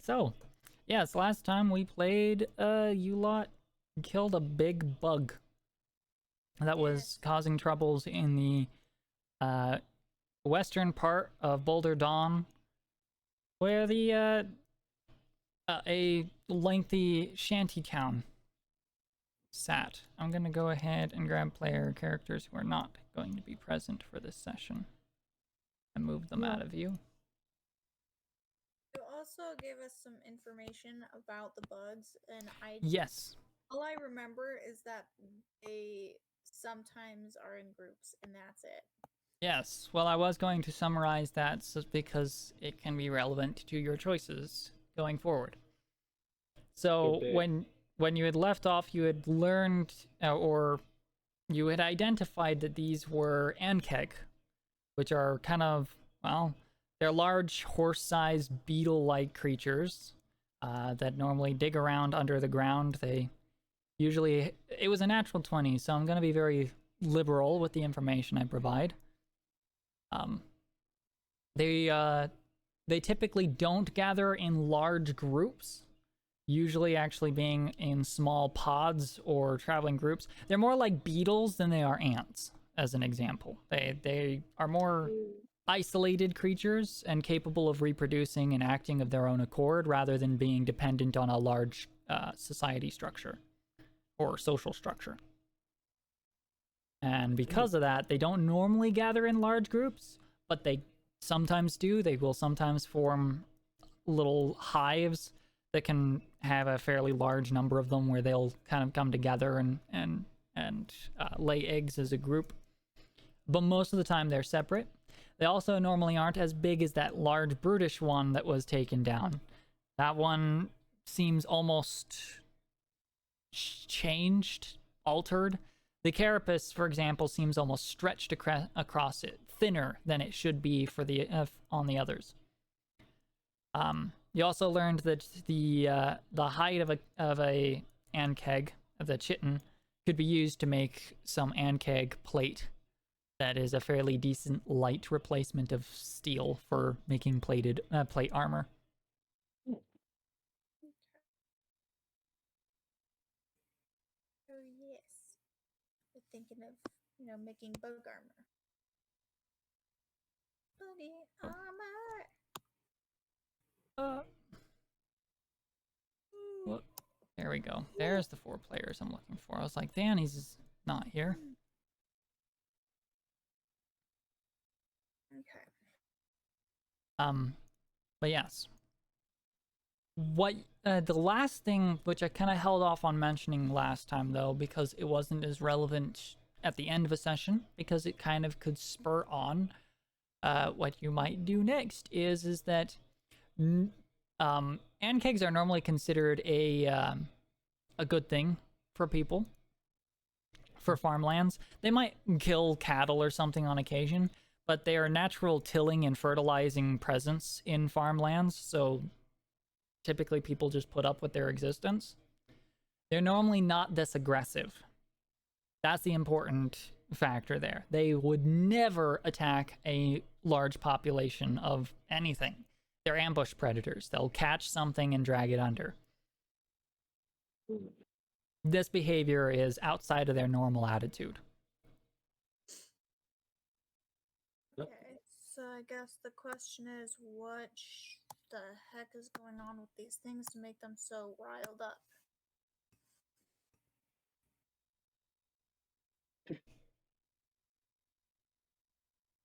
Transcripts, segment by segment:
So, yes, last time we played, you lot killed a big bug that was causing troubles in the western part of Boulder Dawn, where the a lengthy shanty town sat. I'm gonna go ahead and grab player characters who are not going to be present for this session and move them out of view. You also gave us some information about the bugs, and Yes. all I remember is that they sometimes are in groups, and that's it. Yes. Well, I was going to summarize that because it can be relevant to your choices going forward. So when you had left off, you had learned or you had identified that these were Ankeg, which are kind of, well, they're large horse-sized beetle-like creatures that normally dig around under the ground. They usually, it was a natural 20, so I'm going to be very liberal with the information I provide. They typically don't gather in large groups, usually actually being in small pods or traveling groups. They're more like beetles than they are ants, as an example. They are more isolated creatures and capable of reproducing and acting of their own accord rather than being dependent on a large society structure or social structure. And because of that, they don't normally gather in large groups, but they sometimes do. They will sometimes form little hives that can have a fairly large number of them where they'll kind of come together and lay eggs as a group. But most of the time they're separate. They also normally aren't as big as that large brutish one that was taken down. That one seems almost changed, altered. The carapace, for example, seems almost stretched across it, thinner than it should be for the on the others. You also learned that the hide of a Ankeg, of the chitin, could be used to make some Ankeg plate. That is a fairly decent light replacement of steel for making plate armor. Oh yes, we're thinking of making bug armor. Buggy armor. Well, there we go. There's the 4 players I'm looking for. I was like, Danny's not here. Okay. But yes. What the last thing, which I kind of held off on mentioning last time though, because it wasn't as relevant at the end of a session, because it kind of could spur on what you might do next, is that Ankegs are normally considered a good thing for people, for farmlands. They might kill cattle or something on occasion, but they are natural tilling and fertilizing presence in farmlands, so typically people just put up with their existence. They're normally not this aggressive. That's the important factor there. They would never attack a large population of anything. They're ambush predators. They'll catch something and drag it under. This behavior is outside of their normal attitude. Okay, so I guess the question is, what the heck is going on with these things to make them so riled up?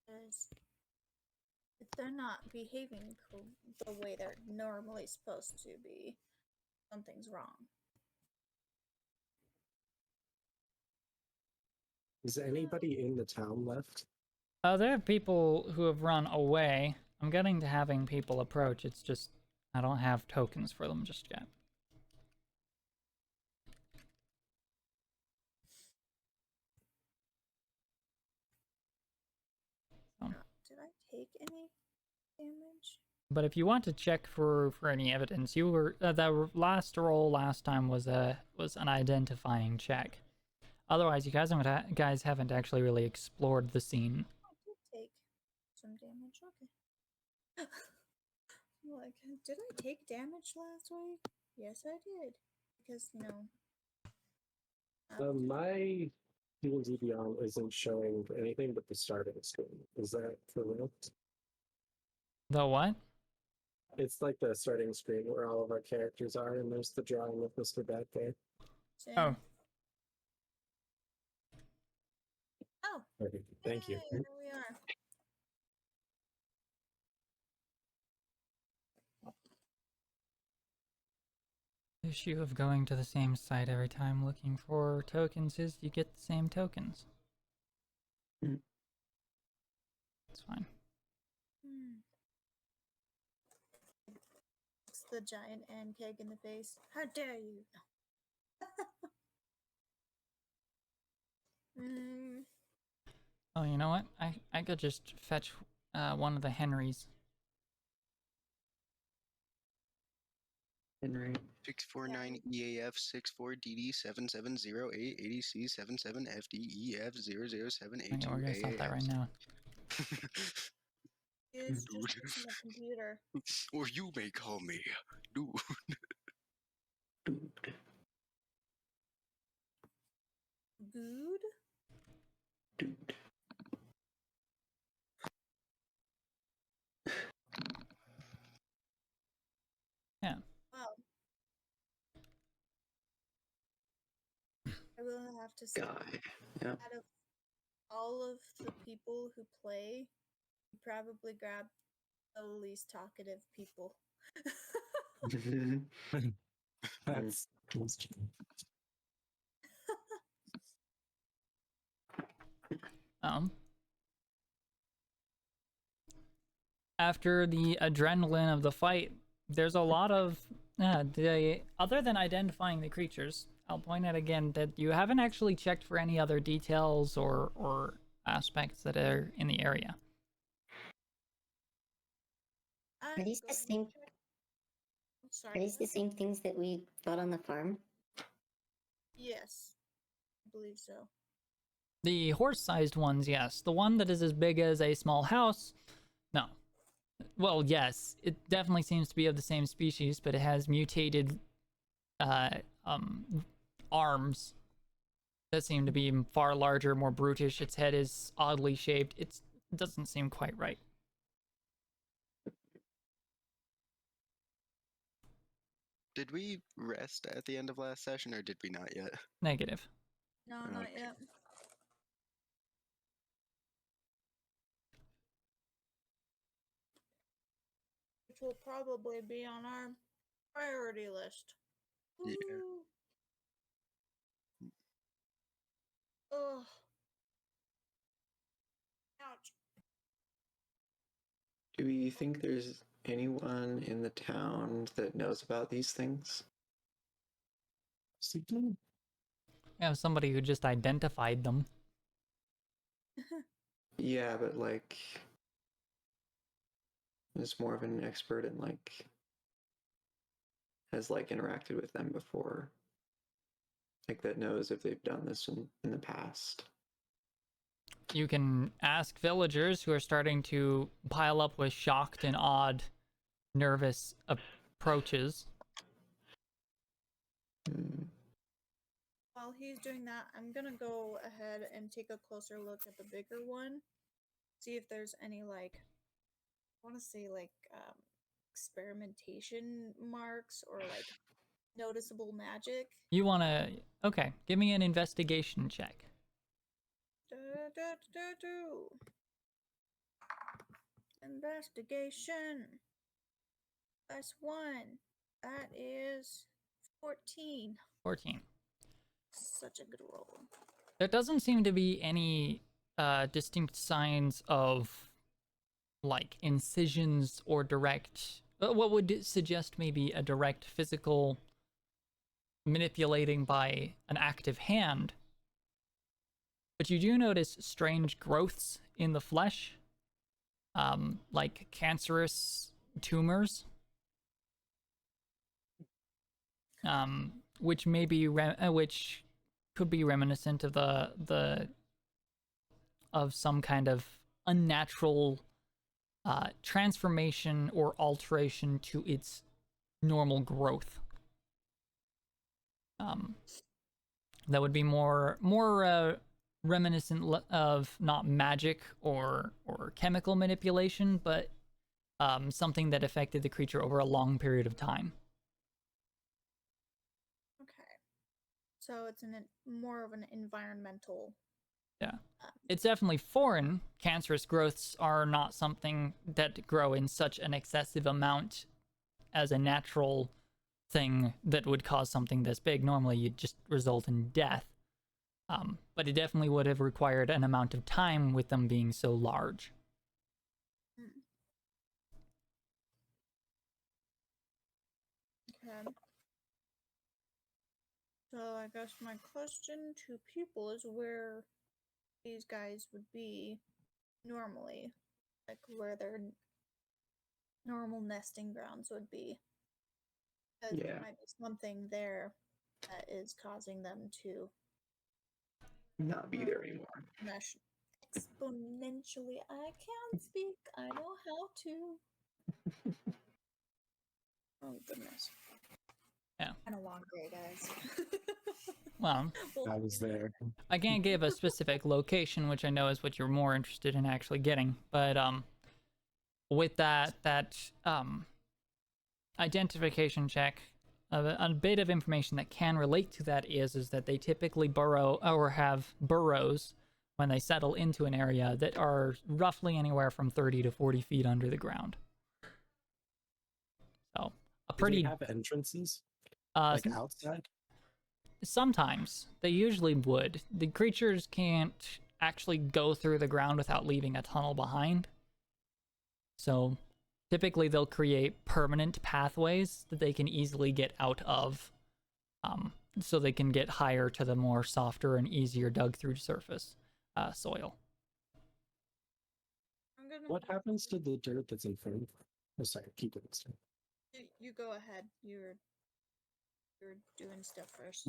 Because if they're not behaving the way they're normally supposed to be, something's wrong. Is anybody in the town left? There are people who have run away. I'm getting to having people approach. It's just I don't have tokens for them just yet. Did I take any damage? But if you want to check for any evidence, you were the last roll last time was an identifying check. Otherwise, you guys haven't actually really explored the scene. I did take some damage. Okay. Like, did I take damage last week? Yes, I did. Because, you know. My D&D Beyond isn't showing anything but the starting screen. Is that for real? The what? It's like the starting screen where all of our characters are, and there's the drawing of Mr. Bad Guy. Oh. Oh. Perfect. Thank you. Yay, there we are. The issue of going to the same site every time looking for tokens is you get the same tokens. Mm. It's fine. It's the giant ant keg in the face. How dare you? Oh, you know what? I could just fetch one of the Henrys. Henry. 649 EAF 64DD7708 ADC 77FDEF 00782 Okay, we're gonna stop that right now. It's Dude. just fixing the computer. Or you may call me dude. Good? Yeah. Wow. I will have to say, Guy. Yeah. out of all of the people who play, you probably grab the least talkative people. That's After the adrenaline of the fight, there's a lot of other than identifying the creatures. I'll point out again that you haven't actually checked for any other details or aspects that are in the area. I'm Are these the going to same? check- Are Sorry. these the same things that we fought on the farm? Yes, I believe so. The horse-sized ones, yes. The one that is as big as a small house, no. Well, yes, it definitely seems to be of the same species, but it has mutated arms that seem to be far larger, more brutish. Its head is oddly shaped. It doesn't seem quite right. Did we rest at the end of last session or did we not yet? Negative. No, not Okay. yet. Which will probably be on our priority list. Yeah. Ooh. Ugh. Ouch. Do we think there's anyone in the town that knows about these things? We have somebody who just identified them. Yeah, but like is more of an expert and like has like interacted with them before. Like that knows if they've done this in the past. You can ask villagers who are starting to pile up with shocked and odd, nervous approaches. While he's doing that, I'm gonna go ahead and take a closer look at the bigger one. See if there's any, like, I want to say, like, experimentation marks or, like, noticeable magic. You want to... Okay, give me an investigation check. Investigation. That's 1. That is 14. 14. Such a good roll. There doesn't seem to be any distinct signs of, like, incisions or direct... what would suggest maybe a direct physical manipulating by an active hand. But you do notice strange growths in the flesh, like cancerous tumors, which may be which could be reminiscent of of some kind of unnatural transformation or alteration to its normal growth. That would be more reminiscent of not magic or chemical manipulation, but something that affected the creature over a long period of time. Okay. So it's more of an environmental. Yeah. It's definitely foreign. Cancerous growths are not something that grow in such an excessive amount as a natural thing that would cause something this big. Normally, you'd just result in death. But it definitely would have required an amount of time with them being so large. Okay. So I guess my question to people is where these guys would be normally, like where their normal nesting grounds would be. Because there might be something there that is causing them to Not be there anymore. mesh exponentially. I can't speak. I know how to. Oh goodness. Yeah. Kind of long day, guys. Well, I was there. I can't give a specific location, which I know is what you're more interested in actually getting. But with that identification check, a bit of information that can relate to that is that they typically burrow or have burrows when they settle into an area that are roughly anywhere from 30 to 40 feet under the ground. So a pretty. Do they have entrances like outside? Sometimes. They usually would. The creatures can't actually go through the ground without leaving a tunnel behind. So typically they'll create permanent pathways that they can easily get out of, so they can get higher to the more softer and easier dug through surface soil. What happens to the dirt that's in front of them? Oh, sorry, keep it. You go ahead. You're doing stuff first.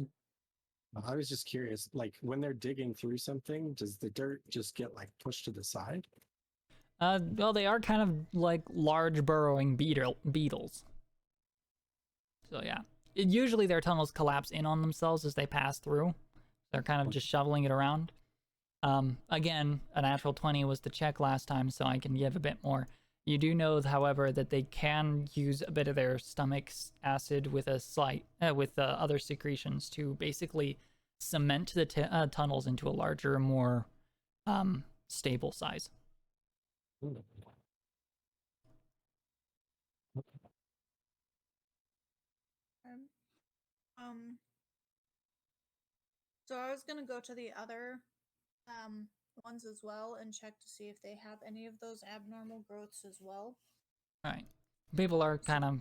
I was just curious, like when they're digging through something, does the dirt just get like pushed to the side? Well, they are kind of like large burrowing beetles. So yeah, usually their tunnels collapse in on themselves as they pass through. They're kind of just shoveling it around. Again, a natural 20 was the check last time, so I can give a bit more. You do know, however, that they can use a bit of their stomach's acid with other secretions to basically cement the tunnels into a larger, more stable size. So I was gonna go to the other ones as well and check to see if they have any of those abnormal growths as well. Right. People are kind of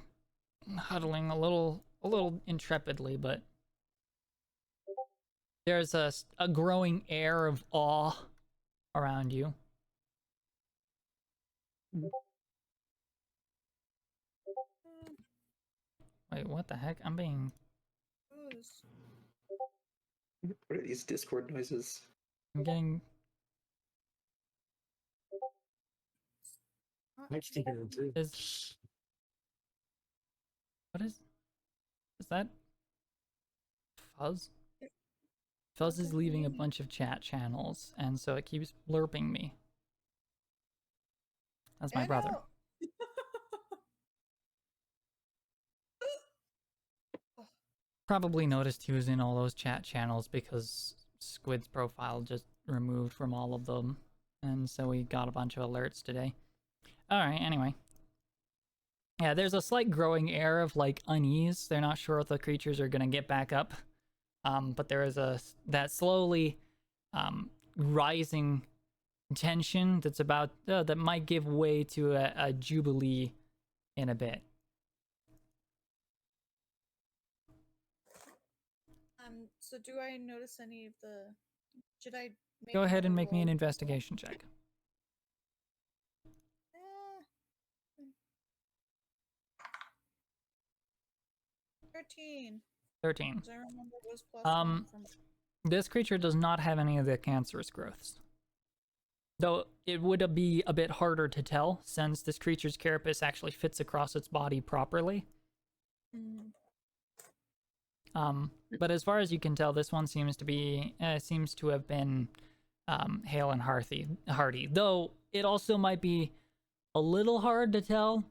huddling a little intrepidly, but there's a growing air of awe around you. Wait, what the heck? I'm being... What are these Discord noises? I'm getting... Next to hear too. What is that? Fuzz? Fuzz is leaving a bunch of chat channels, and so it keeps blurping me. That's my brother. Probably noticed he was in all those chat channels because Squid's profile just removed from all of them, and so we got a bunch of alerts today. Alright, anyway. Yeah, there's a slight growing air of, like, unease. They're not sure if the creatures are gonna get back up. But there is that slowly rising tension that's about that might give way to a jubilee in a bit. So do I notice any of the... Should I make Go ahead and another make me an roll? investigation check. 13. 13. As I remember, it was +1 from... This creature does not have any of the cancerous growths. Though it would be a bit harder to tell since this creature's carapace actually fits across its body properly. Mm. But as far as you can tell, this one seems to have been hale and hardy. Though it also might be a little hard to tell,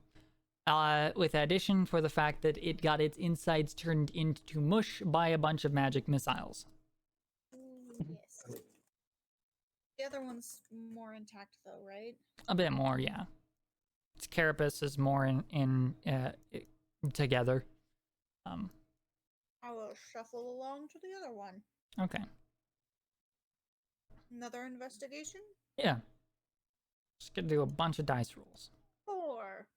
with addition for the fact that it got its insides turned into mush by a bunch of magic missiles. Yes. The other one's more intact, though, right? A bit more, yeah. Its carapace is more together. I will shuffle along to the other one. Okay. Another investigation? Yeah. Just gonna do a bunch of dice rolls. 4.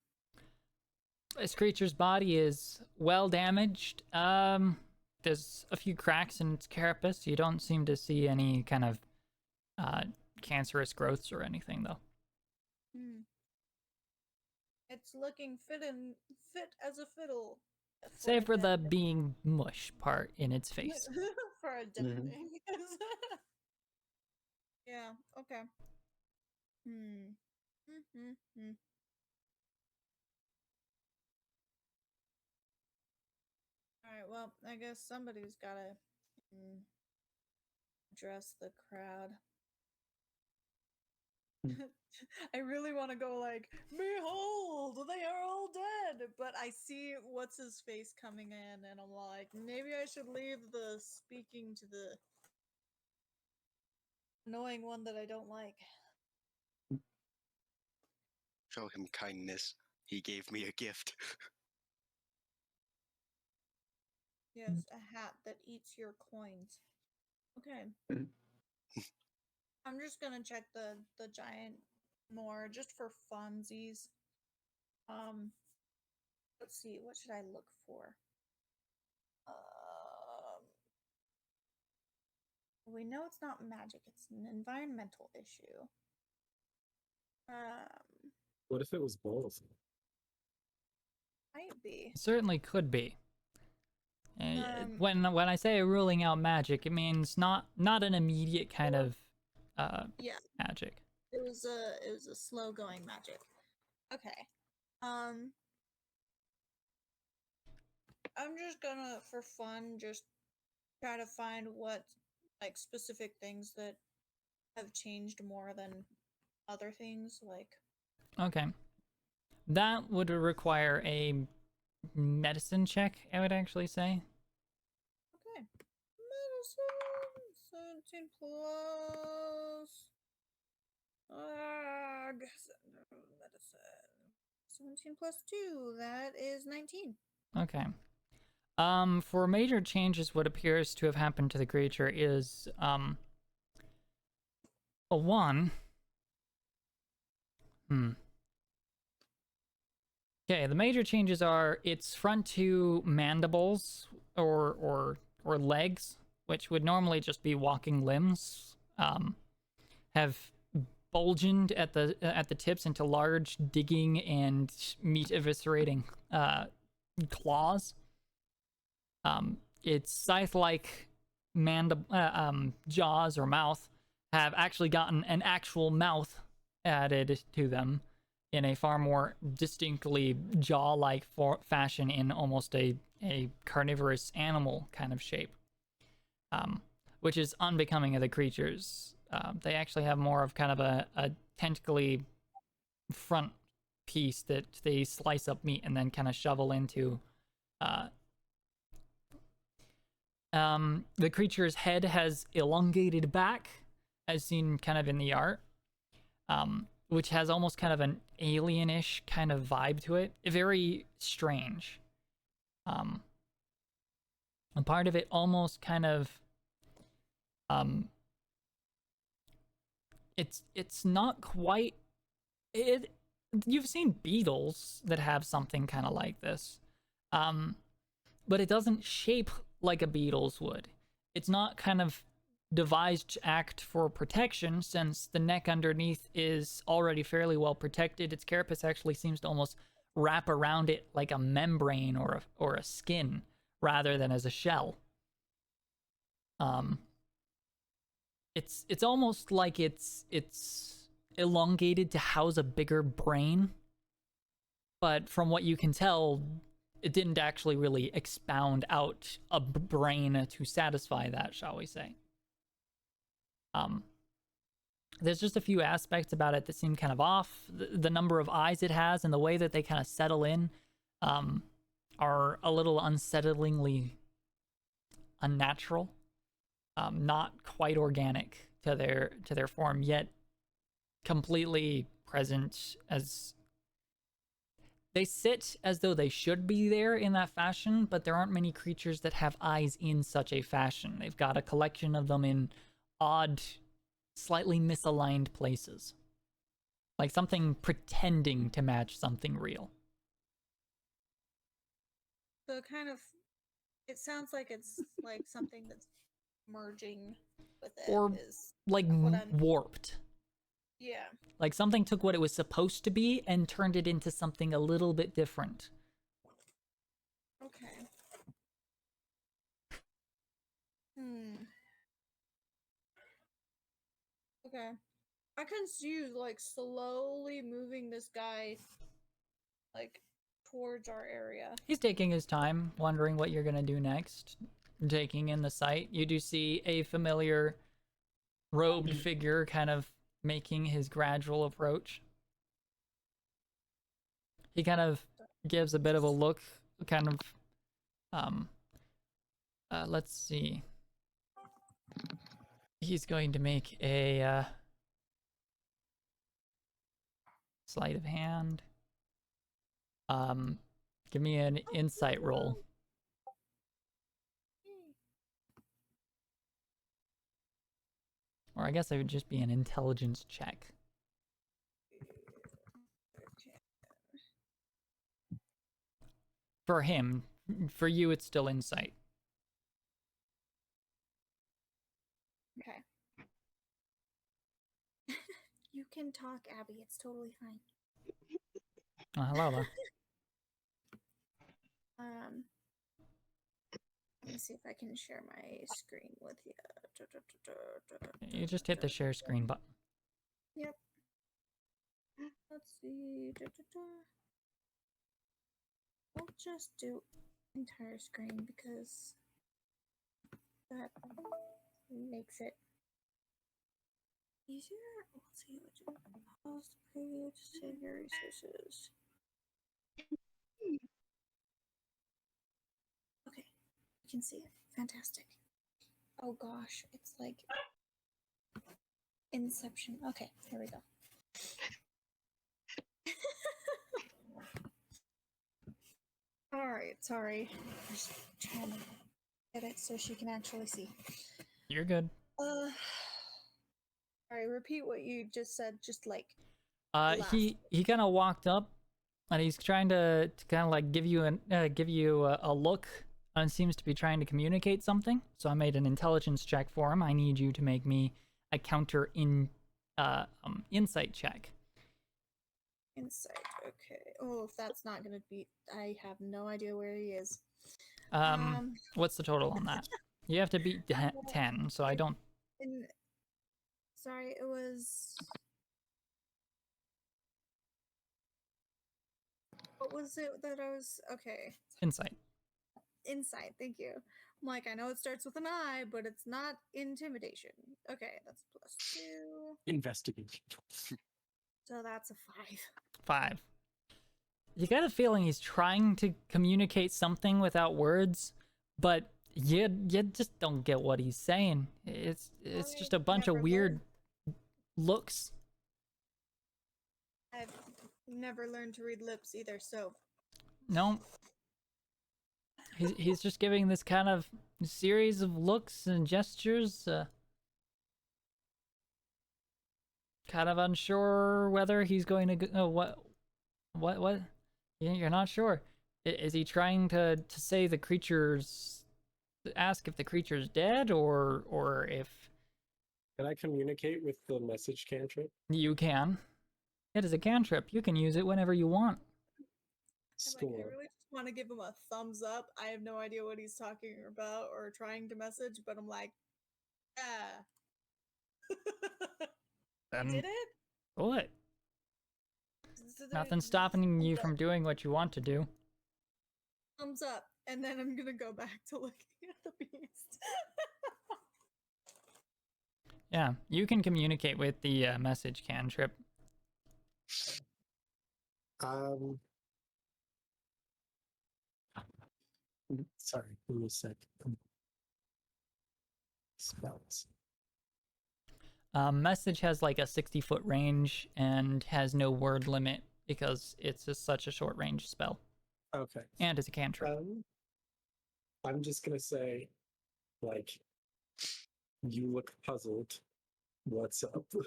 This creature's body is well damaged. There's a few cracks in its carapace. You don't seem to see any kind of cancerous growths or anything, though. It's looking fit as a fiddle. Save for the being mush part in its face. For a different thing. Yeah, okay. Alright, well, I guess somebody's gotta address the crowd. I really want to go like, behold, they are all dead. But I see what's his face coming in, and I'm like, maybe I should leave the speaking to the annoying one that I don't like. Show him kindness. He gave me a gift. Yes, a hat that eats your coins. Okay. I'm just gonna check the giant more just for funsies. Let's see, what should I look for? We know it's not magic, it's an environmental issue. What if it was both? Might be. Certainly could be. When I say ruling out magic, it means not an immediate kind of Yeah. magic. It was a slow going magic. Okay. I'm just gonna, for fun, just try to find what like specific things that have changed more than other things, like. Okay. That would require a medicine check, I would actually say. Okay. Medicine 17 plus. Medicine 17 plus 2. That is 19. Okay. For major changes, what appears to have happened to the creature is a 1. Okay, the major changes are its front 2 mandibles or legs, which would normally just be walking limbs, have bulged at the tips into large digging and meat eviscerating claws. Its scythe-like jaws or mouth have actually gotten an actual mouth added to them in a far more distinctly jaw-like fashion, in almost a carnivorous animal kind of shape, which is unbecoming of the creatures. They actually have more of kind of a tentacly front piece that they slice up meat and then kind of shovel into. The creature's head has elongated back, as seen kind of in the art, which has almost kind of an alienish kind of vibe to it. Very strange. A part of it almost kind of it's not quite it. You've seen beetles that have something kind of like this, but it doesn't shape like a beetle's would. It's not kind of devised to act for protection, since the neck underneath is already fairly well protected. Its carapace actually seems to almost wrap around it like a membrane or a skin rather than as a shell. It's almost like it's elongated to house a bigger brain. But from what you can tell, it didn't actually really expound out a brain to satisfy that, shall we say. There's just a few aspects about it that seem kind of off. The number of eyes it has and the way that they kind of settle in are a little unsettlingly unnatural, not quite organic to their form, yet completely present. As they sit as though they should be there in that fashion, but there aren't many creatures that have eyes in such a fashion. They've got a collection of them in odd, slightly misaligned places, like something pretending to match something real. So it sounds like it's like something that's merging with it. Or is like what I'm- warped. Yeah. Like something took what it was supposed to be and turned it into something a little bit different. Okay. Okay. I can see you like slowly moving this guy like towards our area. He's taking his time, wondering what you're gonna do next. Taking in the sight, you do see a familiar robed figure kind of making his gradual approach. He kind of gives a bit of a look, kind of, let's see. He's going to make a, sleight of hand. Give me an insight roll. Or I guess it would just be an intelligence check. For him. For you, it's still insight. Okay. You can talk, Abby. It's totally fine. Oh, hello there. Let me see if I can share my screen with you. You just hit the share screen button. Yep. Let's see. We'll just do entire screen because that makes it easier. Let's see what you pause the page, save your resources. Okay, you can see it. Fantastic. Oh gosh, it's like Inception. Okay, here we go. Alright, sorry. Just trying to get it so she can actually see. You're good. Alright, repeat what you just said, just like He kind of walked up, and he's trying to kind of like give you a look, and seems to be trying to communicate something. So I made an intelligence check for him. I need you to make me a counter insight check. Insight. Okay. Oh, if that's not gonna be, I have no idea where he is. What's the total on that? You have to beat 10, so I don't. Sorry, it was. What was it that I was? Okay. Insight. Insight. Thank you. I'm like, I know it starts with an I, but it's not intimidation. Okay, that's +2. Investigation. So that's a 5. 5. You got a feeling he's trying to communicate something without words, but you just don't get what he's saying. It's just a bunch of weird looks. I've never learned to read lips either, so. No. He's just giving this kind of series of looks and gestures. Kind of unsure whether he's going to go. What? You're not sure. Is he trying to say the creature's, ask if the creature's dead, or if? Can I communicate with the message cantrip? You can. It is a cantrip. You can use it whenever you want. I'm like, I really just want to give him a thumbs up. I have no idea what he's talking about or trying to message, but I'm like, ah. Then Did it? Do it. So then Nothing's stopping you from doing what you want to do. thumbs up, and then I'm gonna go back to looking at the beast. Yeah, you can communicate with the message cantrip. Sorry, give me a sec. Spells. Message has like a 60-foot range and has no word limit because it's just such a short range spell. Okay. And it's a cantrip. I'm just gonna say, like, you look puzzled. What's up? You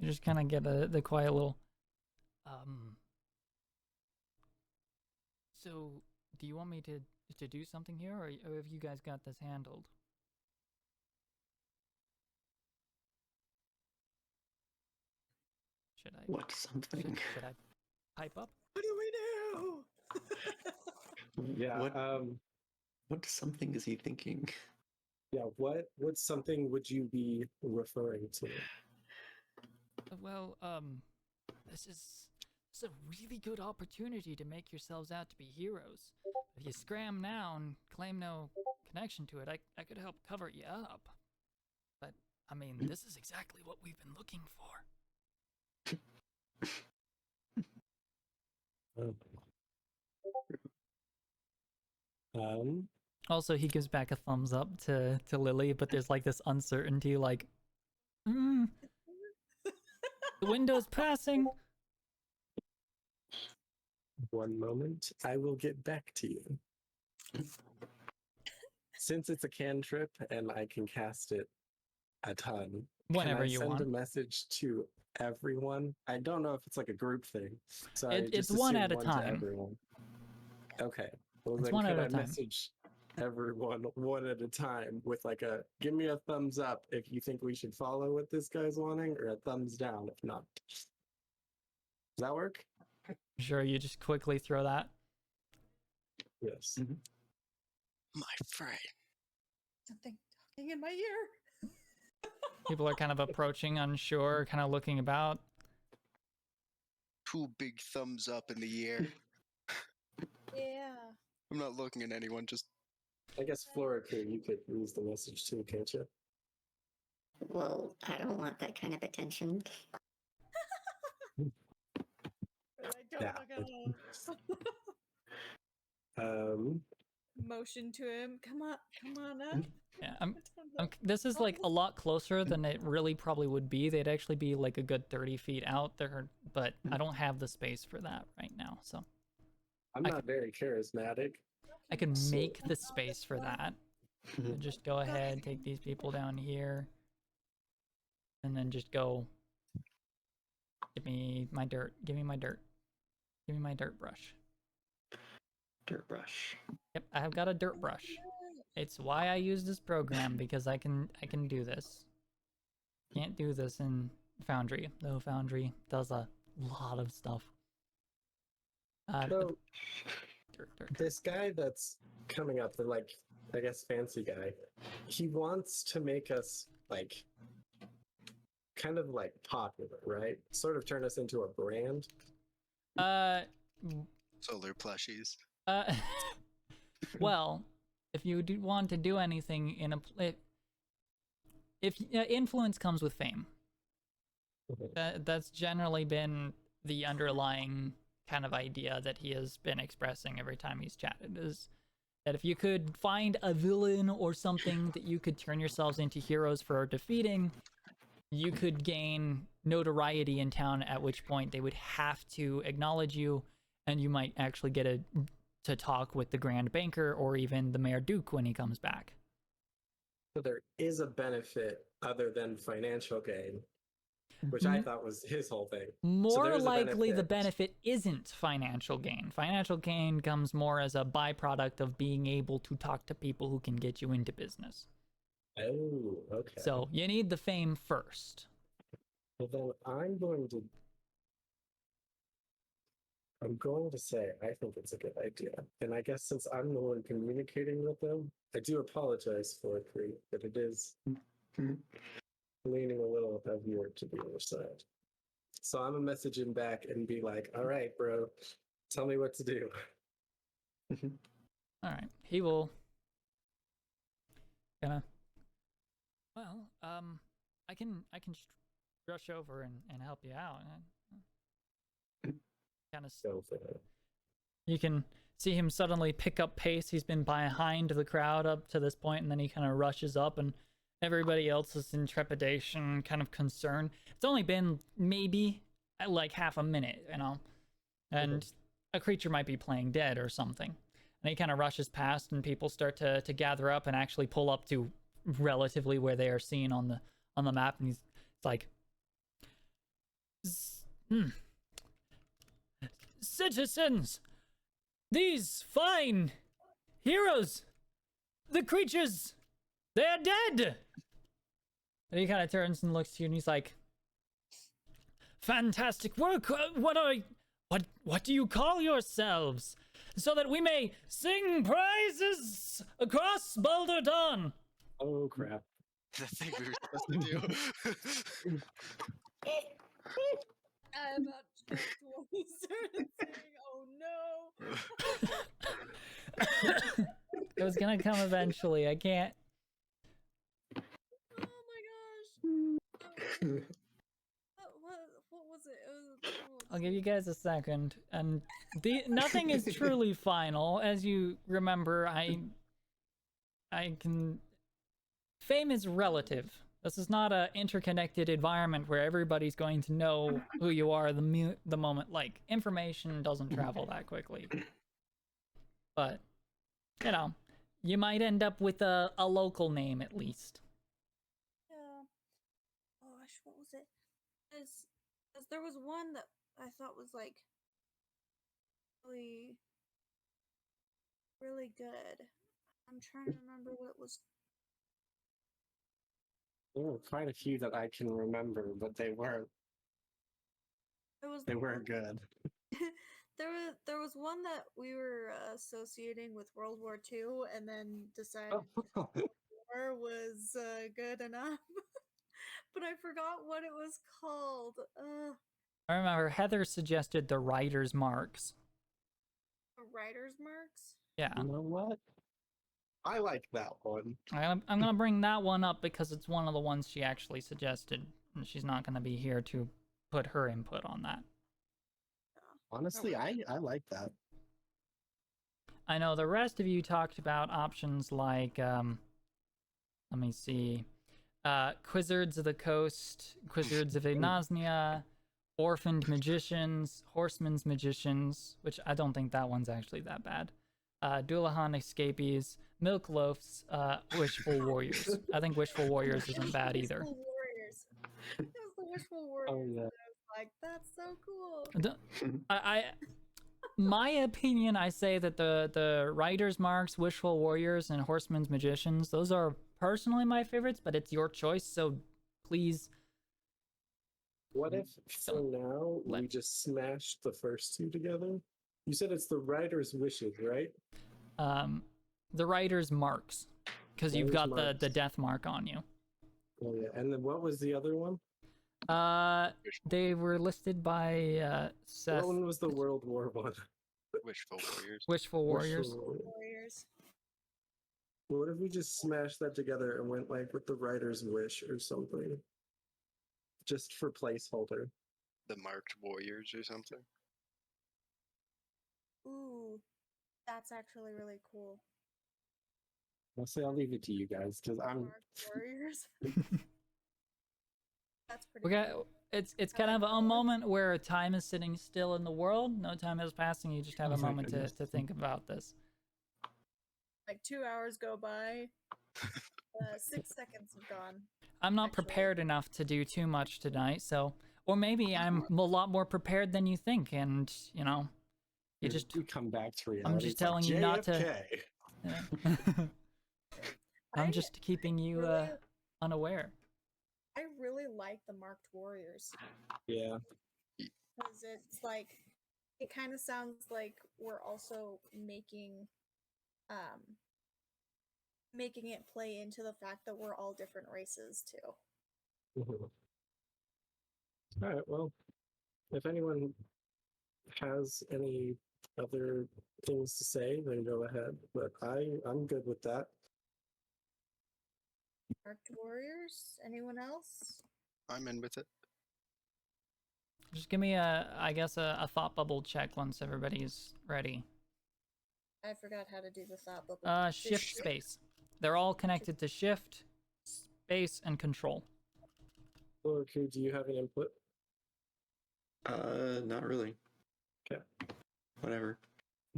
just kind of get the quiet little. So, do you want me to do something here, or have you guys got this handled? Should I? What something? Should I pipe up? What do we do? Yeah. What something is he thinking? Yeah. What something would you be referring to? Well, this is a really good opportunity to make yourselves out to be heroes. If you scram now and claim no connection to it, I could help cover you up. But, I mean, this is exactly what we've been looking for. Also, he gives back a thumbs up to Lily, but there's like this uncertainty, like, the window's passing. One moment. I will get back to you. Since it's a cantrip and I can cast it a ton, Whenever can I you send want. a message to everyone? I don't know if it's like a group thing. So I It's just one assume at a to time. everyone. Okay. Well, It's then one could at a I time. message everyone one at a time with like a give me a thumbs up if you think we should follow what this guy's wanting, or a thumbs down if not? Does that work? Sure, you just quickly throw that. Yes. My friend. Something talking in my ear. People are kind of approaching, unsure, kind of looking about. 2 big thumbs up in the air. Yeah. I'm not looking at anyone, just I guess Flora could, you could use the message too, can't you? Well, I don't want that kind of attention. But I don't Yeah. look at him. Motion to him. Come on up. Yeah, this is like a lot closer than it really probably would be. They'd actually be like a good 30 feet out there, but I don't have the space for that right now. So I'm not very charismatic. I can So- make the space for that. And just go ahead, take these people down here, and then just go. Give me my dirt. Give me my dirt. Give me my dirt brush. Dirt brush. Yep, I have got a dirt brush. It's why I use this program, because I can do this. Can't do this in Foundry, though Foundry does a lot of stuff. So, Dirt. this guy that's coming up, the like, I guess fancy guy, he wants to make us like kind of like popular, right? Sort of turn us into a brand. solar plushies. Well, if you do want to do anything in if influence comes with fame, that's generally been the underlying kind of idea that he has been expressing every time he's chatted, is that if you could find a villain or something that you could turn yourselves into heroes for defeating, you could gain notoriety in town, at which point they would have to acknowledge you, and you might actually get to talk with the Grand Banker or even the Mayor Duke when he comes back. So there is a benefit other than financial gain, which I thought was his whole thing. More there's a likely, the benefit. benefit isn't financial gain. Financial gain comes more as a byproduct of being able to talk to people who can get you into business. Oh, okay. So you need the fame first. Well, then I'm going to say I think it's a good idea. And I guess since I'm the one communicating with them, I do apologize for it, but it is leaning a little heavier to the other side. So I'm gonna message him back and be like, "All right, bro, tell me what to do." All right, he will. Gonna. Well, I can just rush over and help you out. Kind of. Go for it. You can see him suddenly pick up pace. He's been behind the crowd up to this point, and then he kind of rushes up, and everybody else is in trepidation, kind of concern. It's only been maybe like half a minute, you know, and a creature might be playing dead or something. And he kind of rushes past, and people start to gather up and actually pull up to relatively where they are seen on the map. And it's like, citizens, these fine heroes, the creatures, they're dead. And he kind of turns and looks to you, and he's like, fantastic work. What do you call yourselves, so that we may sing praises across Boulder Dawn? Oh crap! The thing we were supposed to do. I about choked when he started saying, "Oh no!" It was gonna come eventually. I can't. Oh my gosh! What was it? I'll give you guys a second. And nothing is truly final, as you remember. I can. Fame is relative. This is not an interconnected environment where everybody's going to know who you are the moment. Like, information doesn't travel that quickly. But, you know, you might end up with a local name at least. Yeah. Gosh, what was it? As there was one that I thought was like really, really good. I'm trying to remember what it was. There were quite a few that I can remember, but they weren't good. There was one that we were associating with World War II, and then decided war was good enough. But I forgot what it was called. I remember Heather suggested the writer's marks. The writer's marks? Yeah. You know what? I like that one. I'm going to bring that one up because it's one of the ones she actually suggested, and she's not going to be here to put her input on that. Honestly, I like that. I know the rest of you talked about options like, let me see, Quizzards of the Coast, Quizzards of Ignaznia, Orphaned Magicians, Horseman's Magicians, which I don't think that one's actually that bad. Doulahan Escapees, Milk Loafs, Wishful Warriors. I think Wishful Warriors isn't bad either. Wishful Warriors. It was the Wishful Warriors. Oh yeah. And I was like, that's so cool. My opinion, I say that the Writer's Marks, Wishful Warriors, and Horseman's Magicians, those are personally my favorites, but it's your choice, so please. What if for now we just smashed the first two together? You said it's the writer's wishes, right? The Writer's Marks, because you've got the death mark on you. Oh yeah, and then what was the other one? They were listed by Seth. What one was the World War one? Wishful Warriors. Wishful Warriors. Warriors. What if we just smashed that together and went like with the writer's wish or something? Just for placeholder. The Marked Warriors or something. Ooh, that's actually really cool. I'll say I'll leave it to you guys because I'm. Marked Warriors. That's pretty. We got it's kind of a moment where time is sitting still in the world. No time is passing. You just have a moment to think about this. Like 2 hours go by. 6 seconds have gone. I'm not prepared enough to do too much tonight, so or maybe I'm a lot more prepared than you think, and you know, you just come back to reality. I'm just telling you not to. Yeah. I'm just keeping you really, unaware. I really like the Marked Warriors. Yeah. Because it's like, it kind of sounds like we're also making it play into the fact that we're all different races too. All right. Well, if anyone has any other things to say, then go ahead. But I'm good with that. Marked warriors? Anyone else? I'm in with it. Just give me I guess a thought bubble check once everybody's ready. I forgot how to do the thought bubble. Shift space. They're all connected to shift, space, and control. Okay, do you have an input? Not really. Okay. Whatever.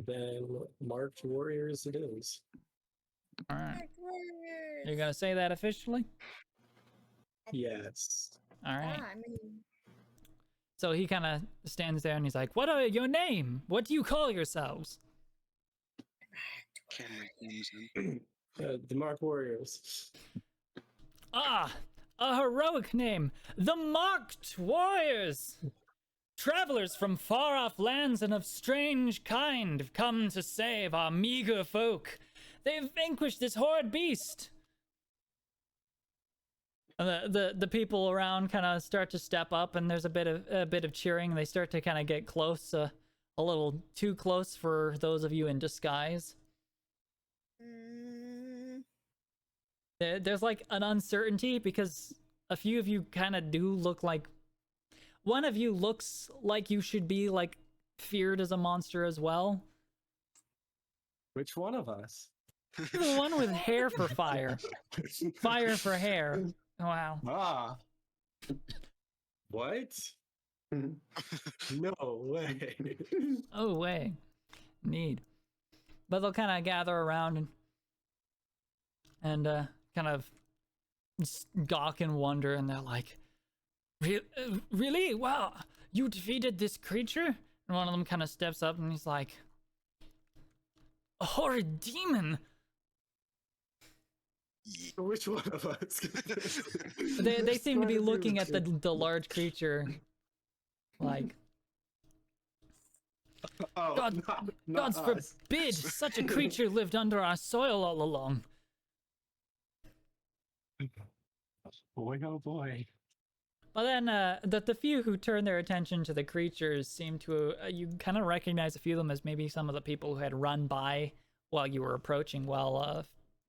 Then marked warriors it is. All right. Marked warriors! You're gonna say that officially? Yes. All right. I mean, So he kind of stands there and he's like, "What are your name? What do you call yourselves?" Can we use him? The marked warriors. Ah, a heroic name, the Marked Warriors. Travelers from far-off lands and of strange kind have come to save our meager folk. They've vanquished this horrid beast. And the people around kind of start to step up, and there's a bit of cheering. They start to kind of get close, a little too close for those of you in disguise. There's like an uncertainty because a few of you kind of do look like, one of you looks like you should be like feared as a monster as well. Which one of us? The one with hair for fire. Fire for hair. Wow. Ah. What? No way. Oh, way. Need. But they'll kind of gather around and kind of gawk and wonder, and they're like, really? Wow, you defeated this creature? And one of them kind of steps up and he's like, a horrid demon. Which one of us? They seem to be looking at the large creature like, Oh, God, not gods us. forbid such a creature lived under our soil all along. Boy, oh boy. But then the few who turn their attention to the creatures seem to, you kind of recognize a few of them as maybe some of the people who had run by while you were approaching, while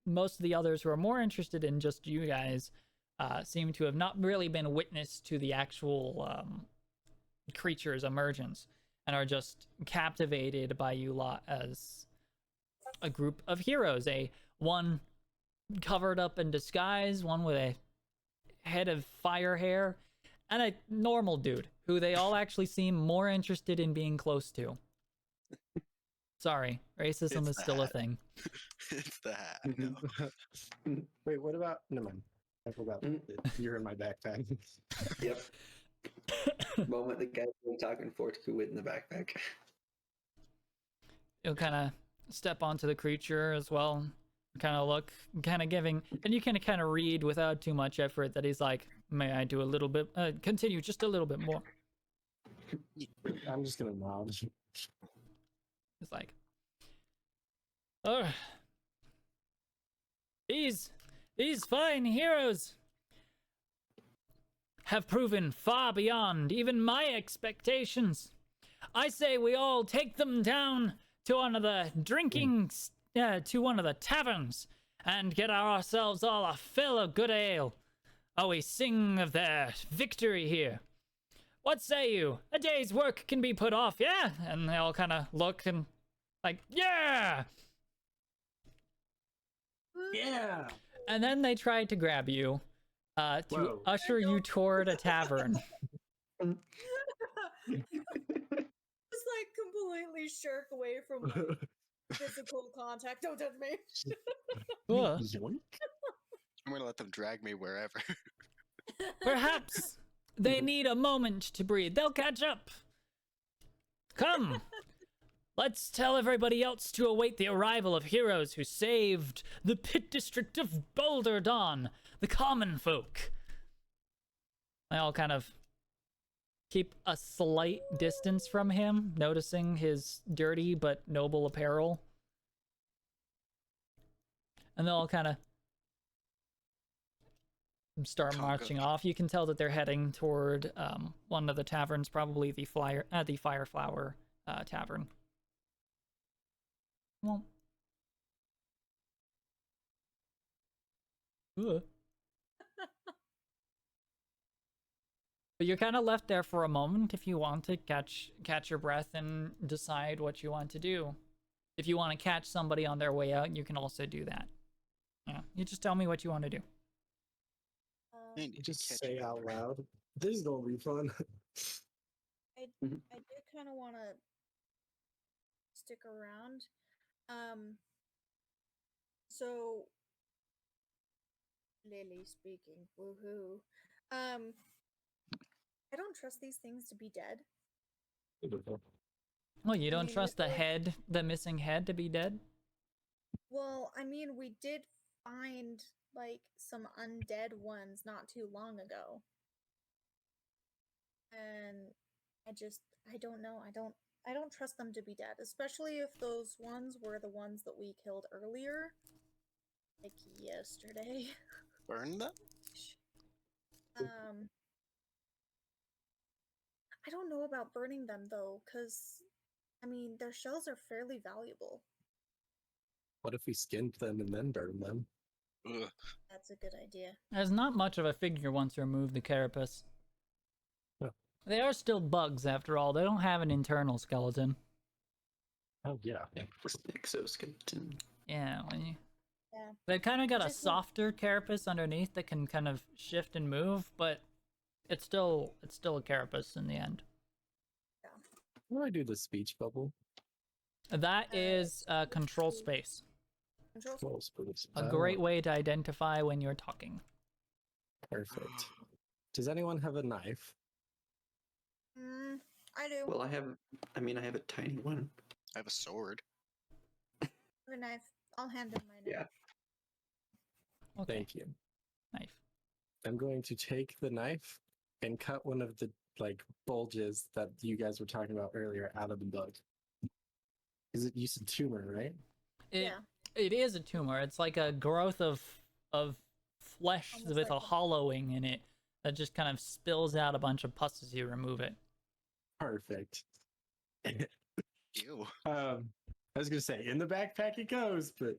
most of the others who are more interested in just you guys seem to have not really been witness to the actual creature's emergence and are just captivated by you lot as a group of heroes. One covered up in disguise, one with a head of fire hair, and a normal dude who they all actually seem more interested in being close to. Sorry, racism is still a thing. It's the hat. No. Wait, what about? No mind. I forgot. You're in my backpack. Yep. Moment the guys were talking Fortitude in the backpack. You'll kind of step onto the creature as well, kind of look, kind of giving, and you can kind of read without too much effort that he's like, may I do a little bit, continue just a little bit more. I'm just gonna nod. It's like, oh, these fine heroes have proven far beyond even my expectations. I say we all take them down to one of the to one of the taverns and get ourselves all a fill of good ale. Oh, we sing of their victory here. What say you? A day's work can be put off, yeah? And they all kind of look and like, yeah! Yeah. And then they try to grab you to Whoa. usher you toward a tavern. just like completely shirk away from like, physical contact. Don't touch me. Ugh. Yoink. I'm gonna let them drag me wherever. Perhaps they need a moment to breathe. They'll catch up. Come. Let's tell everybody else to await the arrival of heroes who saved the pit district of Boulder Dawn, the common folk. They all kind of keep a slight distance from him, noticing his dirty but noble apparel. And they'll all kind of start Congo. marching off. You can tell that they're heading toward one of the taverns, probably the Fireflower Tavern. Well, ugh. But you're kind of left there for a moment if you want to catch your breath and decide what you want to do. If you want to catch somebody on their way out, you can also do that. Yeah, you just tell me what you want to do. I need to Just catch say my out breath. loud. This is gonna be fun. I do kind of want to stick around. So Lily speaking, woohoo. I don't trust these things to be dead. Well, you don't mean, trust with the missing head to be dead? Well, I mean, we did find like some undead ones not too long ago. And I don't know. I don't trust them to be dead, especially if those ones were the ones that we killed earlier. Like yesterday. Burn them? I don't know about burning them though, because I mean their shells are fairly valuable. What if we skinned them and then burned them? Ugh. That's a good idea. There's not much of a figure once you remove the carapace. Oh. They are still bugs after all. They don't have an internal skeleton. Oh yeah. Exoskeleton. Yeah, Yeah. they've kind of got a Just- softer carapace underneath that can kind of shift and move, but it's still a carapace in the end. How do I do the speech bubble? That is control space. Control. Close, please. A great way to identify when you're talking. Perfect. Does anyone have a knife? I do. Well, I have a tiny one. I have a sword. A knife. I'll hand him my knife. Yeah. Okay, Thank you. knife. I'm going to take the knife and cut one of the bulges that you guys were talking about earlier out of the bug. Is it you said tumor, right? It is a tumor. It's like a growth of flesh Almost with like a hollowing in it that just kind of spills out a bunch of pus as you remove it. Perfect. Ew. I was gonna say in the backpack it goes, but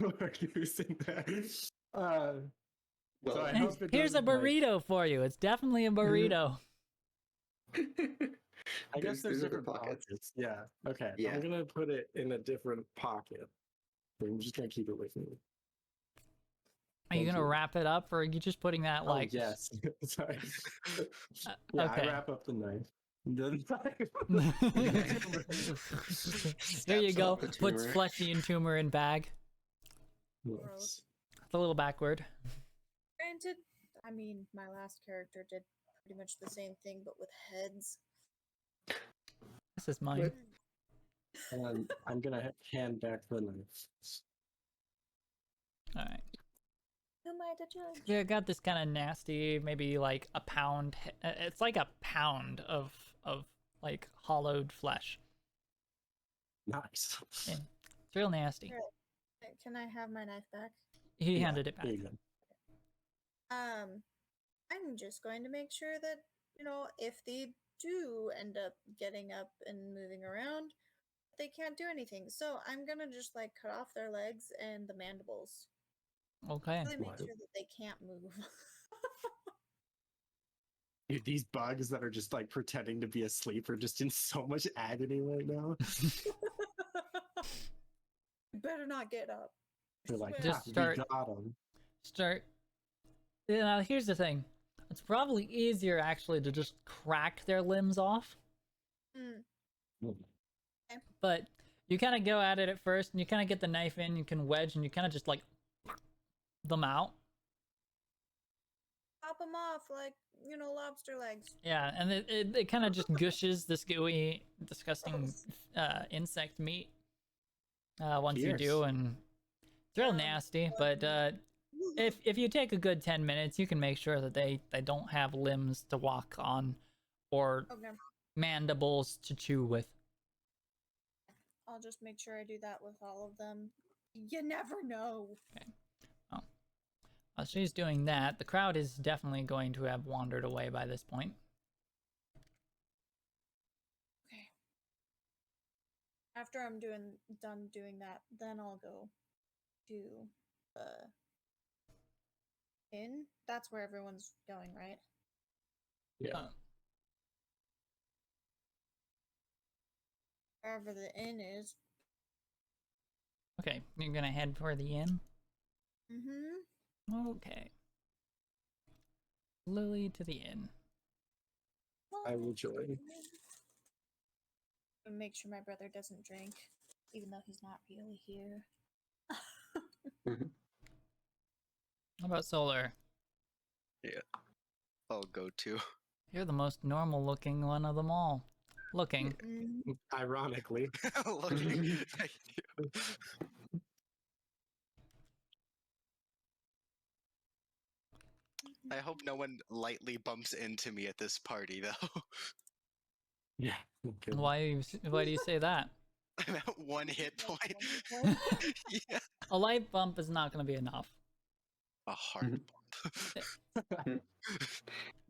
we're using that. Well, So I Hey, hope it here's a doesn't, like- burrito for you. It's definitely a burrito. I guess there's other different pockets. Yeah. Okay. Yeah. I'm gonna put it in a different pocket. I'm just gonna keep it with me. Are you Thank gonna you. wrap it up, or are you just putting that like? Oh yes. Sorry. Yeah, okay. I wrap up the knife. There you Snaps go. off the Puts tumor. fleshy and tumor in bag. Yes. It's a little backward. Granted, I mean my last character did pretty much the same thing, but with heads. This is mine. And I'm gonna hand back the knife. All right. Who am I to judge? Yeah, I got this kind of nasty, maybe like a pound. It's like a pound of like hollowed flesh. Nice. Yeah. It's real nasty. Can I have my knife back? He Yeah, handed it back. there you go. I'm just going to make sure that, if they do end up getting up and moving around, they can't do anything. So I'm gonna just like cut off their legs and the mandibles. Okay. Really make Wild. sure that they can't move. Dude, these bugs that are just like pretending to be asleep are just in so much agony right now. Better not get up. They're like, Swear. Just "Ah, start- we got 'em." Start. Yeah, here's the thing. It's probably easier actually to just crack their limbs off. Mm, But you kind of go at it at first, and you kind of get the knife in. You can wedge, and you kind of just like them out. pop them off like lobster legs. Yeah, and it kind of just gushes this gooey, disgusting insect meat once you do, Fierce. and it's real nasty. But if you take a good 10 minutes, you can make sure that they don't have limbs to walk on or Okay, mandibles to chew with. I'll just make sure I do that with all of them. You never know. While she's doing that, the crowd is definitely going to have wandered away by this point. Okay. After I'm done doing that, then I'll go to the inn. That's where everyone's going, right? Yeah. Wherever the inn is. Okay, you're gonna head for the inn? Mm-hmm. Okay. Lily to the inn. I will join. And make sure my brother doesn't drink, even though he's not really here. How about Solar? I'll go too. You're the most normal looking one of them all. Looking. Mm, Ironically. Looking. Thank you. I hope no one lightly bumps into me at this party, though. Yeah. Okay. Why do you say that? I'm at 1 hit point. Yeah. A light bump is not going to be enough. A heart bump.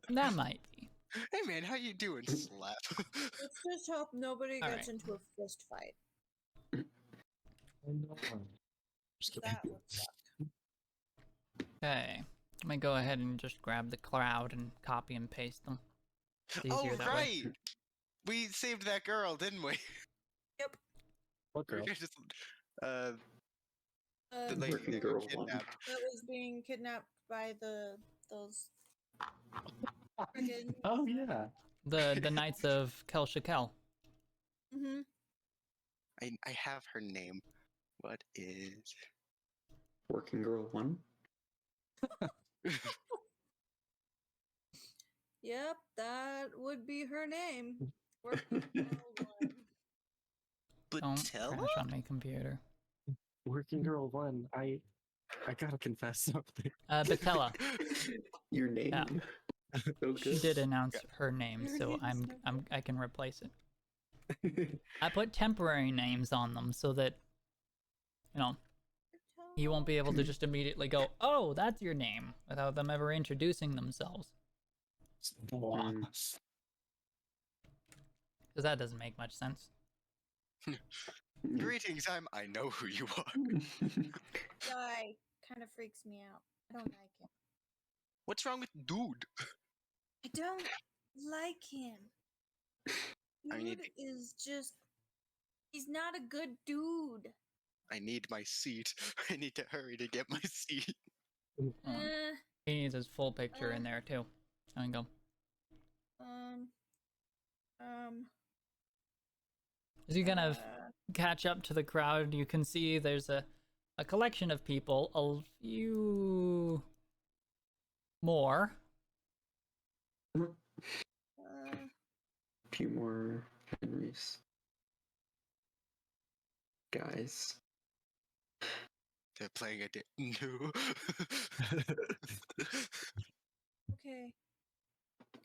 That might be. Hey man, how you doing, Slap? let's just hope nobody All gets right. into a fist fight. Just kidding. That would suck. Okay. Let me go ahead and just grab the crowd and copy and paste them. It's easier Oh that way. right, we saved that girl, didn't we? Yep. What We girl? were just, the The lady Working that girl got one. kidnapped. that was being kidnapped by those friggin' Oh yeah. The Knights of Kel Shakel. Mm-hmm. I have her name. What is? Working Girl 1. Yep, that would be her name. Working Girl One. Don't Batella? crash on my computer. Working Girl 1. I gotta confess something. Batella. Your name. Yeah. Okay. She did announce her name, Her so name is I can replace it. I put temporary names on them so that, you know, you won't be able to just immediately go, oh, that's your name, without them ever introducing themselves. Because that doesn't make much sense. Greetings, I know who you are. Guy kind of freaks me out. I don't like him. What's wrong with dude? I don't like him. I Dude need- is just. He's not a good dude. I need my seat. I need to hurry to get my seat. Eh, He needs his full picture in there, too. There we go. As you kind of catch up to the crowd, you can see there's a collection of people, a few more. Few more Henrys. Guys. They're playing a no. okay.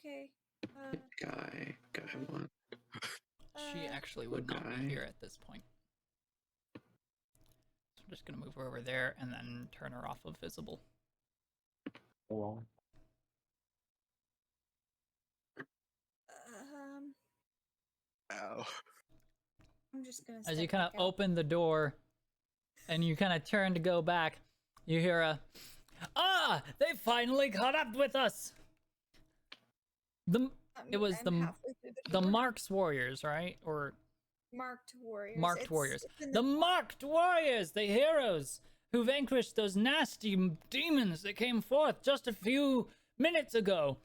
Okay. Guy 1. She actually would not Okay. be here at this point. So I'm just gonna move her over there and then turn her off of visible. Well, Ow. I'm just gonna. As you step kind of back out. open the door and you kind of turn to go back, you hear a, "Ah, they finally caught up with us." It was I'm halfway through the door. Marks Warriors, right? Or Marked warriors. Marked Warriors. It's in The Marked Warriors, the heroes who vanquished those nasty demons that came forth just a few minutes ago.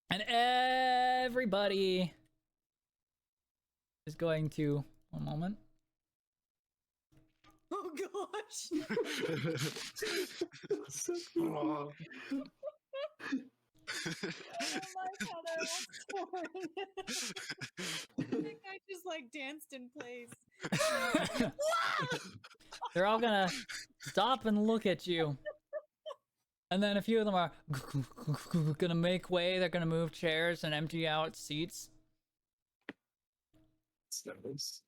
And everybody is going to, one moment. Oh gosh. oh, I don't like how that was torn. I think I just like danced in place. They're all gonna stop and look at you. And then a few of them are gonna make way. They're gonna move chairs and empty out seats. snows.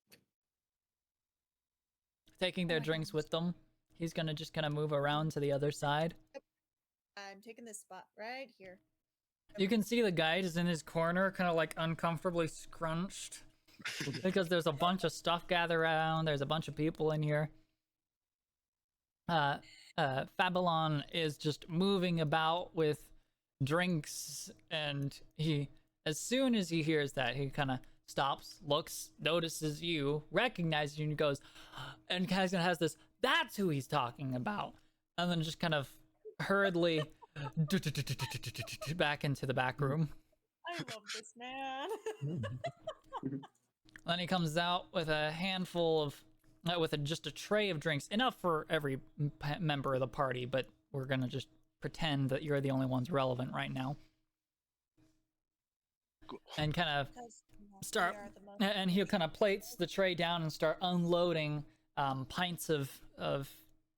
Taking their my drinks gosh. with them. He's gonna just kind of move around to the other side. I'm taking this spot right here. You can see the guide is in his corner, kind of like uncomfortably scrunched. Because there's a bunch of stuff gathered around, there's a bunch of people in here. Fabelon is just moving about with drinks, and as soon as he hears that, he kind of stops, looks, notices you, recognizes you, and goes, and kind of has this, that's who he's talking about, and then just kind of hurriedly back into the back room. I love this man. Then he comes out with a handful of, just a tray of drinks, enough for every member of the party, but we're gonna just pretend that you're the only ones relevant right now. And kind of start, and he kind of plates the tray down and start unloading pints of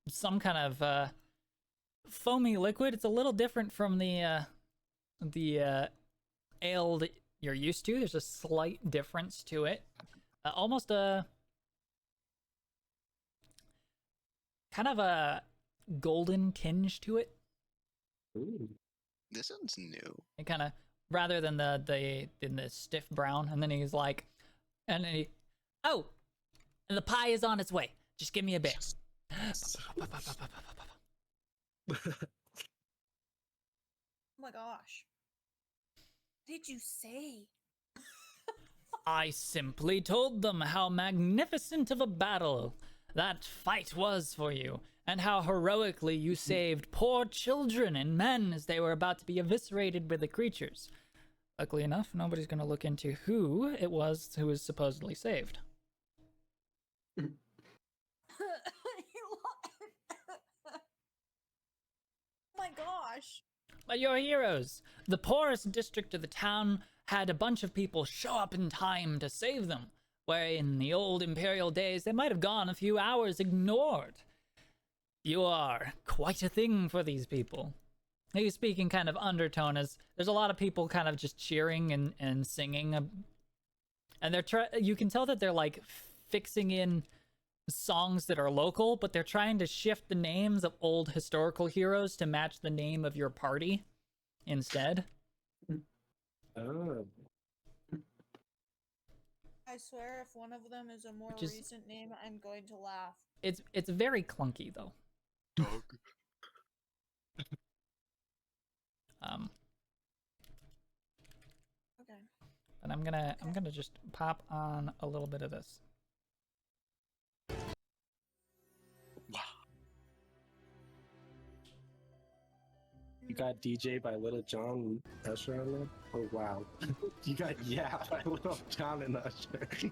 some kind of foamy liquid. It's a little different from the ale that you're used to. There's a slight difference to it. Almost a kind of a golden tinge to it. Ooh. This one's new. It kind of, rather than the stiff brown. And then he's like, and then oh, and the pie is on its way. Just give me a bit. Oh my gosh. What did you say? I simply told them how magnificent of a battle that fight was for you, and how heroically you saved poor children and men as they were about to be eviscerated by the creatures. Luckily enough, nobody's going to look into who it was who was supposedly saved. Oh my gosh. But you're heroes. The poorest district of the town had a bunch of people show up in time to save them, where in the old Imperial days they might have gone a few hours ignored. You are quite a thing for these people. He's speaking kind of undertone, as there's a lot of people kind of just cheering and singing. And you can tell that they're like fixing in songs that are local, but they're trying to shift the names of old historical heroes to match the name of your party instead. Oh. I swear if one of them is a more Which is- recent name, I'm going to laugh. It's very clunky though. Dog. Okay. But I'm gonna just pop on a little bit of this. Wow. You got DJ by Little John and Usher on there? Oh wow. You got Yeah by Little John and Usher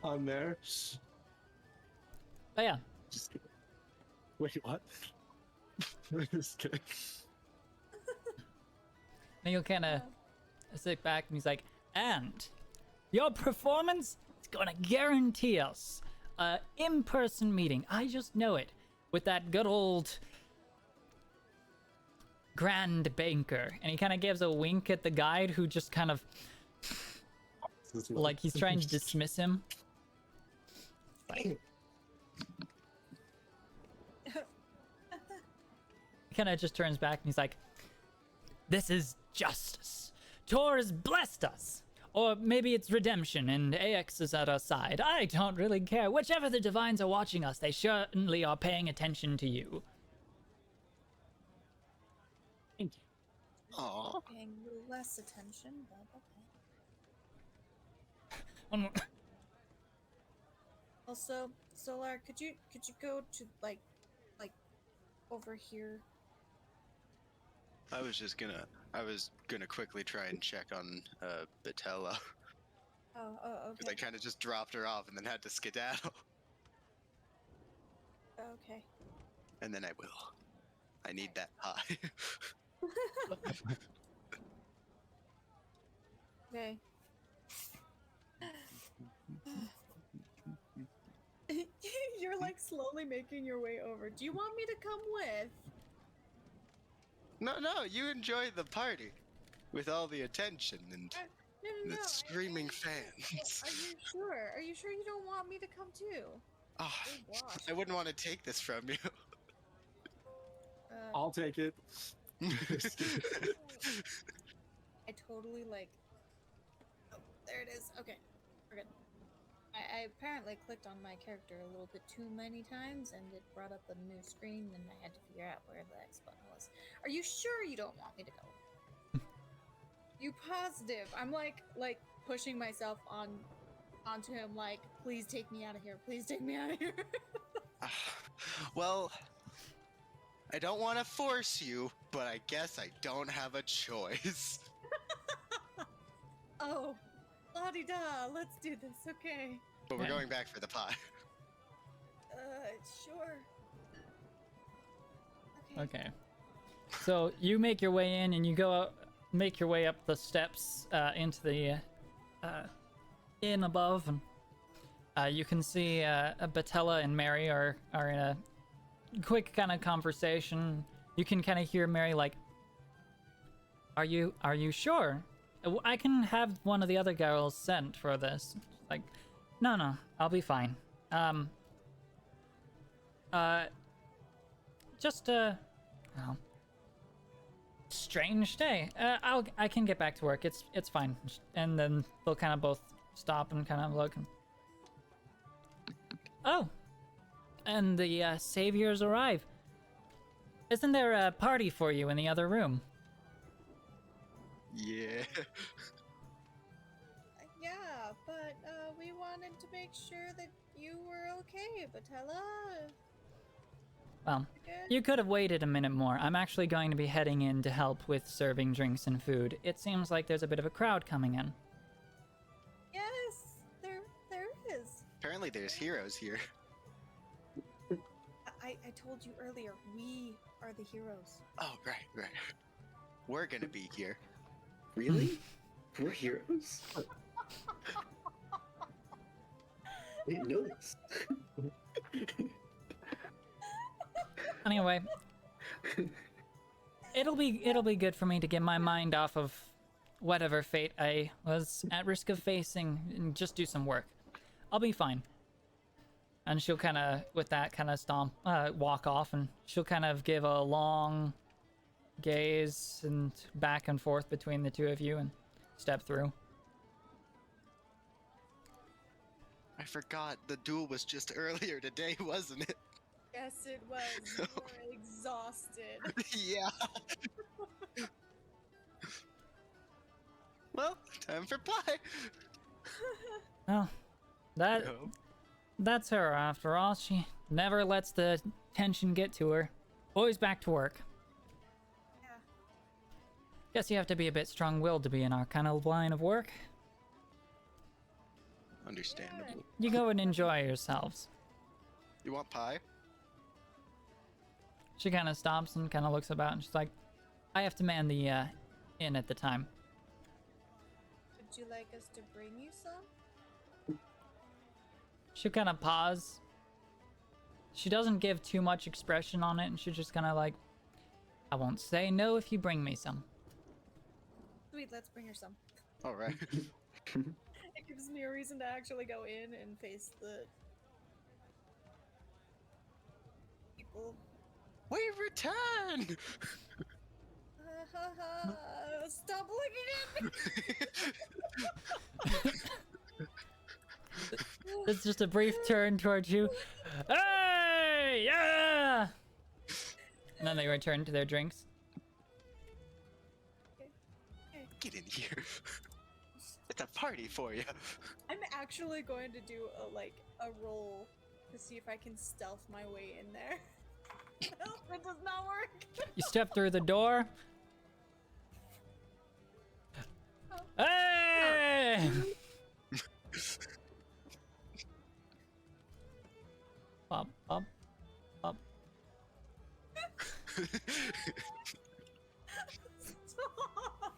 on there. But yeah, Just kidding. Wait, what? Just kidding. and you'll kind of sit back, and he's like, and your performance is gonna guarantee us a in-person meeting. I just know it, with that good old grand banker. And he kind of gives a wink at the guide, who just kind of like he's trying to dismiss him. He kind of just turns back and he's like, this is justice. Tor has blessed us. Or maybe it's redemption and AX is at our side. I don't really care. Whichever the divines are watching us, they certainly are paying attention to you. Aw. Paying a little less attention, but okay. One more. Also, Solar, could you go to like over here? I was gonna quickly try and check on Batella. Oh, Because I okay. kind of just dropped her off and then had to skedaddle. Okay. And then I will. I need that pie. Okay. You're like slowly making your way over. Do you want me to come with? No, you enjoy the party. With all the attention and No. the screaming Are fans. you sure? Are you sure you don't want me to come too? Oh, Oh gosh. I wouldn't want to take this from you. I'll take it. I totally like. Oh, there it is. Okay, we're good. I apparently clicked on my character a little bit too many times, and it brought up a new screen, and I had to figure out where the X button was. Are you sure you don't want me to go? You positive? I'm like pushing myself onto him, like, please take me out of here. Please take me out of here. Well, I don't want to force you, but I guess I don't have a choice. Oh, la-di-da, let's do this, okay. But we're Okay. going back for the pie. Sure. Okay. So you make your way in, and you go out, make your way up the steps into the inn above, and you can see Batella and Mary are in a quick kind of conversation. You can kind of hear Mary like, "Are you sure? I can have one of the other girls sent for this." Like, no, I'll be fine. Just well, strange day. I can get back to work. It's fine. And then they'll kind of both stop and kind of look. Oh, and the saviors arrive. Isn't there a party for you in the other room? Yeah. Yeah, but we wanted to make sure that you were okay, Batella. Well, Good? you could have waited a minute more. I'm actually going to be heading in to help with serving drinks and food. It seems like there's a bit of a crowd coming in. Yes, there is. Apparently there's heroes here. I told you earlier, we are the heroes. Oh, right. We're gonna be here. Really? We're heroes? I didn't know this. Anyway, it'll be good for me to get my mind off of whatever fate I was at risk of facing and just do some work. I'll be fine. And she'll kind of, with that, kind of walk off, and she'll kind of give a long gaze and back and forth between the two of you and step through. I forgot the duel was just earlier today, wasn't it? Yes, it was. You were exhausted. Yeah. Well, time for pie. Well, that's her after all. She never lets the tension get to her. Always back to work. Yeah. Guess you have to be a bit strong-willed to be in our kind of line of work. Understandable. You go and enjoy yourselves. You want pie? She kind of stops and kind of looks about, and she's like, I have to man the inn at the time. Would you like us to bring you some? She'll kind of pause. She doesn't give too much expression on it, and she's just kind of like, I won't say no if you bring me some. Sweet, let's bring her some. All right. It gives me a reason to actually go in and face the people. We return. Stop looking at me! It's just a brief turn towards you. Hey, yeah! And then they return to their drinks. Get in here. It's a party for you. I'm actually going to do a roll to see if I can stealth my way in there. Nope, it does not work. You step through the door. Hey! Pop, pop, pop. Stop.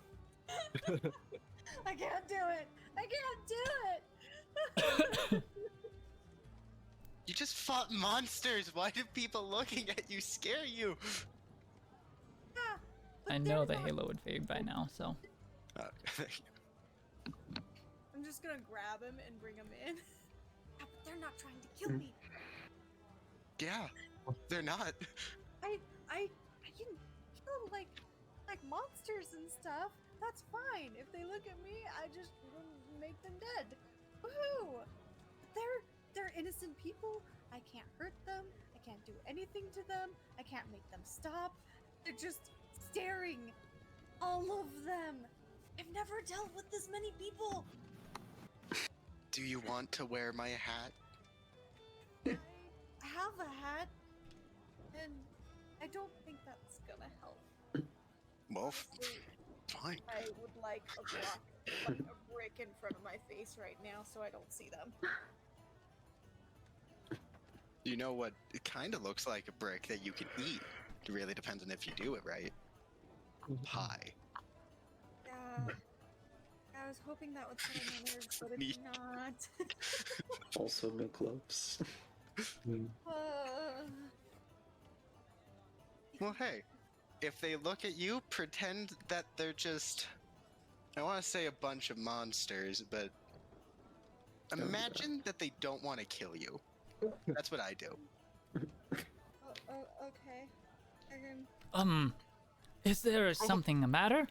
I can't do it. I can't do it. You just fought monsters. Why do people looking at you scare you? Ah, but I know they're the not- Halo would fade by now, so. I'm just gonna grab him and bring him in. Yeah, but they're not trying to kill me. Yeah, they're not. I can kill monsters and stuff, that's fine. If they look at me, I just make them dead. Woohoo! They're innocent people. I can't hurt them. I can't do anything to them. I can't make them stop. They're just staring. All of them. I've never dealt with this many people. Do you want to wear my hat? I have a hat, and I don't think that's gonna help. Well, Honestly, fine. I would like a block, like a brick in front of my face right now so I don't see them. You know what? It kind of looks like a brick that you can eat. It really depends on if you do it right. Pie. I was hoping that would settle my nerves, but it's not. Also McLovs. Well, hey, if they look at you, pretend that they're just, I want to say a bunch of monsters, but imagine that they don't want to kill you. That's what I do. Okay. I can... Is there something the matter?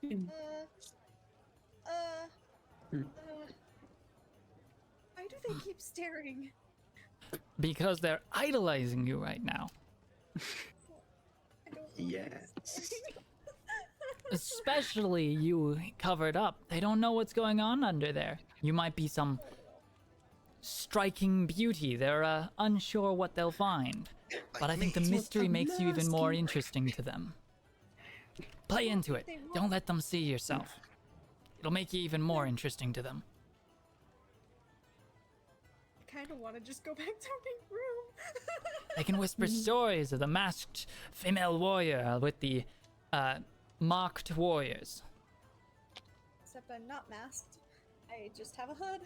Why do they keep staring? Because they're idolizing you right now. I don't Yes. Especially you covered up. They don't know what's going on under there. You might be some striking beauty. They're unsure what they'll find. But I think the mystery makes you even more interesting to them. Play into it. Don't let them see yourself. It'll make you even more interesting to them. I kind of want to just go back to my room. They can whisper stories of the masked female warrior with the marked warriors. Except I'm not masked. I just have a hood,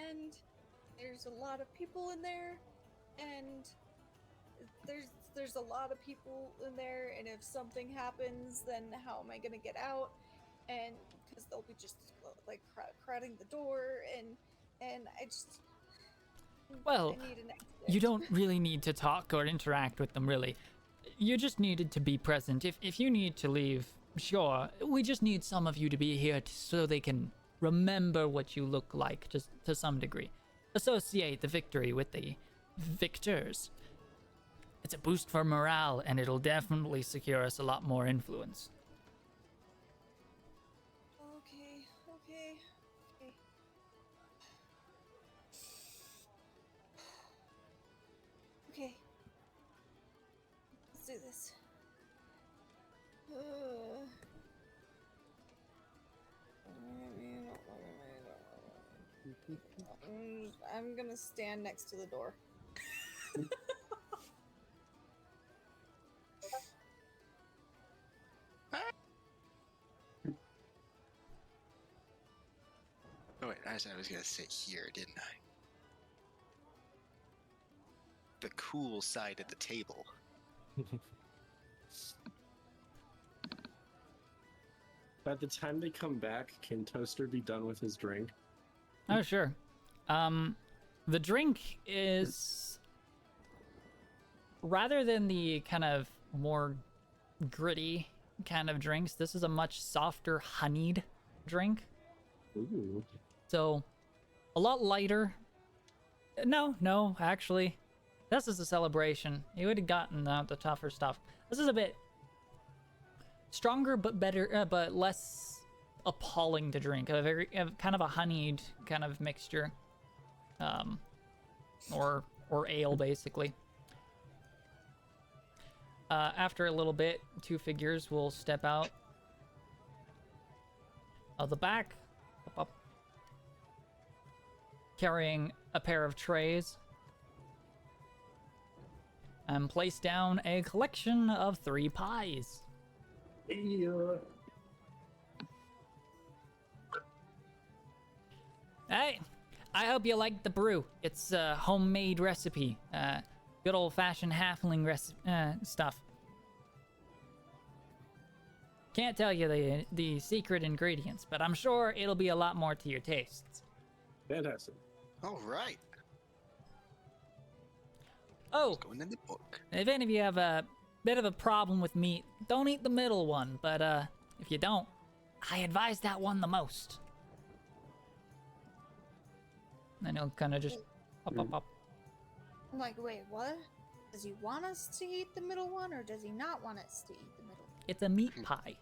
and there's a lot of people in there, and there's a lot of people in there, and if something happens, then how am I gonna get out? And because they'll be just like crowding the door, and I just Well, I need an exit. you don't really need to talk or interact with them, really. You just needed to be present. If you need to leave, sure. We just need some of you to be here so they can remember what you look like, just to some degree. Associate the victory with the victors. It's a boost for morale, and it'll definitely secure us a lot more influence. Okay. Okay. Let's do this. I'm gonna stand next to the door. Oh wait, I said I was gonna sit here, didn't I? The cool side of the table. By the time they come back, can Toaster be done with his drink? Oh, sure. The drink is, rather than the kind of more gritty kind of drinks, this is a much softer honeyed drink. Ooh. So, a lot lighter. No, actually. This is a celebration. You would have gotten the tougher stuff. This is a bit stronger, but better, but less appalling to drink. Kind of a honeyed kind of mixture, or ale basically. After a little bit, two figures will step out of the back, up, carrying a pair of trays, and place down a collection of 3 pies. Yeah. Hey, I hope you like the brew. It's a homemade recipe. Good old-fashioned halfling stuff. Can't tell you the secret ingredients, but I'm sure it'll be a lot more to your tastes. Fantastic. All right. Oh, Going in the book. if any of you have bit of a problem with meat. Don't eat the middle one, but if you don't, I advise that one the most. And he'll kind of just up. I'm like, wait, what? Does he want us to eat the middle one, or does he not want us to eat the middle? It's a meat pie.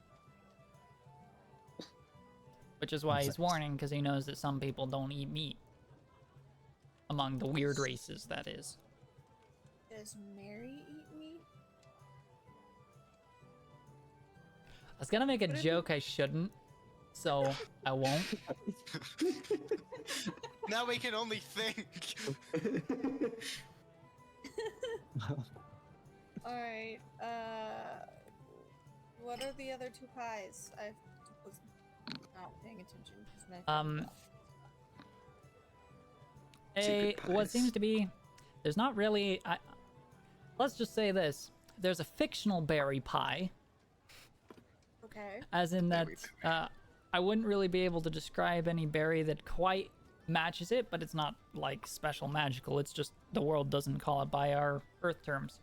Which is why he's warning, because he knows that some people don't eat meat. Among the weird races, that is. Does Mary eat meat? I was gonna make a joke I shouldn't, so I won't. Now we can only think. Alright, what are the other two pies? I was not paying attention because my What pies. seems to be, there's not really, let's just say this. There's a fictional berry pie, Okay. as in that, Berry I wouldn't really be able to describe any berry that quite matches it, but it's not like special magical. It's just the world doesn't call it by our Earth terms.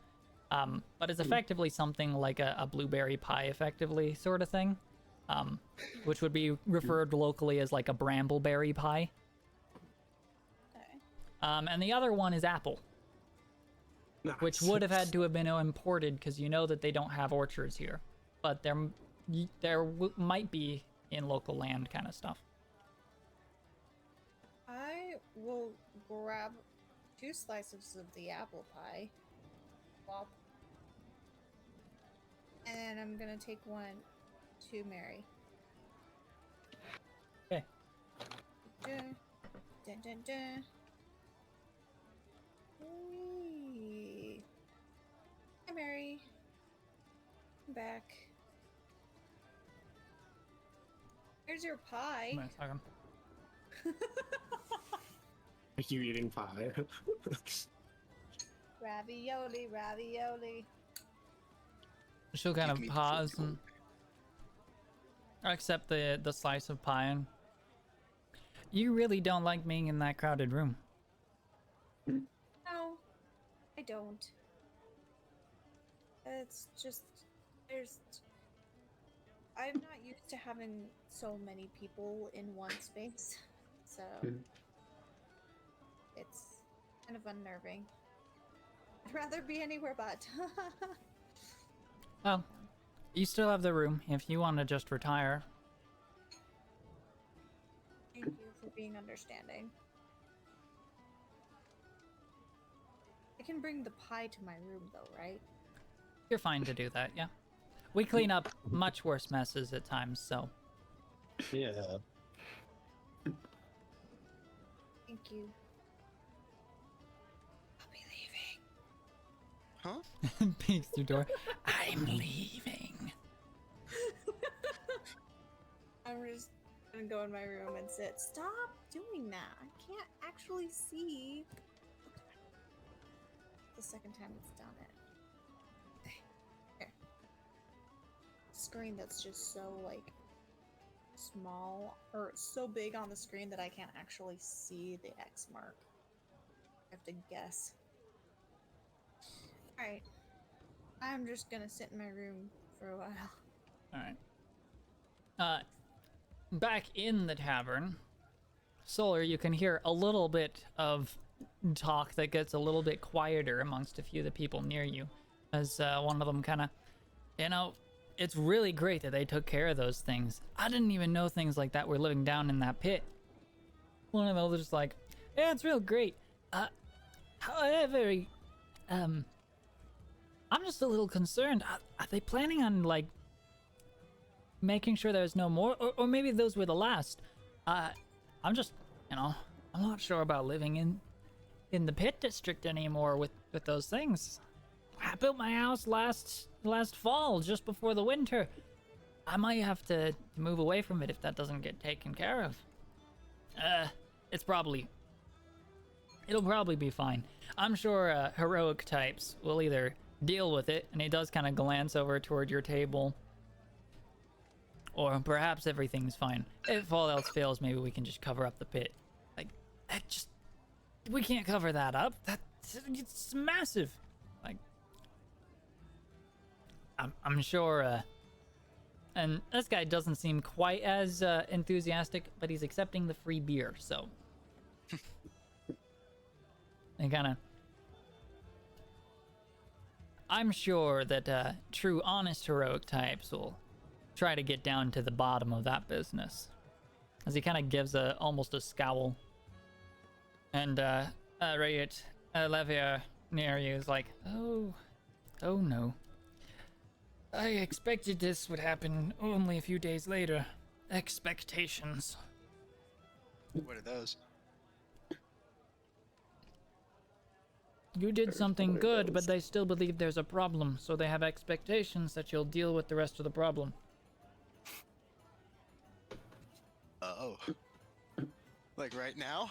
But it's effectively something like a blueberry pie, effectively, sort of thing. Which would be referred locally as like a brambleberry pie. Okay. And the other one is apple, which would have had to have been imported because you know that they don't have orchards here. But there might be in local land kind of stuff. I will grab 2 slices of the apple pie. Plop. And I'm gonna take one to Mary. Okay. Dun, dun, dun, dun. Whee. Hi, Mary. I'm back. Here's your pie. Wait a second. Are you eating pie? Ravioli, ravioli. She'll kind Give of me pause food. and accept the slice of pie. And you really don't like being in that crowded room. No, I don't. It's just, I'm not used to having so many people in one space, so it's kind of unnerving. I'd rather be anywhere but. Well, you still have the room if you want to just retire. Thank you for being understanding. I can bring the pie to my room though, right? You're fine to do that, yeah. We clean up much worse messes at times, so. Yeah. Thank you. I'll be leaving. Huh? Peeks through door. I'm leaving. I'm just gonna go in my room and sit. Stop doing that. I can't actually see. The second time it's done it. Here. Screen that's just so like small or so big on the screen that I can't actually see the X mark. I have to guess. Alright. I'm just gonna sit in my room for a while. Alright. Back in the tavern, Solar, you can hear a little bit of talk that gets a little bit quieter amongst a few of the people near you. As one of them kind of, it's really great that they took care of those things. I didn't even know things like that were living down in that pit. One of them was just like, yeah, it's real great. However, I'm just a little concerned. Are they planning on, like, making sure there's no more? Or maybe those were the last. I'm just, I'm not sure about living in the pit district anymore with those things. I built my house last fall, just before the winter. I might have to move away from it if that doesn't get taken care of. It'll probably be fine. I'm sure heroic types will either deal with it, and he does kind of glance over toward your table, or perhaps everything's fine. If all else fails, maybe we can just cover up the pit. Like, we can't cover that up. It's massive. Like, I'm sure. And this guy doesn't seem quite as enthusiastic, but he's accepting the free beer, so. And kind of. I'm sure that true, honest, heroic types will try to get down to the bottom of that business. As he kind of gives almost a scowl. And Rayet Levier near you is like, oh no. I expected this would happen only a few days later. Expectations. What are those? You did something good, but they still believe there's a problem, so they have expectations that you'll deal with the rest of the problem. Oh. Like right now?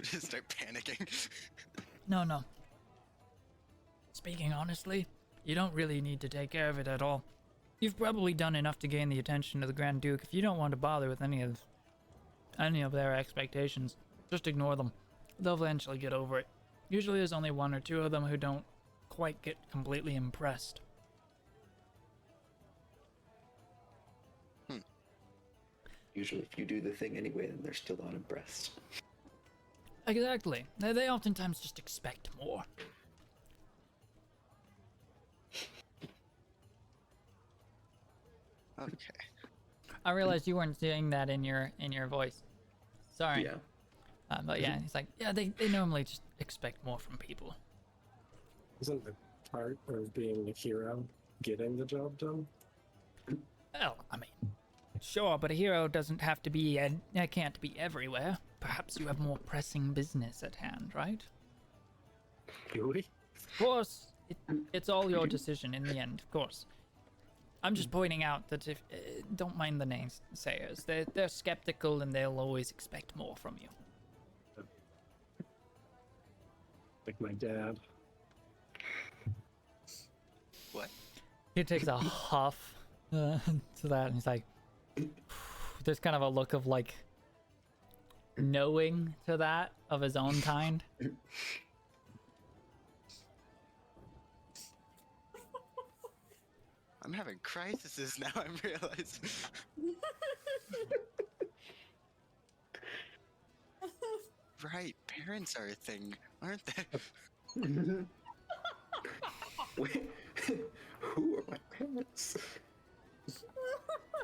Just start panicking. No. Speaking honestly, you don't really need to take care of it at all. You've probably done enough to gain the attention of the Grand Duke. If you don't want to bother with any of their expectations, just ignore them. They'll eventually get over it. Usually there's only one or two of them who don't quite get completely impressed. Usually, if you do the thing anyway, then they're still not impressed. Exactly. They oftentimes just expect more. Okay. I realized you weren't saying that in your voice. Sorry. Yeah. But yeah, he's like, yeah, they normally just expect more from people. Isn't the part of being a hero getting the job done? Well, I mean, sure, but a hero doesn't have to be, can't be everywhere. Perhaps you have more pressing business at hand, right? Do we? Of course, it's all your decision in the end, of course. I'm just pointing out that if don't mind the naysayers. They're skeptical and they'll always expect more from you. Like my dad. What? He takes a huff to that, and he's like, there's kind of a look of like knowing to that of his own kind. I'm having crises now, I'm realizing. Right, parents are a thing, aren't they? Wait, who are my parents?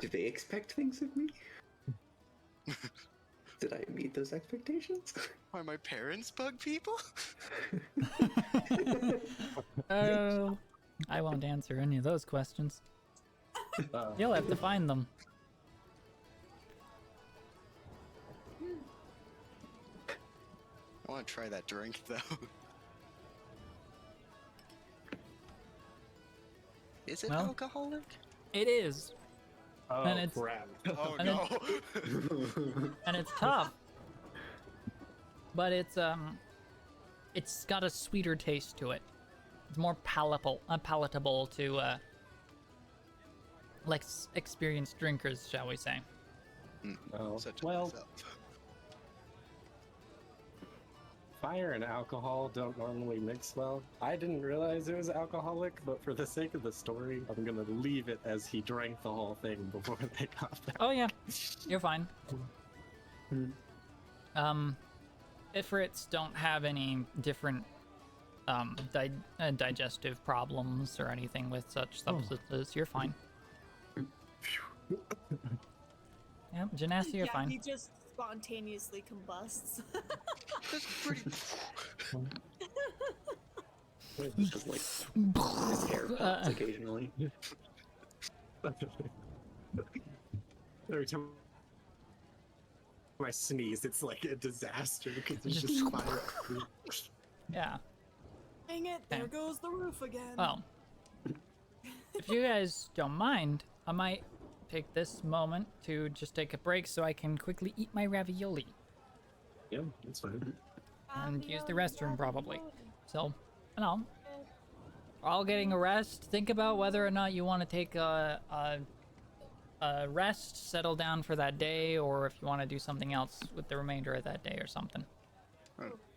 Do they expect things of me? Did I meet those expectations? Are my parents bug people? Oh, I won't answer any of those questions. You'll have to find them. I want to try that drink, though. Is it Well, alcoholic? It is, Oh, And it's- crap. Oh, and no. and it's tough. But it's got a sweeter taste to it. It's more palatable to like experienced drinkers, shall we say? Oh, Such a well, myself. fire and alcohol don't normally mix well. I didn't realize it was alcoholic, but for the sake of the story, I'm gonna leave it as he drank the whole thing before they got there. Oh yeah, you're fine. Ifrits don't have any different digestive problems or anything with such substances. You're fine. Yeah, Genasi, you're yeah, fine. he just spontaneously combusts. That's pretty... Just like his hair pops occasionally. Every time I sneeze, it's like a disaster because it's Just- just fire. Yeah. Dang it, there goes the roof again. Well, if you guys don't mind, I might take this moment to just take a break so I can quickly eat my ravioli Yeah, that's fine. and use the restroom probably. So, you know, all getting a rest. Think about whether or not you want to take a rest, settle down for that day, or if you want to do something else with the remainder of that day or something.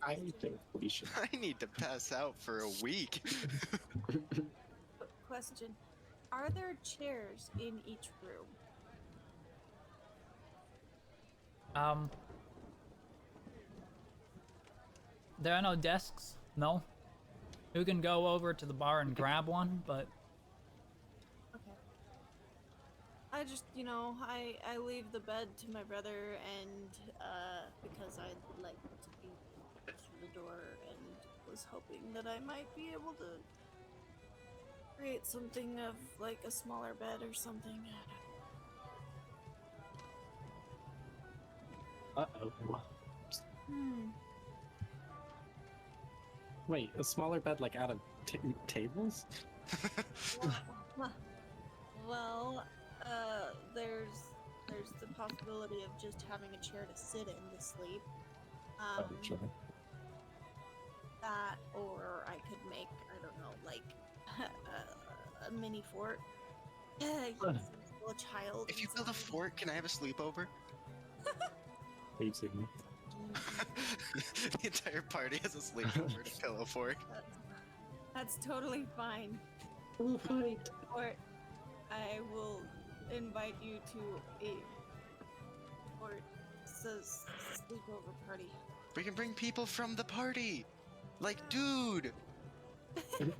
I think we should. I need to pass out for a week. Question. Are there chairs in each room? There are no desks. No. You can go over to the bar and grab one, but Okay. I just, I leave the bed to my brother, and because I'd like to be close to the door, and was hoping that I might be able to create something of like a smaller bed or something. Uh-oh. Hmm. Wait, a smaller bed like out of tables? Well, there's the possibility of just having a chair to sit in to sleep. Sure. That, or I could make, I don't know, like a mini fort. I'm still a child. If you build a fort, can I have a sleepover? Basically. The entire party has a sleepover to pillow fort. That's totally fine. We'll fight. Or I will invite you to a fort says sleepover party. We can bring people from the party! Like, dude! I'd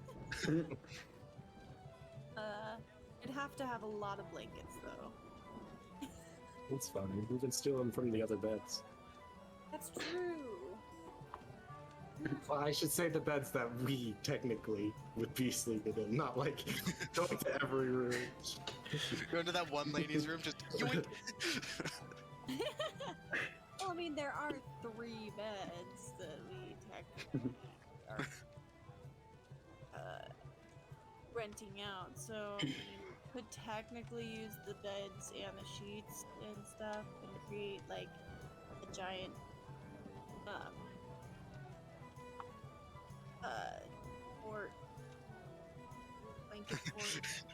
have to have a lot of blankets though. It's fine. We can steal them from the other beds. That's true. Well, I should say the beds that we technically would be sleeping in, not like going to every room. Go into that one lady's room, just yoink! Well, I mean, there are 3 beds that we technically are renting out, so you could technically use the beds and the sheets and stuff and create like a giant fort, blanket fort.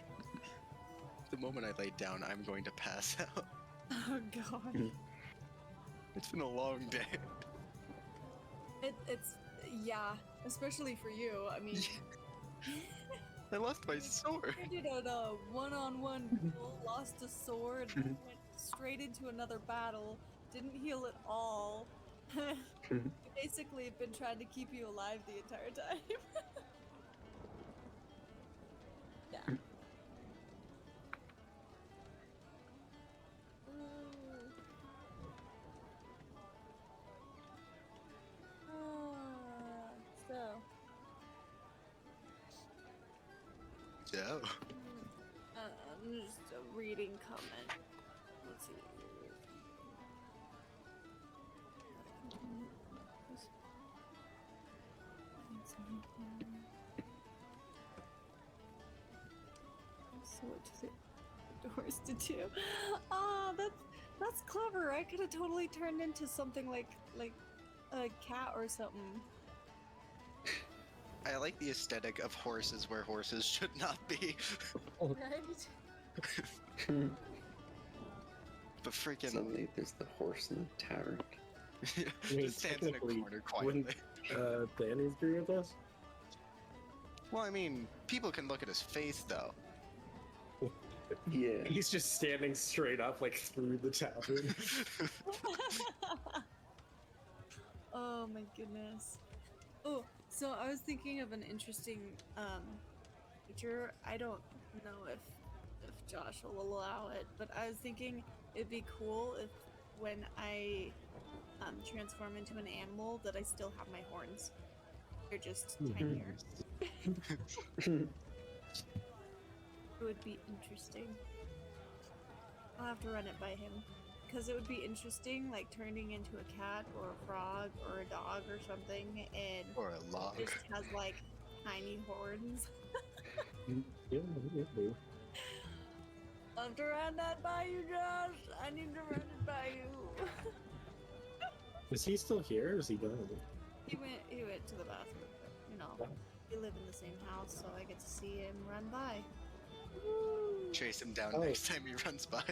The moment I lay down, I'm going to pass out. Oh god. It's been a long day. It's yeah, especially for you. I mean, I lost my sword. I did a one-on-one duel, lost a sword, went straight into another battle, didn't heal at all. Basically, have been trying to keep you alive the entire time. Yeah. So. So. I'm just reading comment. Let's see. So doors to do. Ah, that's clever. I could have totally turned into something like a cat or something. I like the aesthetic of horses where horses should not be. Right? But freaking. Suddenly there's the horse in the tavern. I mean, Just stands in a technically, corner quietly. wouldn't Danny agree with us? Well, I mean, people can look at his face though. Yeah. He's just standing straight up, like through the tavern. Oh my goodness. Oh, so I was thinking of an interesting feature. I don't know if Josh will allow it, but I was thinking it'd be cool if when I transform into an animal that I still have my horns. They're just tinier. It would be interesting. I'll have to run it by him. Because it would be interesting, like turning into a cat or a frog or a dog or something, and Or a log. just has like tiny horns. Yeah. I'll have to run that by you, Josh. I need to run it by you. Is he still here or is he gone? He went to the bathroom, but you know, we live in the same house, so I get to see him run by. Chase him down Oh. next time he runs by.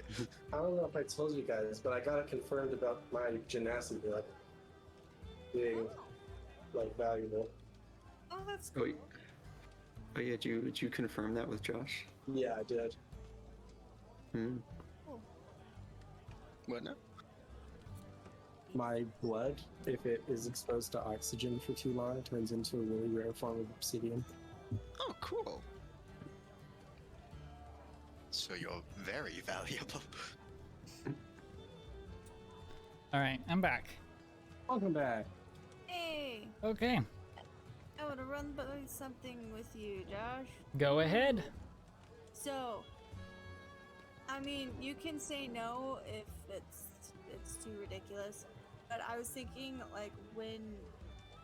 I don't know if I told you guys, but I got it confirmed about my genacity being like valuable. Oh, that's Oh, cool. Oh yeah, did you confirm that with Josh? Yeah, I did. Hmm. What now? My blood, if it is exposed to oxygen for too long, it turns into a really rare form of obsidian. Oh, cool. So you're very valuable. All right, I'm back. Welcome back. Hey, Okay, I want to run by something with you, Josh. go ahead. So, I mean, you can say no if it's too ridiculous, but I was thinking like when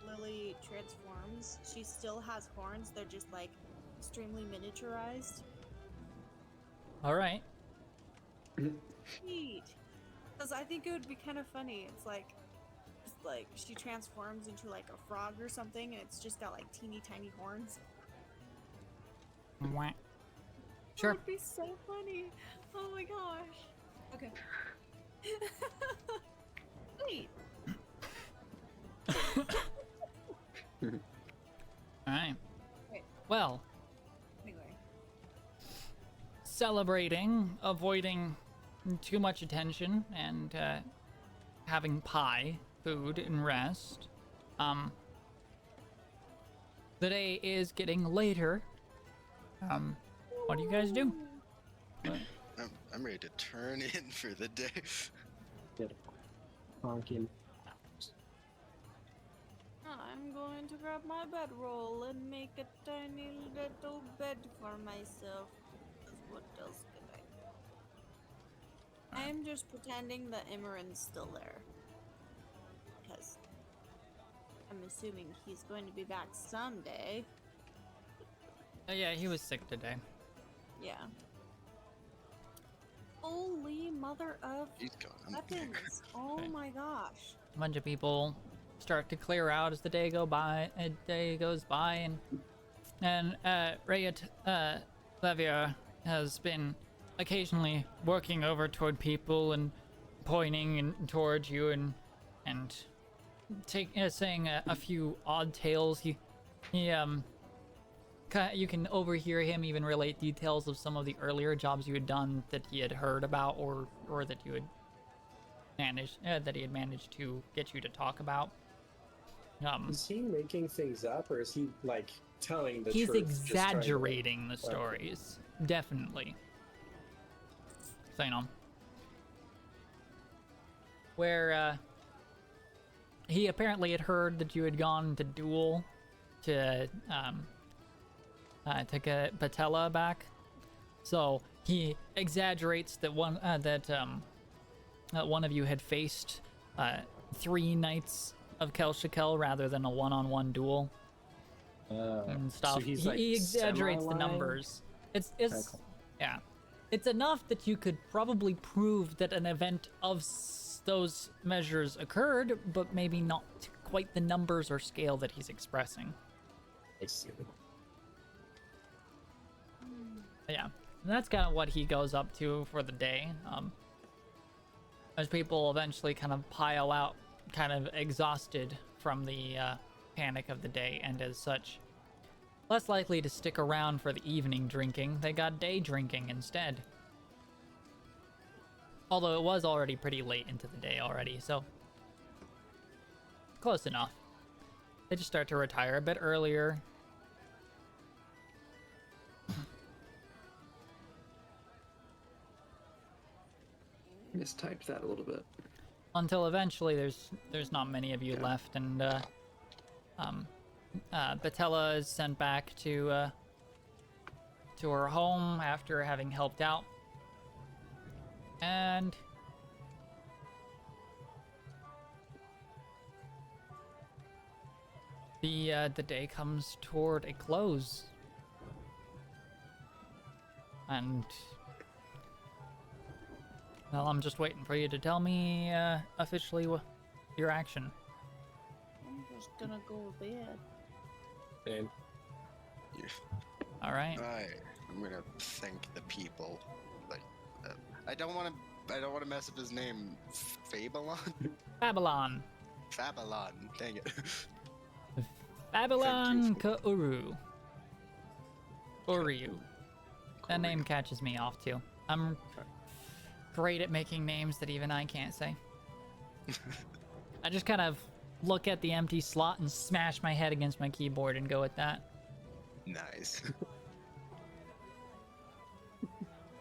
Lily transforms, she still has horns. They're just like extremely miniaturized. All right. Neat. Because I think it would be kind of funny. It's like she transforms into like a frog or something, and it's just got like teeny tiny horns. Mwah. That Sure. would be so funny. Oh my gosh. Okay. Sweet. All right. Wait. Well, Anyway. celebrating, avoiding too much attention, and having pie, food, and rest. The day is getting later. What do you guys do? I'm ready to turn in for the day. Get honking. I'm going to grab my bedroll and make a tiny little bed for myself. 'Cause what else could I do? I'm just pretending that Imran's still there. Because I'm assuming he's going to be back someday. Yeah, he was sick today. Yeah. Holy mother of He's gone. weapons. Oh Okay. my gosh. A bunch of people start to clear out as the day goes by, and Rayet Levier has been occasionally working over toward people and pointing and towards you and saying a few odd tales. You can overhear him even relate details of some of the earlier jobs you had done that he had heard about, or that you had managed that he had managed to get you to talk about. Is he making things up, or is he like telling the He's truth? just trying to- exaggerating the stories, definitely. So where he apparently had heard that you had gone to duel to get Patella back, so he exaggerates that one of you had faced 3 knights of Kelshakel rather than a one-on-one duel and stuff. So he's like he exaggerates the semi-lying? numbers. It's cool. yeah, it's enough that you could probably prove that an event of those measures occurred, but maybe not quite the numbers or scale that he's expressing. I see. But yeah, and that's kind of what he goes up to for the day. As people eventually kind of pile out, kind of exhausted from the panic of the day, and as such, less likely to stick around for the evening drinking. They got day drinking instead. Although it was already pretty late into the day already, so close enough. They just start to retire a bit earlier. Mistyped that a little bit. Until eventually there's not many of you Yeah. left, and Batella is sent back to her home after having helped out, and the day comes toward a close, and well, I'm just waiting for you to tell me officially your action. I'm just gonna go to bed. And All right. I'm gonna thank the people. Like, I don't want to mess up his name. Fabelon. Babylon. Fabelon. Dang it. Babylon Thank you Kauru. Uryu. That name catches me off too. I'm great at making names that even I can't say. I just kind of look at the empty slot and smash my head against my keyboard and go with that. Nice.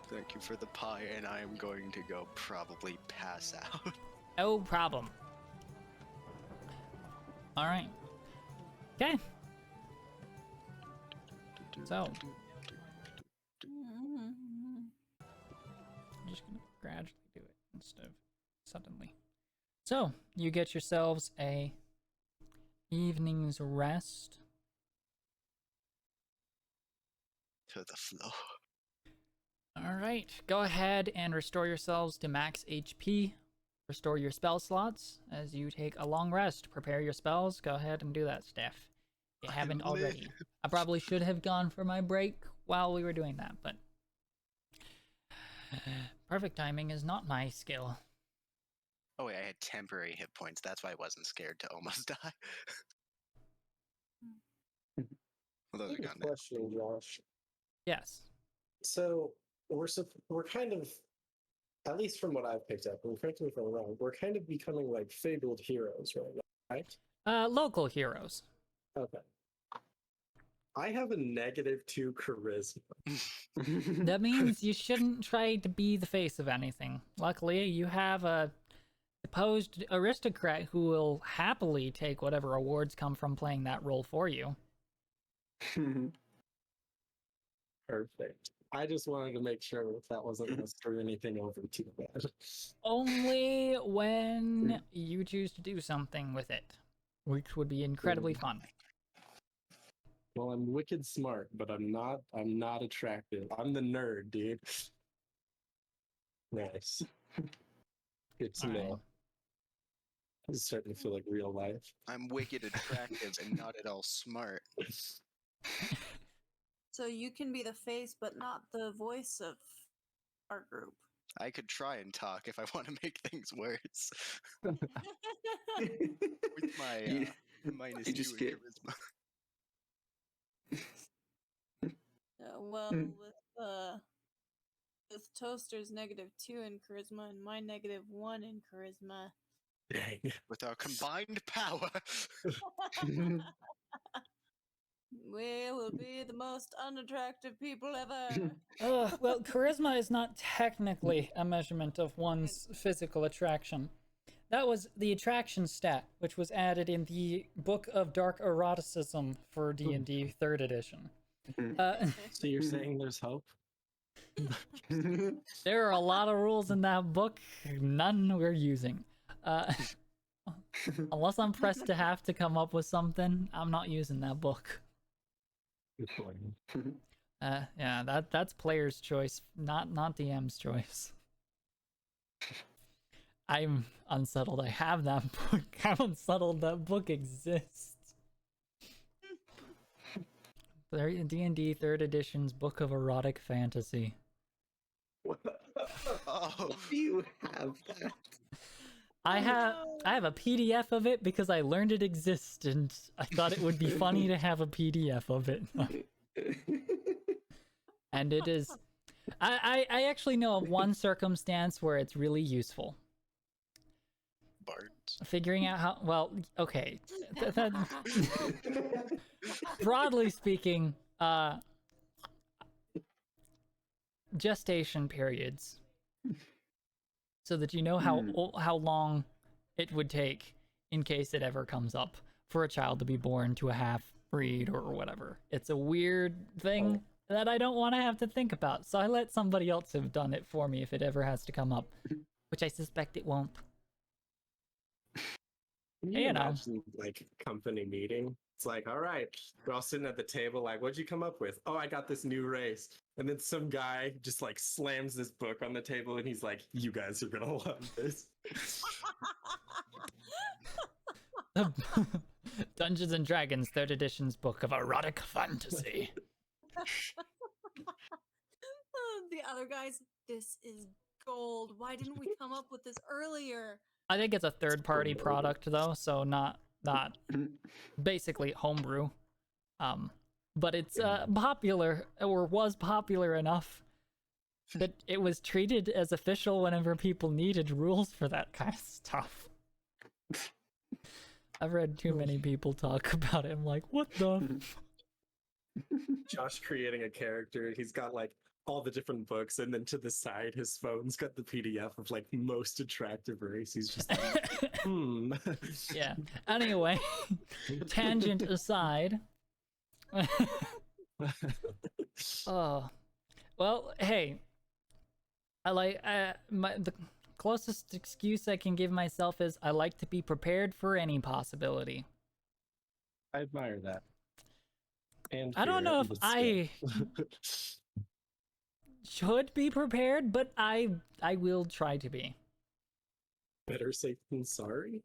Thank you for the pie, and I am going to go probably pass out. No problem. All right. Okay. So, I'm just gonna gradually do it instead of suddenly. So, you get yourselves a evening's rest. To the floor. All right, go ahead and restore yourselves to max HP. Restore your spell slots as you take a long rest. Prepare your spells. Go ahead and do that, Steph. If you haven't already. I probably should have gone for my break while we were doing that, but perfect timing is not my skill. Oh wait, I had temporary hit points. That's why I wasn't scared to almost die. Well, those are gone now. Question, Josh. Yes. So we're kind of, at least from what I've picked up, and correct me if I'm wrong, we're kind of becoming like fabled heroes right now, right? Local heroes. Okay. I have a -2 charisma. That means you shouldn't try to be the face of anything. Luckily, you have a supposed aristocrat who will happily take whatever awards come from playing that role for you. Perfect. I just wanted to make sure that wasn't going to screw anything over too bad. Only when you choose to do something with it, which would be incredibly fun. Well, I'm wicked smart, but I'm not attractive. I'm the nerd, dude. Nice. Good to know. Alright. This is starting to feel like real life. I'm wicked attractive and not at all smart. So you can be the face, but not the voice of our group. I could try and talk if I want to make things worse. With my You- minus you 2 just in get- charisma. Well, with Toaster's -2 in charisma and my -1 in charisma. Dang. With our combined power. We will be the most unattractive people ever. Well, charisma is not technically a measurement of one's physical attraction. That was the attraction stat, which was added in the Book of Dark Eroticism for D&D 3rd edition. So you're saying there's hope? There are a lot of rules in that book, none we're using. Unless I'm pressed to have to come up with something, I'm not using that book. Good point. Yeah, that's player's choice, not DM's choice. I'm unsettled. I have that book. I'm unsettled. That book exists. D&D 3rd edition's Book of Erotic Fantasy. Oh, Do you have that? I have a PDF of it because I learned it exists, and I thought it would be funny to have a PDF of it. And it is. I actually know of one circumstance where it's really useful. bards. Figuring out how. Well, okay. Broadly speaking, gestation periods, so that you know how long it would take in case it ever comes up for a child to be born to a half-breed or whatever. It's a weird thing that I don't want to have to think about, so I let somebody else have done it for me if it ever has to come up, which I suspect it won't. Can You you know. imagine, like, company meeting? It's like, all right, we're all sitting at the table, like, what'd you come up with? Oh, I got this new race. And then some guy just, like, slams this book on the table, and he's like, you guys are gonna love this. Dungeons and Dragons 3rd edition's Book of Erotic Fantasy. The other guys, this is gold. Why didn't we come up with this earlier? I think it's a third-party product though, so not basically homebrew. but it's popular, or was popular enough that it was treated as official whenever people needed rules for that kind of stuff. I've read too many people talk about it. I'm like, what the? Josh creating a character. He's got like all the different books, and then to the side, his phone's got the PDF of like most attractive race. He's just like, Yeah. Anyway, tangent aside. Oh, well, hey, I like the closest excuse I can give myself is I like to be prepared for any possibility. I admire that. And I don't fear know and if despair. I should be prepared, but I will try to be. Better safe than sorry.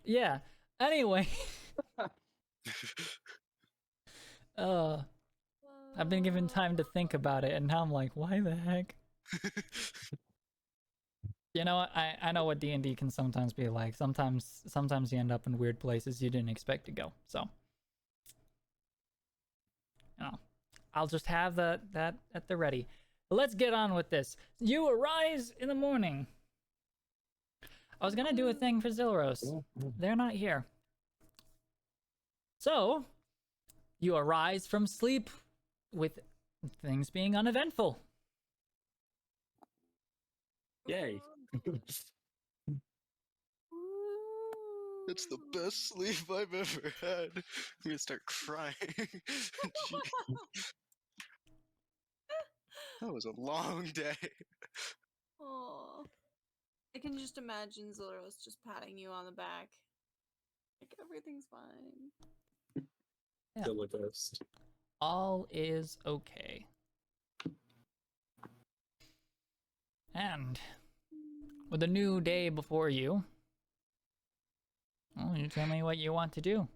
Yeah. Anyway, I've been given time to think about it, and now I'm like, why the heck? You know what? I know what D&D can sometimes be like. Sometimes you end up in weird places you didn't expect to go. So, you know, I'll just have that at the ready. But let's get on with this. You arise in the morning. I was gonna do a thing for Zilros. They're not here. So, you arise from sleep with things being uneventful. Yay. It's the best sleep I've ever had. I'm gonna start crying. That was a long day. Oh, I can just imagine Zilros just patting you on the back. Like, everything's fine. Yeah. Still a ghost. All is okay. And with a new day before you, well, you tell me what you want to do.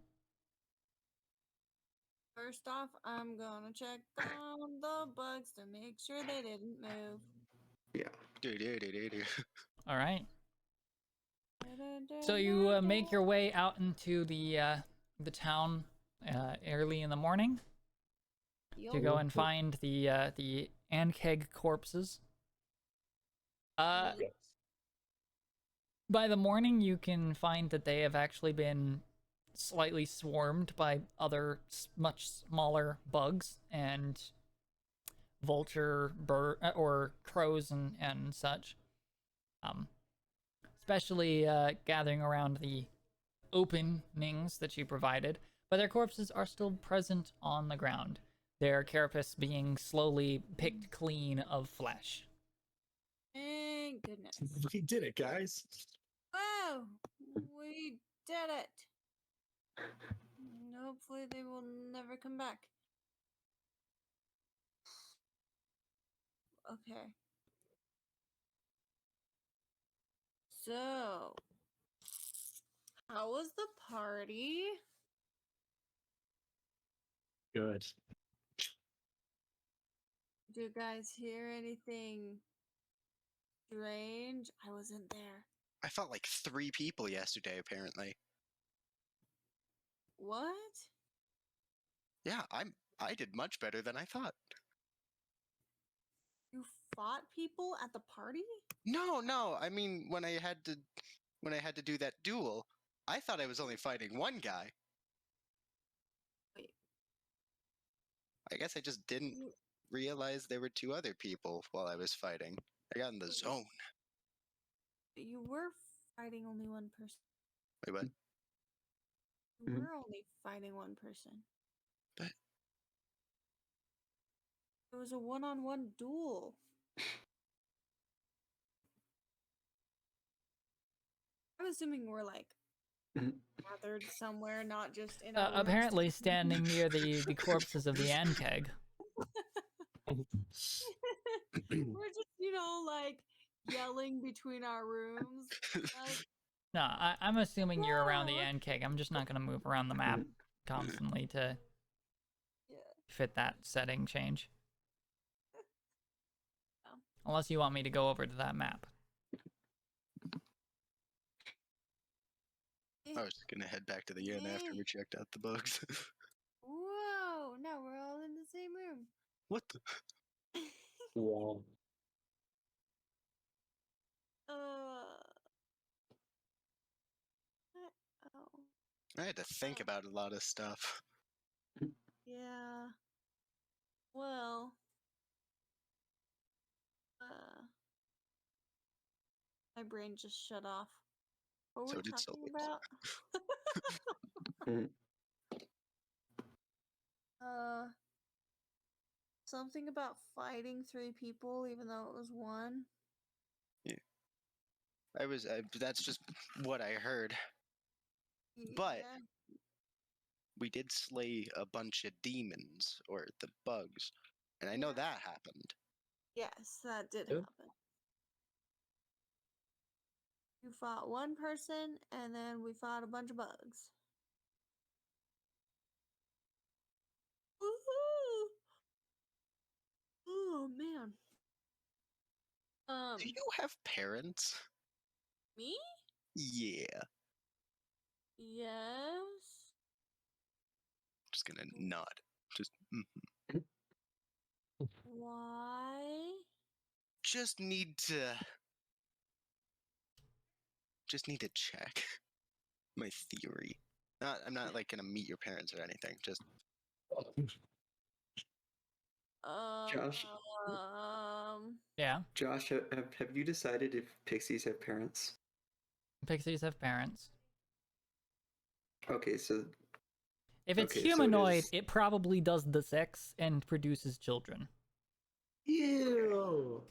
First off, I'm gonna check on the bugs to make sure they didn't move. Yeah. All right. So you make your way out into the town early in the morning to go and find the Ankeg corpses. By the morning, you can find that they have actually been slightly swarmed by other much smaller bugs and vulture or crows and such. Especially gathering around the openings that you provided, but their corpses are still present on the ground, their carapace being slowly picked clean of flesh. Thank goodness. We did it, guys. Oh, we did it. Hopefully they will never come back. Okay. So, how was the party? Good. Do you guys hear anything strange? I wasn't there. I felt like 3 people yesterday, apparently. What? Yeah, I did much better than I thought. You fought people at the party? No. I mean, when I had to do that duel, I thought I was only fighting one guy. Wait. I guess I just didn't You, realize there were 2 other people while I was fighting. I got in the zone. you were fighting only one person. Wait, what? You were only fighting one person. But it was a one-on-one duel. I'm assuming we're like gathered somewhere, not just in our rooms. Apparently standing near the corpses of the Ankeg. We're just, like yelling between our rooms. Like, No, I'm assuming you're around the Ankeg. I'm just not going to move around the map constantly to fit that setting change. Oh. Unless you want me to go over to that map. I was gonna head back to the inn after we checked out the bugs. Whoa! Now we're all in the same room. What the? Wow. Oh. I had to think about a lot of stuff. Yeah. Well. My brain just shut off. What were So we did talking Solar's. about? Something about fighting 3 people, even though it was 1. That's just what I heard. But Yeah. we did slay a bunch of demons, or the bugs. And I know Yeah. that happened. Yes, that did Yeah. happen. You fought 1 person, and then we fought a bunch of bugs. Woohoo! Oh man. Do you have parents? Me? Yeah. Yes. Just gonna nod. Just Why? just need to check my theory. I'm not like gonna meet your parents or anything. Just Josh? Yeah, Josh, have you decided if pixies have parents? pixies have parents. Okay, so If it's Okay, so it humanoid, is- it probably does the sex and produces children. Ew.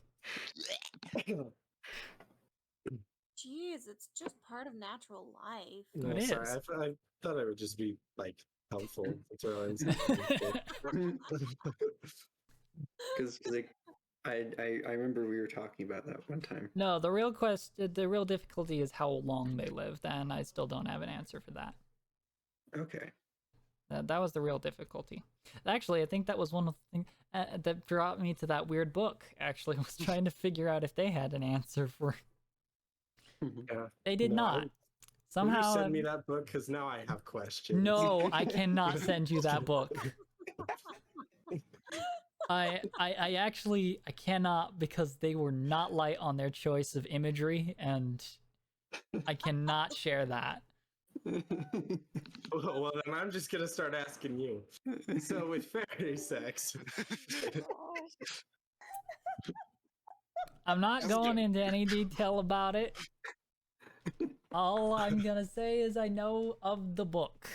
Jeez, it's just part of natural life. No, It sorry. is. I thought it would just be like helpful to throw in something. because like I remember we were talking about that one time. No, the real difficulty is how long they live, and I still don't have an answer for that. Okay. That was the real difficulty. Actually, I think that was one of the things that brought me to that weird book, actually, was trying to figure out if they had an answer for... Yeah. They did No, not. Will Somehow... you send me that book? Because now I have questions. No, I cannot send you that book. I actually cannot, because they were not light on their choice of imagery, and I cannot share that. Well, then I'm just gonna start asking you. So with fairy sex, I'm not That's going good. into any detail about it. All I'm gonna say is I know of the book,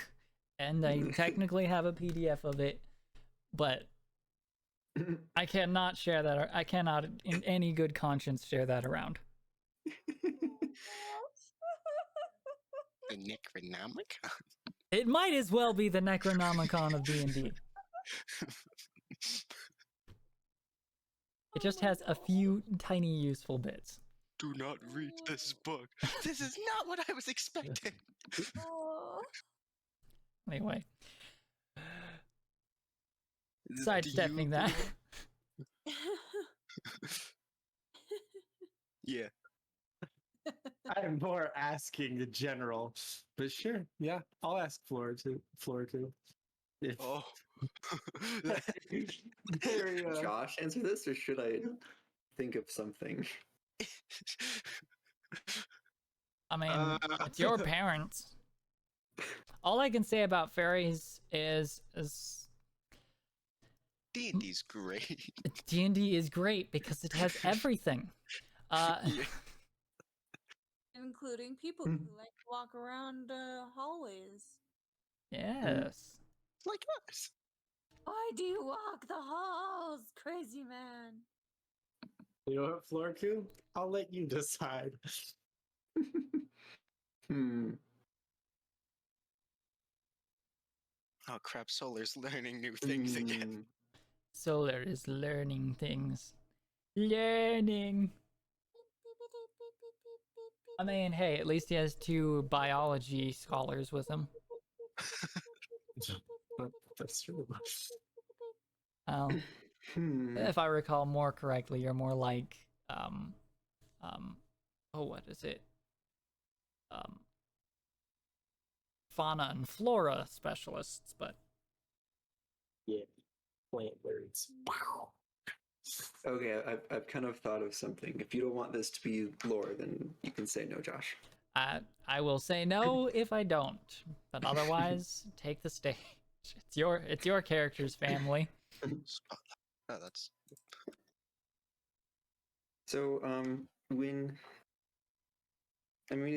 and I technically have a PDF of it, but I cannot share that, or I cannot in any good conscience share that around. the Necronomicon. It might as well be the Necronomicon of D&D. It just has a few tiny useful bits. Do not read this book. This is not what I was expecting. Oh. Anyway, Do sidestepping you- that. Yeah. I'm more asking the general. But sure, yeah, I'll ask Flora too. If Oh. very, Josh, answer this, or should I think of something? I mean, it's your parents. All I can say about fairies is D&D's great. D&D is great because it has everything. Yeah. Including people who like to walk around hallways. Yes. Like us. Why do you walk the halls, crazy man? you know what, Florku? I'll let you decide. Oh crap, Solar's learning new things again. Solar is learning things. Learning. I mean, hey, at least he has 2 biology scholars with him. That's true. Oh, if I recall more correctly, you're more like, oh, what is it? fauna and flora specialists, but Yeah, plant words. Okay, I've kind of thought of something. If you don't want this to be lore, then you can say no, Josh. I will say no if I don't. But otherwise, take the stage. It's your character's family. Oh, that's So, when I mean,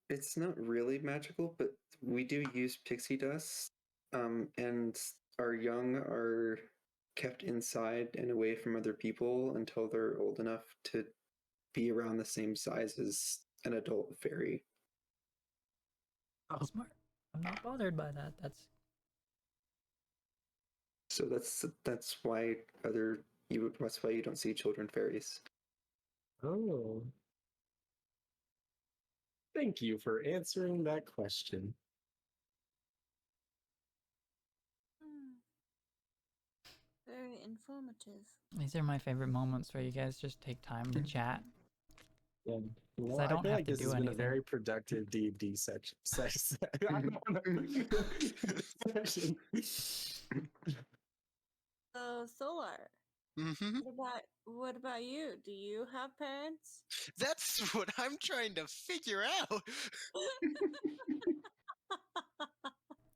it's not really magical, but we do use pixie dust, and our young are kept inside and away from other people until they're old enough to be around the same size as an adult fairy. Oh, Smart. I'm not bothered by that. So that's why that's why you don't see children fairies. oh. Thank you for answering that question. Very informative. These are my favorite moments where you guys just take time to chat. Yeah. Well, I don't feel have like to this do has been a anything. very productive D&D section. So, Solar, mm-hmm. what about you? Do you have parents? That's what I'm trying to figure out.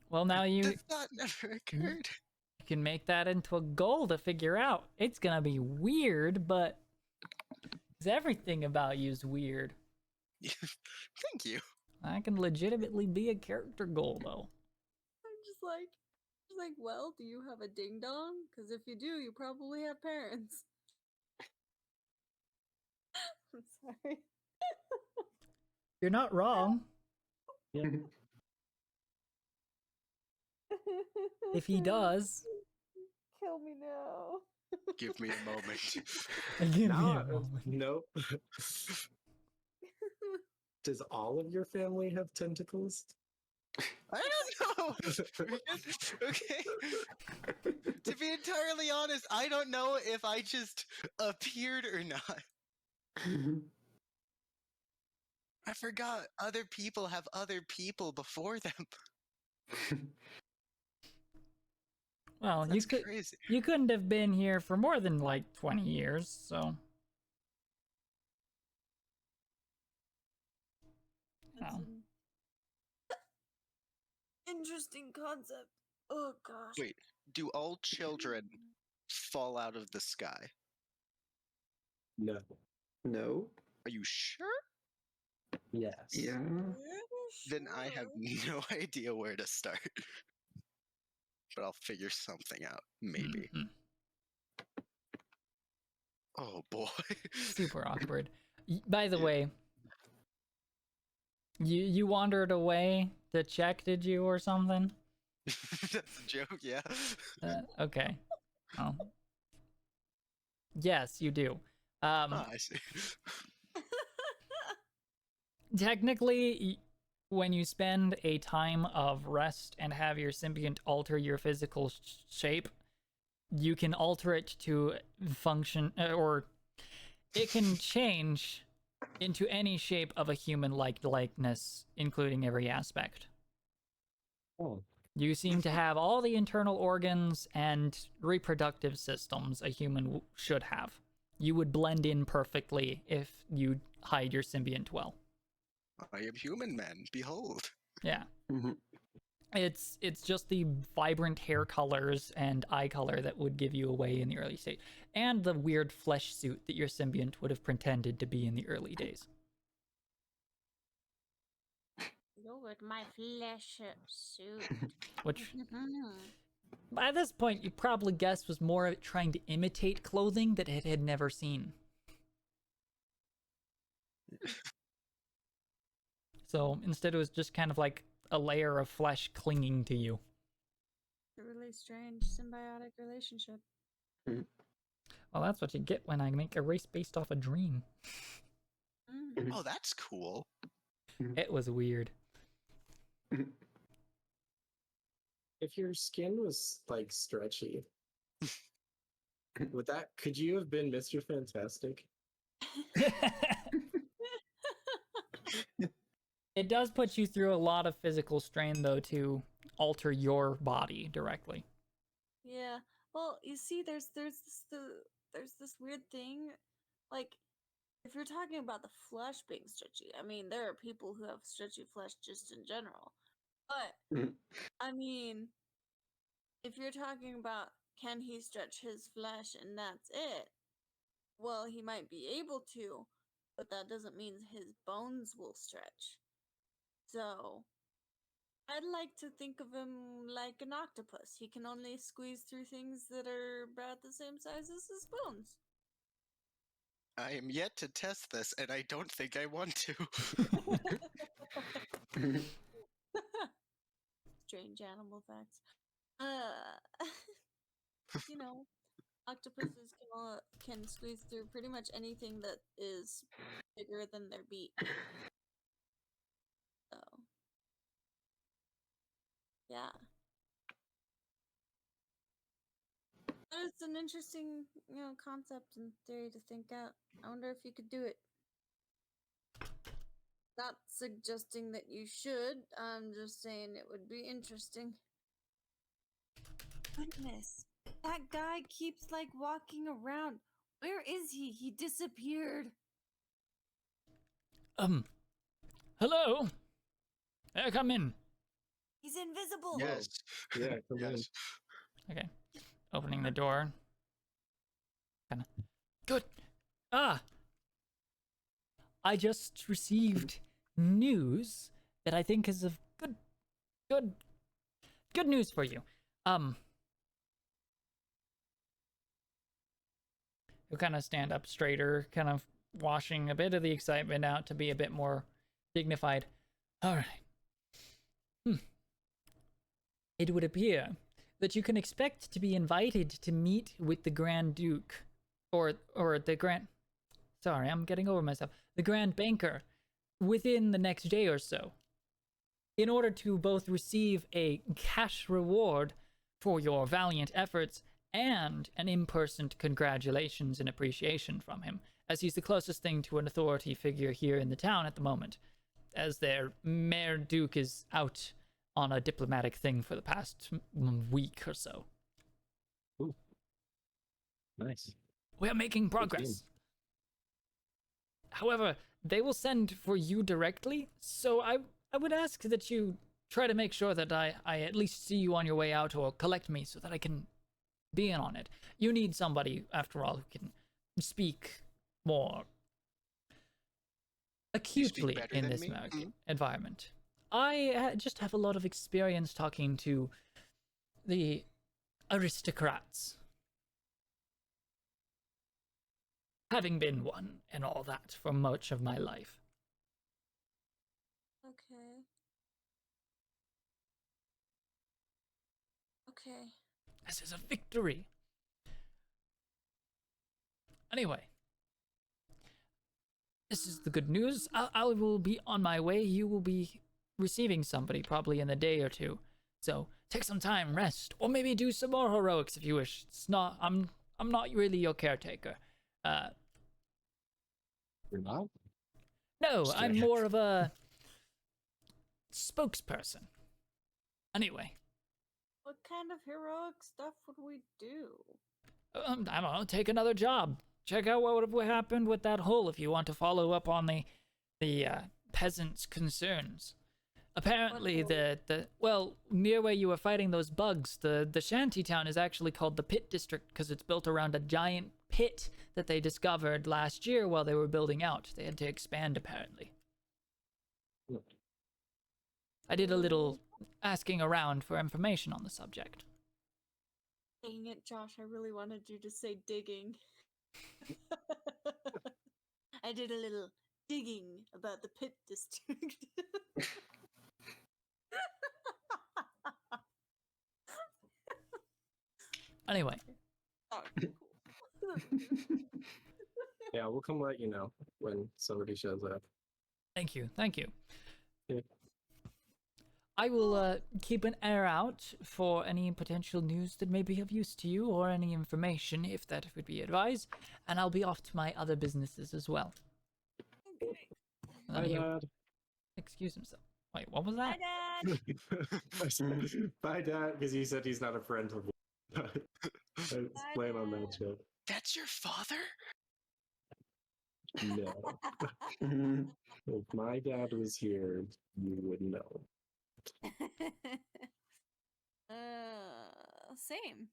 Well, now you The thought never occurred. can make that into a goal to figure out. It's gonna be weird, but 'cause everything about you is weird. Thank you. I can legitimately be a character goal though. I'm just like, well, do you have a ding dong? Because if you do, you probably have parents. I'm sorry. You're not wrong. If he does, Kill me now. Give me a moment. give me a Now, moment. nope. Does all of your family have tentacles? I don't know. Okay. To be entirely honest, I don't know if I just appeared or not. I forgot other people have other people before them. Well, That's crazy. you couldn't have been here for more than like 20 years, so That's Oh. an interesting concept. Oh gosh. Wait, do all children fall out of the sky? No. No? Are you sure? Yes. Yeah. Then I have no idea where to start. But I'll figure something out, maybe. Mhm. Oh boy. Super awkward. By the Yeah. way, you wandered away to check, did you, or something? That's a joke, yeah. Okay. Oh. Yes, you do. I see. Technically, when you spend a time of rest and have your symbiont alter your physical shape, you can alter it to function, or it can change into any shape of a human-like likeness, including every aspect. Oh. You seem to have all the internal organs and reproductive systems a human should have. You would blend in perfectly if you hide your symbiont well. I am human, man. Behold. Yeah. Mm-hmm. It's just the vibrant hair colors and eye color that would give you away in the early stage, and the weird flesh suit that your symbiont would have pretended to be in the early days. Go with my flesh suit. Which, by this point, you probably guessed was more trying to imitate clothing that it had never seen. So instead, it was just kind of like a layer of flesh clinging to you. A really strange symbiotic relationship. Well, that's what you get when I make a race based off a dream. Mm. Oh, that's cool. It was weird. If your skin was like stretchy, could you have been Mr. Fantastic? It does put you through a lot of physical strain, though, to alter your body directly. Yeah. Well, you see, there's this weird thing, like if you're talking about the flesh being stretchy. I mean, there are people who have stretchy flesh just in general, but Mhm. I mean, if you're talking about can he stretch his flesh and that's it, well, he might be able to, but that doesn't mean his bones will stretch. So I'd like to think of him like an octopus. He can only squeeze through things that are about the same size as his bones. I am yet to test this, and I don't think I want to. Strange animal facts. You know, octopuses can squeeze through pretty much anything that is bigger than their beak. So, yeah. But it's an interesting, concept and theory to think out. I wonder if you could do it. Not suggesting that you should. I'm just saying it would be interesting. Goodness. That guy keeps like walking around. Where is he? He disappeared. Hello? Come in. He's invisible. Yes. Yeah, come in. Yes. Okay. Opening the door. Kinda. Good. I just received news that I think is of good news for you. You'll kind of stand up straighter, kind of washing a bit of the excitement out to be a bit more dignified. All right. It would appear that you can expect to be invited to meet with the Grand Duke, or the Grand... Sorry, I'm getting over myself. The Grand Banker, within the next day or so, in order to both receive a cash reward for your valiant efforts and an in-person congratulations and appreciation from him, as he's the closest thing to an authority figure here in the town at the moment, as their Mayor Duke is out on a diplomatic thing for the past week or so. Ooh. Nice. We're making progress. However, they will send for you directly, so I would ask that you try to make sure that I at least see you on your way out or collect me so that I can be in on it. You need somebody, after all, who can speak more acutely better in than this me? environment. I just have a lot of experience talking to the aristocrats. Having been one and all that for much of my life. Okay. Okay. This is a victory. Anyway, this is the good news. I will be on my way. You will be receiving somebody probably in a day or two. So take some time, rest, or maybe do some more heroics if you wish. It's not. I'm not really your caretaker. You're not? No, I'm Strange. more of a spokesperson. Anyway, What kind of heroic stuff would we do? I don't know. Take another job. Check out what happened with that hole if you want to follow up on the peasants' concerns. Apparently, near where you were fighting those bugs, the shanty town is actually called the Pit District because it's built around a giant pit that they discovered last year while they were building out. They had to expand, apparently. I did a little asking around for information on the subject. Dang it, Josh, I really wanted you to say digging. I did a little digging about the Pit District. Anyway, Oh, cool. Yeah, we'll come let you know when somebody shows up. thank you. Yeah. I will keep an ear out for any potential news that may be of use to you, or any information, if that would be advised, and I'll be off to my other businesses as well. Okay. And then Bye, he Dad. excuse himself. Wait, what was Hi, that? Dad. Bye, Dad, because he said he's not a friend of mine. Let's plan on that shit. That's your father? No. Mhm. If my dad was here, you would know. Same.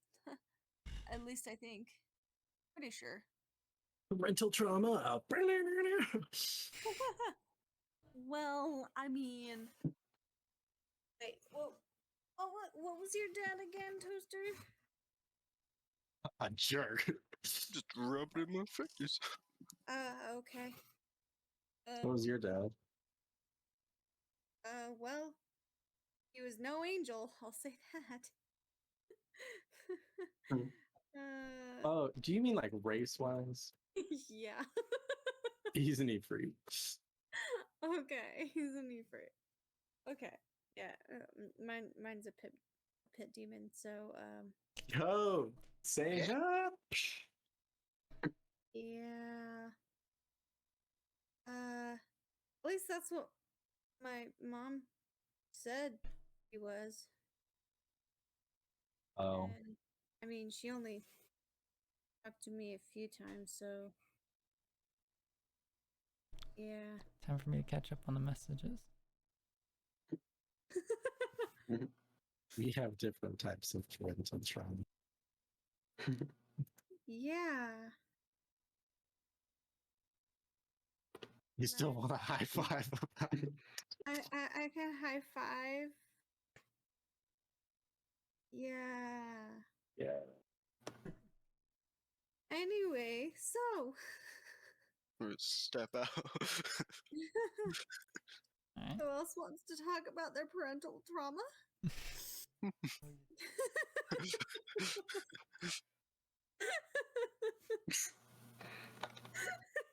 At least I think. Pretty sure. Rental trauma. Well, I mean. Wait, what was your dad again, Toaster? A jerk. Just rubbed it in my face. Okay. What was your dad? Well, he was no angel, I'll say that. Hmm. Oh, do you mean like race-wise? Yeah. He's an Ifrit. Okay, he's a new fruit. Okay, yeah, mine's a pit demon, so, Yo, say hi. yeah. At least that's what my mom said he was. Oh, And, I mean, she only talked to me a few times, so. Yeah. Time for me to catch up on the messages. we have different types of rental trauma. Yeah. You still want a high five about it? I can high five. Yeah. Yeah. Anyway, so. Step out. Alright. Who else wants to talk about their parental trauma?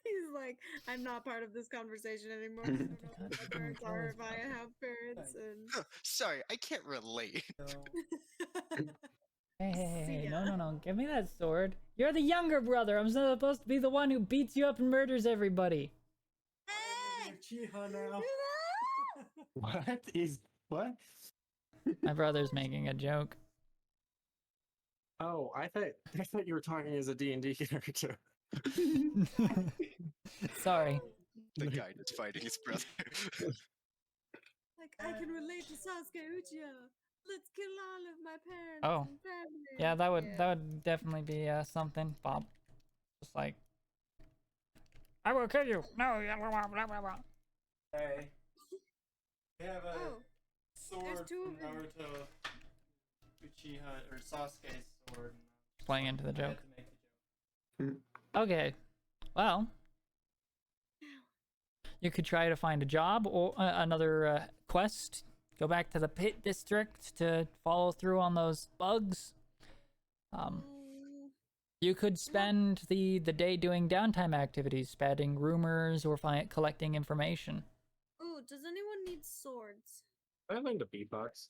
He's like, I'm not part of this conversation anymore. I don't know what my parents are if I have parents. And Sorry, I can't relate. Hey, See no, ya. no, no. Give me that sword. You're the younger brother. I'm supposed to be the one who beats you up and murders everybody. Hey! What is what? My brother's making a joke. Oh, I thought you were talking as a D&D character. Sorry. The guy that's fighting his brother. Like, I can relate to Sasuke Uchiha. Let's kill all of my parents Oh. and family. Yeah, that would definitely be something, Bob. Just like, I will kill you. No. Blah, blah, blah, blah. Hey, we have a Oh, sword two from of them. Naruto, Uchiha, or Sasuke's sword. Playing into the I had joke. to make the joke. Okay. Well, you could try to find a job or another quest. Go back to the pit district to follow through on those bugs. Mm, You could spend the day doing downtime activities, spreading rumors or collecting information. ooh, does anyone need swords? I learned a beatbox.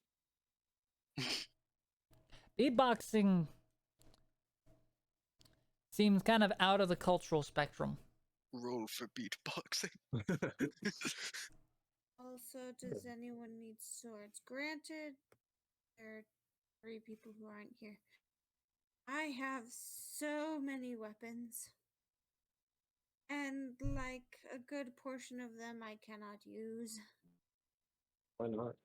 Beatboxing seems kind of out of the cultural spectrum. Roll for beatboxing. Also, does anyone need swords? Granted, there are 3 people who aren't here. I have so many weapons. And, like, a good portion of them I cannot use. Why not?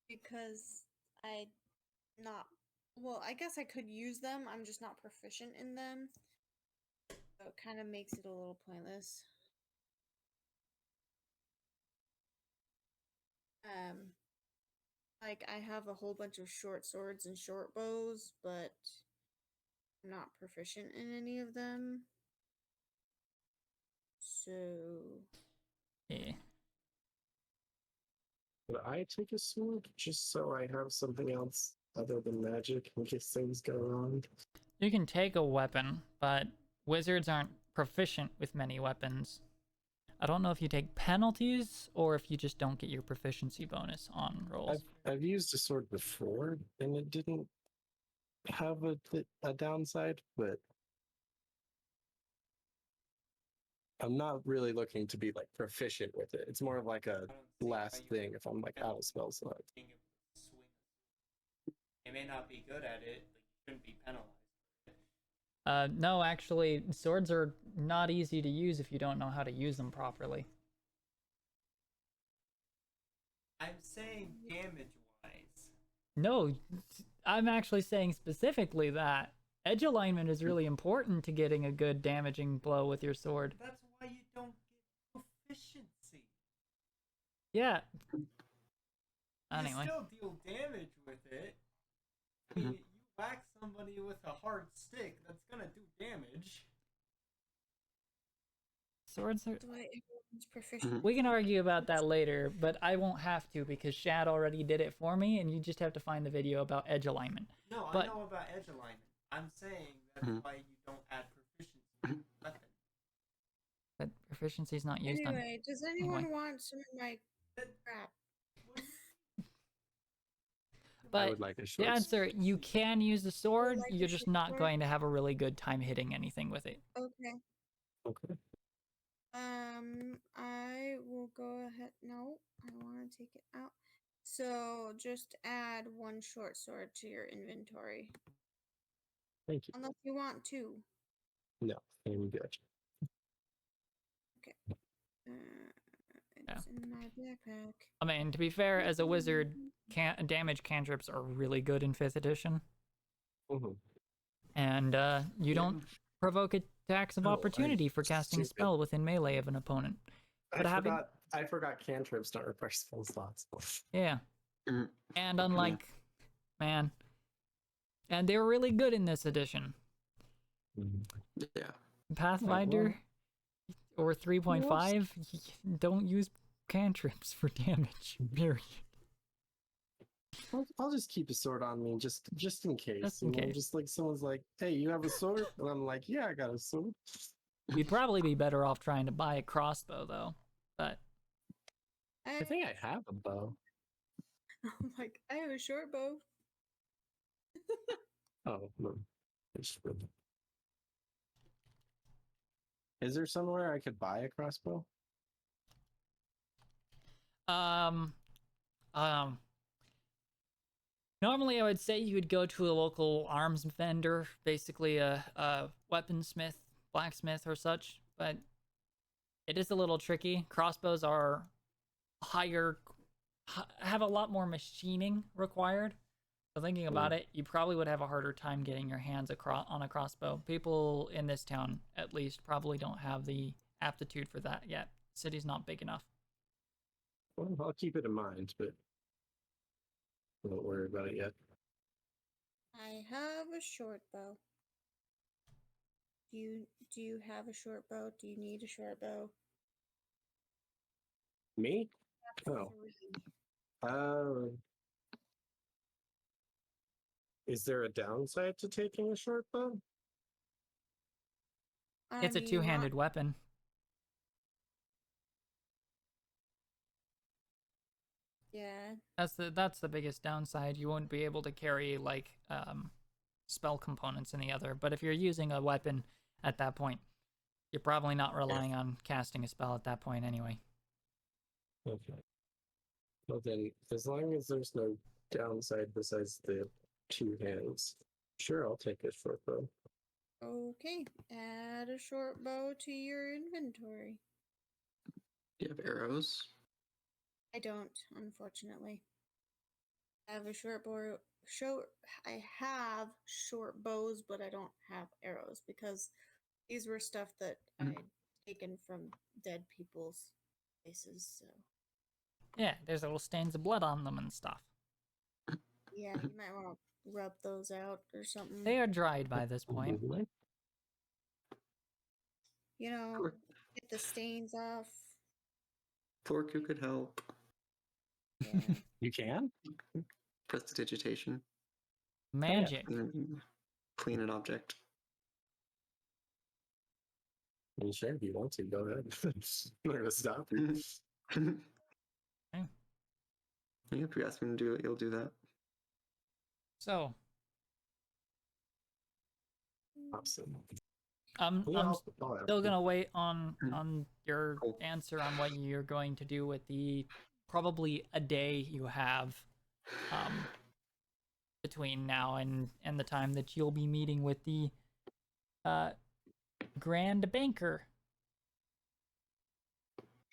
Because I not... Well, I guess I could use them, I'm just not proficient in them. So it kind of makes it a little pointless. Like, I have a whole bunch of short swords and short bows, but I'm not proficient in any of them. So... Yeah. Could I take a sword just so I have something else other than magic in case things go wrong? You can take a weapon, but wizards aren't proficient with many weapons. I don't know if you take penalties or if you just don't get your proficiency bonus on rolls. I've used a sword before and it didn't have a downside, but I'm not really looking to be like proficient with it. It's more of like a I don't see last how you thing if I'm like out of spell slot. being able to swing. They may not be good at it, but you shouldn't be penalized. No, actually, swords are not easy to use if you don't know how to use them properly. I'm saying damage-wise. No, I'm actually saying specifically that edge alignment is really important to getting a good damaging blow with your sword. That's why you don't get proficiency. Yeah. You Anyway, still deal damage with it. You whack somebody with a hard stick, that's gonna do damage. swords are. That's why everyone's proficient. We can argue about that later, but I won't have to because Shad already did it for me, and you just have to find the video about edge alignment. No, But- I know about edge alignment. I'm saying that's why you don't add proficiency to the weapon. But proficiency's not used on. Anyway, does anyone want some of my crap? I But would like a the short. answer, you can use the sword. like You're a just short not sword? going to have a really good time hitting anything with it. Okay. Okay. I will go ahead. No, I want to take it out. So just add one short sword to your inventory, Thank you. unless you want two. No, I'm good. It's in my backpack. I mean, to be fair, as a wizard, damage cantrips are really good in 5th edition. Mhm. And you don't provoke attacks of Oh, opportunity for casting a stupid. spell within melee of an opponent. But I forgot cantrips don't require spell slots. Yeah. Mhm. And unlike, man, and they were really good in this edition. Yeah. Pathfinder or 3.5, don't use cantrips for damage, period. I'll just keep a sword on me just in case. Just in case. Just like someone's like, "Hey, you have a sword?" And I'm like, "Yeah, I got a sword." You'd probably be better off trying to buy a crossbow, though. But I think I have a bow. I'm like, I have a short bow. Oh no. Is there somewhere I could buy a crossbow? Normally I would say you would go to a local arms vendor, basically a weaponsmith, blacksmith, or such. But it is a little tricky. Crossbows are have a lot more machining required. So thinking about it, you probably would have a harder time getting your hands on a crossbow. People in this town, at least, probably don't have the aptitude for that yet. City's not big enough. Well, I'll keep it in mind, but I won't worry about it yet. I have a short bow. Do you have a short bow? Do you need a short bow? Me? Oh. Is there a downside to taking a short bow? It's a two-handed weapon. Yeah. That's the biggest downside. You won't be able to carry like spell components in the other. But if you're using a weapon at that point, you're probably not relying on casting a spell at that point anyway. Okay. Well then, as long as there's no downside besides the two hands, sure, I'll take a short bow. Okay. Add a short bow to your inventory. Do you have arrows? I don't, unfortunately. I have a short bow. I have short bows, but I don't have arrows because these were stuff that I'd taken from dead people's faces. So Yeah, there's little stains of blood on them and stuff. yeah, you might want to rub those out or something. They are dried by this point. You know, get the stains off. Thorku could help. Yeah. You can? Prestidigitation. Magic. Clean an object. I mean, sure, if you want to, go ahead. I'm not going to stop you. If you ask him to do it, he'll do that. So, Awesome. I'm I'll still gonna wait on your Cool. answer on what you're going to do with the probably a day you have between now and the time that you'll be meeting with the Grand Banker.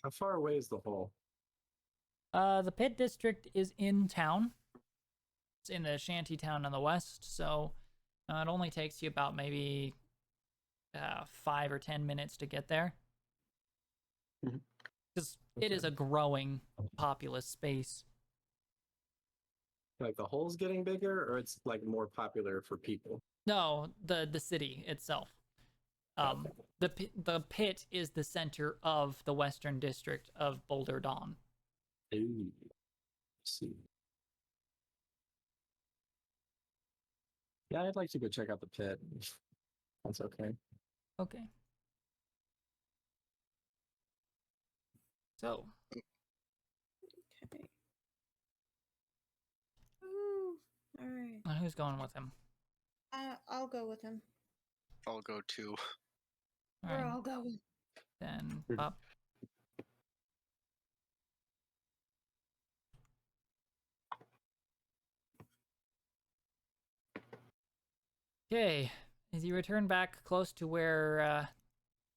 How far away is the hole? The Pit District is in town. It's in the shanty town on the west, so it only takes you about maybe 5 or 10 minutes to get there. Mhm. Because it is a growing populous space. Like the hole's getting bigger, or it's like more popular for people? No, the city itself. The pit is the center of the western district of Boulder Dawn. Ooh. See. Yeah, I'd like to go check out the pit. That's okay. Okay. So, Okay. Ooh, all right. who's going with him? I'll go with him. I'll go too. All We're right, all going. then up. Okay, as you return back close to where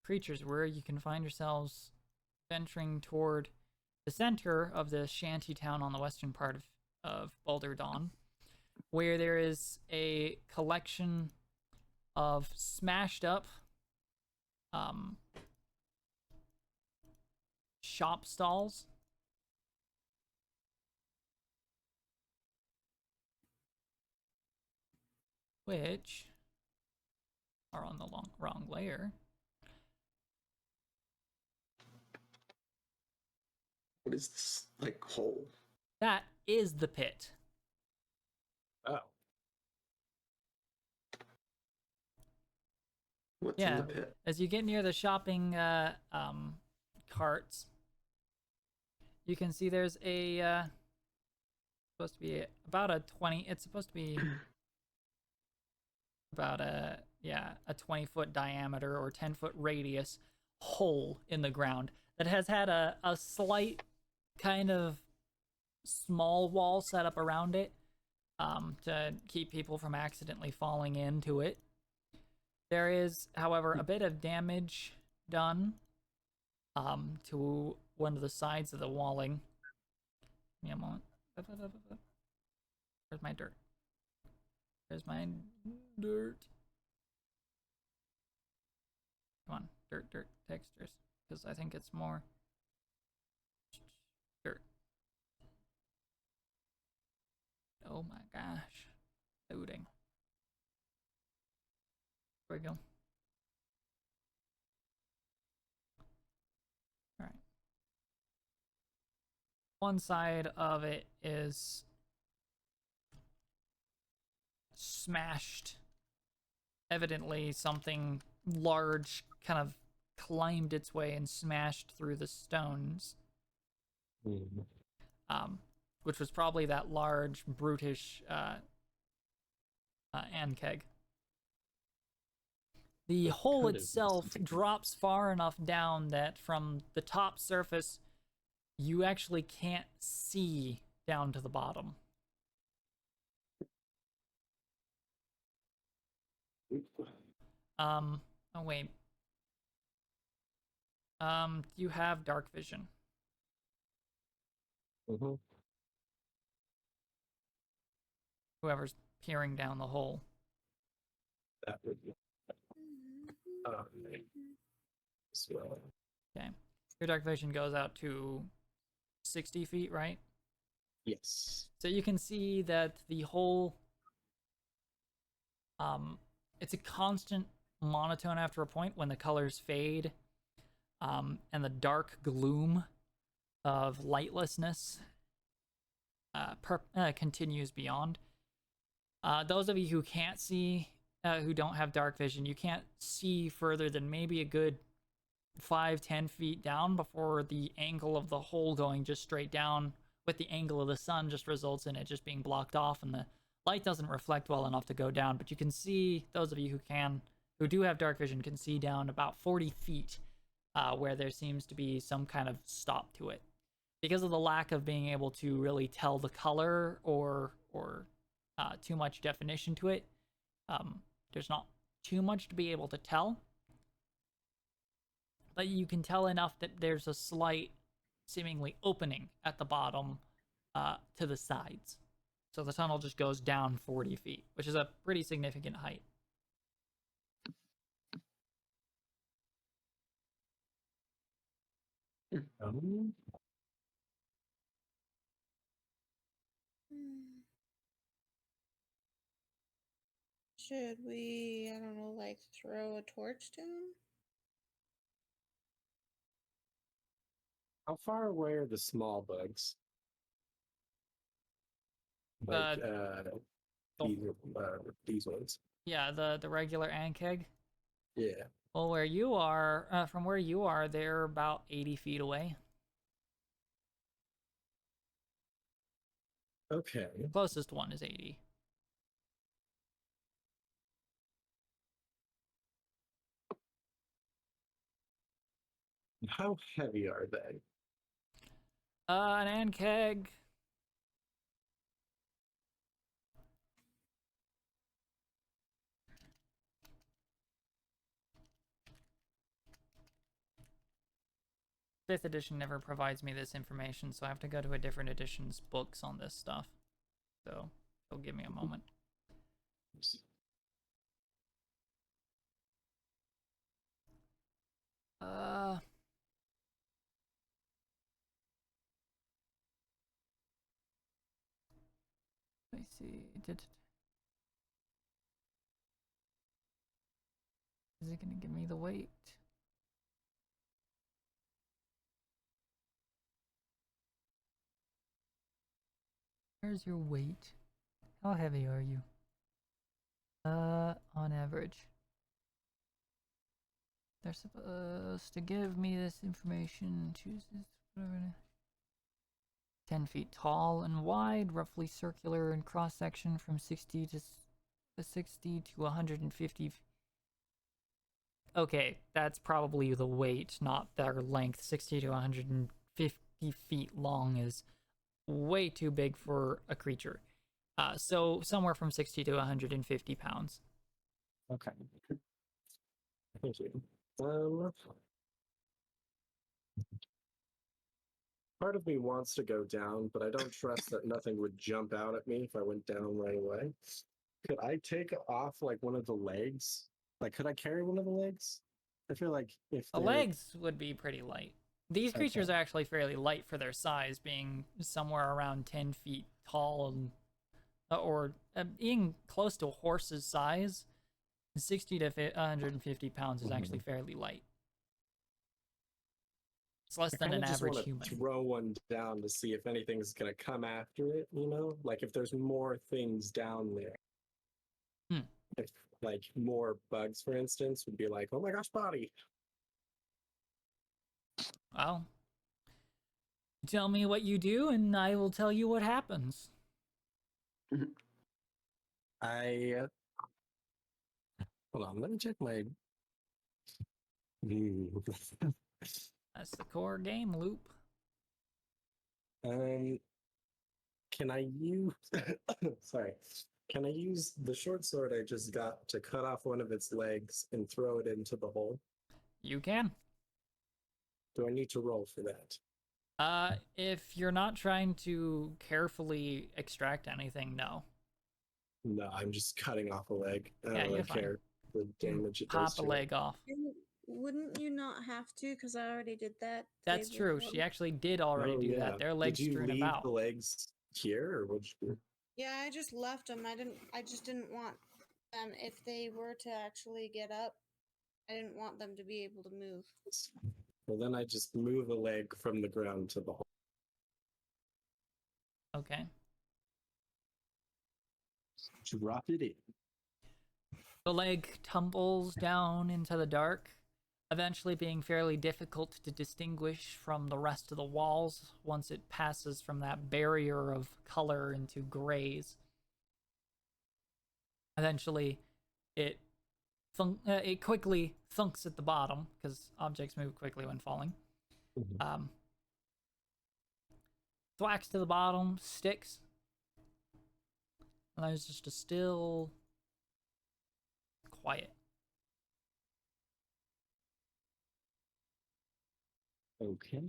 creatures were, you can find yourselves venturing toward the center of the shanty town on the western part of Boulder Dawn, where there is a collection of smashed up shop stalls. Which are on the wrong layer. What is this like hole? That is the pit. Oh. What's Yeah. in the pit? As you get near the shopping carts, you can see there's a supposed to be about a 20. It's supposed to be about a 20-foot diameter or 10-foot radius hole in the ground that has had a slight kind of small wall set up around it to keep people from accidentally falling into it. There is, however, a bit of damage done to one of the sides of the walling. Give me a moment. Where's my dirt? There's my dirt. Come on, dirt, textures, because I think it's more dirt. Oh my gosh, loading. There we go. All right. One side of it is smashed. Evidently, something large kind of climbed its way and smashed through the stones. Which was probably that large, brutish Ankeg. The hole could have been itself something. drops far enough down that from the top surface, you actually can't see down to the bottom. Oh wait. You have dark vision. Mm-hmm. Whoever's peering down the hole. That would be. As well. Okay. Your dark vision goes out to 60 feet, right? Yes. So you can see that the hole, it's a constant monotone after a point when the colors fade, and the dark gloom of lightlessness continues beyond. Those of you who can't see, who don't have dark vision, you can't see further than maybe a good 5-10 feet down before the angle of the hole going just straight down with the angle of the sun just results in it just being blocked off, and the light doesn't reflect well enough to go down. But you can see, those of you who can, who do have dark vision can see down about 40 feet where there seems to be some kind of stop to it. Because of the lack of being able to really tell the color or too much definition to it, there's not too much to be able to tell. But you can tell enough that there's a slight, seemingly opening at the bottom to the sides. So the tunnel just goes down 40 feet, which is a pretty significant height. Should we, I don't know, like throw a torch to him? How far away are the small bugs? Like these ones. Yeah, the regular ankeg. Yeah. Well, where you are, from where you are, they're about 80 feet away. Okay. Closest one is 80. How heavy are they? An ankeg. Fifth edition never provides me this information, so I have to go to a different edition's books on this stuff. So, it'll give me a moment. Let me see. Is it gonna give me the weight? Where's your weight? How heavy are you? On average. They're supposed to give me this information. Chooses whatever. 10 feet tall and wide, roughly circular in cross section from 60 to 150. Okay, that's probably the weight, not their length. 60 to 150 feet long is way too big for a creature. So somewhere from 60 to 150 pounds. Okay. Thank you. Part of me wants to go down, but I don't trust that nothing would jump out at me if I went down right away. Could I take off like one of the legs? Like, could I carry one of the legs? I feel like if The legs would be pretty light. These creatures are actually fairly light for their size, being somewhere around 10 feet tall, and, or being close to a horse's size. 60 to 150 pounds is actually fairly light. It's less than an average human. Throw one down to see if anything's gonna come after it. You know, like if there's more things down there. If like more bugs, for instance, would be like, oh my gosh, body. Well, tell me what you do, and I will tell you what happens. Hold on, let me check my. That's the core game loop. Can I use? Sorry. Can I use the short sword I just got to cut off one of its legs and throw it into the hole? You can. Do I need to roll for that? If you're not trying to carefully extract anything, no. No, I'm just cutting off a leg. I don't Yeah, really you're fine. care the damage it does Pop a to leg off. Wouldn't you not have to? Because I already did that. That's true. She actually did already do that. Their legs Did you strewn leave about. the legs here, or what did you do? Yeah, I just left them. I just didn't want them, if they were to actually get up, I didn't want them to be able to move. Well, then I just move a leg from the ground to the hole. Okay. Drop it in. The leg tumbles down into the dark, eventually being fairly difficult to distinguish from the rest of the walls once it passes from that barrier of color into grays. Eventually, it it quickly thunks at the bottom because objects move quickly when falling. Thwacks to the bottom, sticks. And there's just a still, quiet. Okay.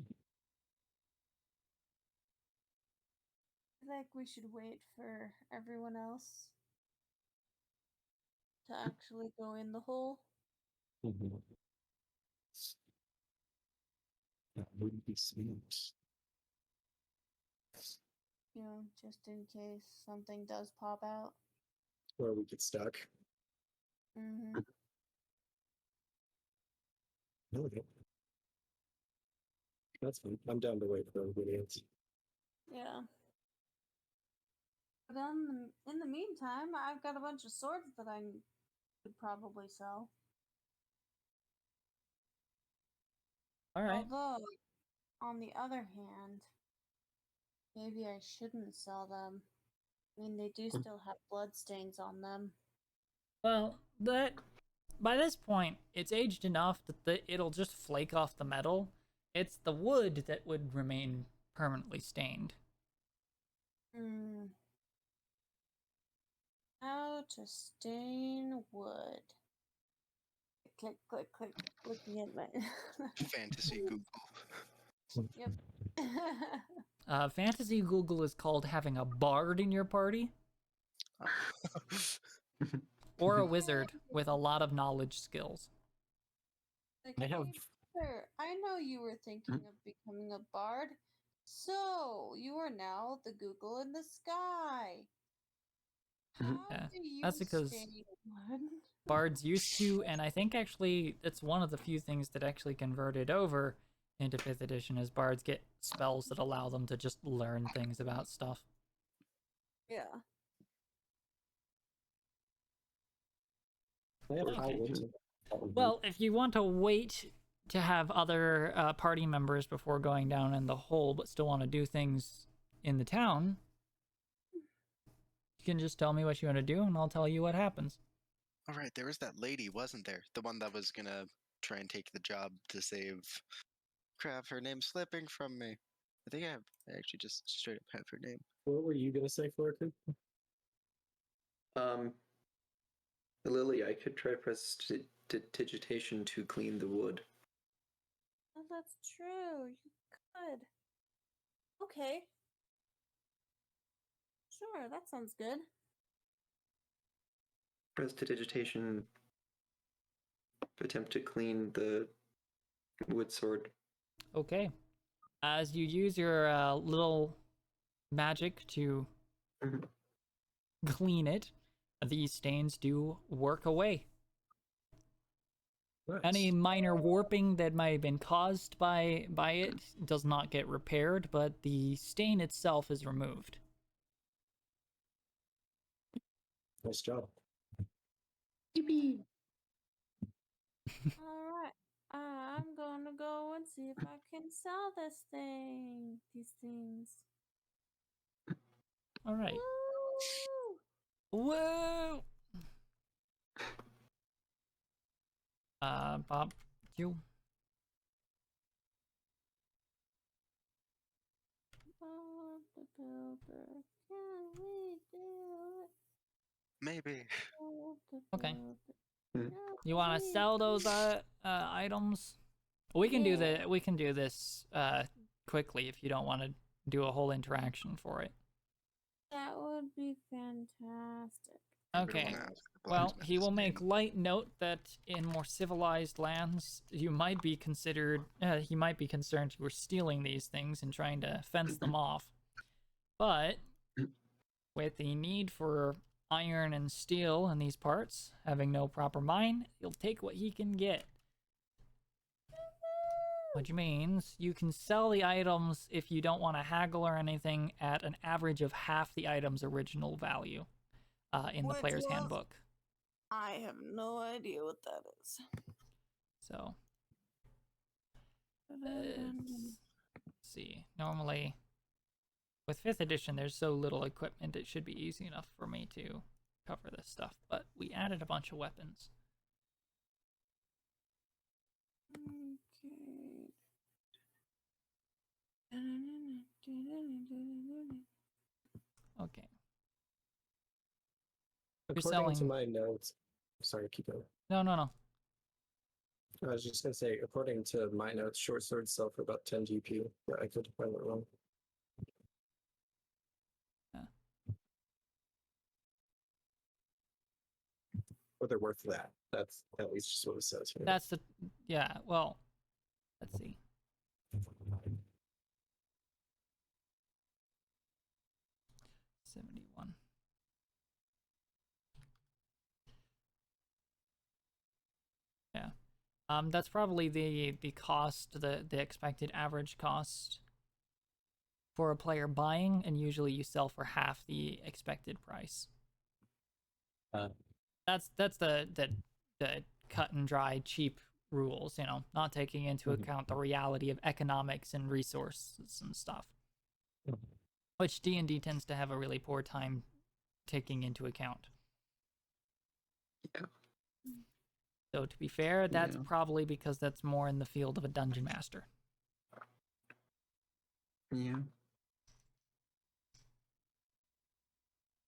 I think we should wait for everyone else to actually go in the hole. That would be smart. You know, just in case something does pop out. Or we get stuck. Mm-hmm. Okay. That's fine. I'm down to wait for everybody else. Yeah. But in the meantime, I've got a bunch of swords that I could probably sell. All right. Although, on the other hand, maybe I shouldn't sell them. I mean, they do still have bloodstains on them. Well, by this point, it's aged enough that it'll just flake off the metal. It's the wood that would remain permanently stained. How to stain wood. Click, click, click, looking at my... Fantasy Google. Yep. Fantasy Google is called having a bard in your party. Or a wizard with a lot of knowledge skills. Like, I have- "Hey, sir, I know you were thinking of becoming a bard, so you are now the Google in the sky. How Yeah, do you that's because stain wood?" bards used to, and I think actually it's one of the few things that actually converted over into 5th edition is bards get spells that allow them to just learn things about stuff. Yeah. I have high Okay. intel. Well, if you want to wait to have other party members before going down in the hole, but still want to do things in the town, you can just tell me what you want to do, and I'll tell you what happens. All right, there was that lady, wasn't there? The one that was gonna try and take the job to save. Crap, her name's slipping from me. I think I actually just straight up have her name. What were you gonna say, Florkin? Lily, I could try prestidigitation to clean the wood. Oh, that's true. You could. Okay. Sure, that sounds good. Prestidigitation. Attempt to clean the wood sword. Okay. As you use your little magic to clean it, these stains do work away. Nice. Any minor warping that might have been caused by it does not get repaired, but the stain itself is removed. Nice job. Yippee! Alright. I'm gonna go and see if I can sell these things. All right. Woo! Whoa! Bob, you. Bob the Builder, can we do it? Maybe. Bob the Okay. Builder, Hmm. can You want to we sell those items? We can do Yeah. that. We can do this quickly if you don't want to do a whole interaction for it. That would be fantastic. Okay. Well, he will make light note that in more civilized lands, you might be considered. He might be concerned you were stealing these things and trying to fence them off. But with the need for iron and steel in these parts, having no proper mine, he'll take what he can get. Which means you can sell the items if you don't want to haggle or anything at an average of half the item's original value in the Which player's was- handbook. I have no idea what that is. So, let's see. Normally, with 5th edition, there's so little equipment, it should be easy enough for me to cover this stuff. But we added a bunch of weapons. Okay. According to selling- my notes, sorry, keep going. No. I was just gonna say, according to my notes, short swords sell for about 10 GP, but I could find it wrong. Or they're worth that. That's at least just what it says here. That's the yeah. Well, let's see. 71. Yeah. That's probably the cost, the expected average cost for a player buying, and usually you sell for half the expected price. That's the cut and dry cheap rules, not taking into account the reality of economics and resources and stuff, which D&D tends to have a really poor time taking into account. Yeah. So to be fair, that's Yeah. probably because that's more in the field of a dungeon master. Yeah.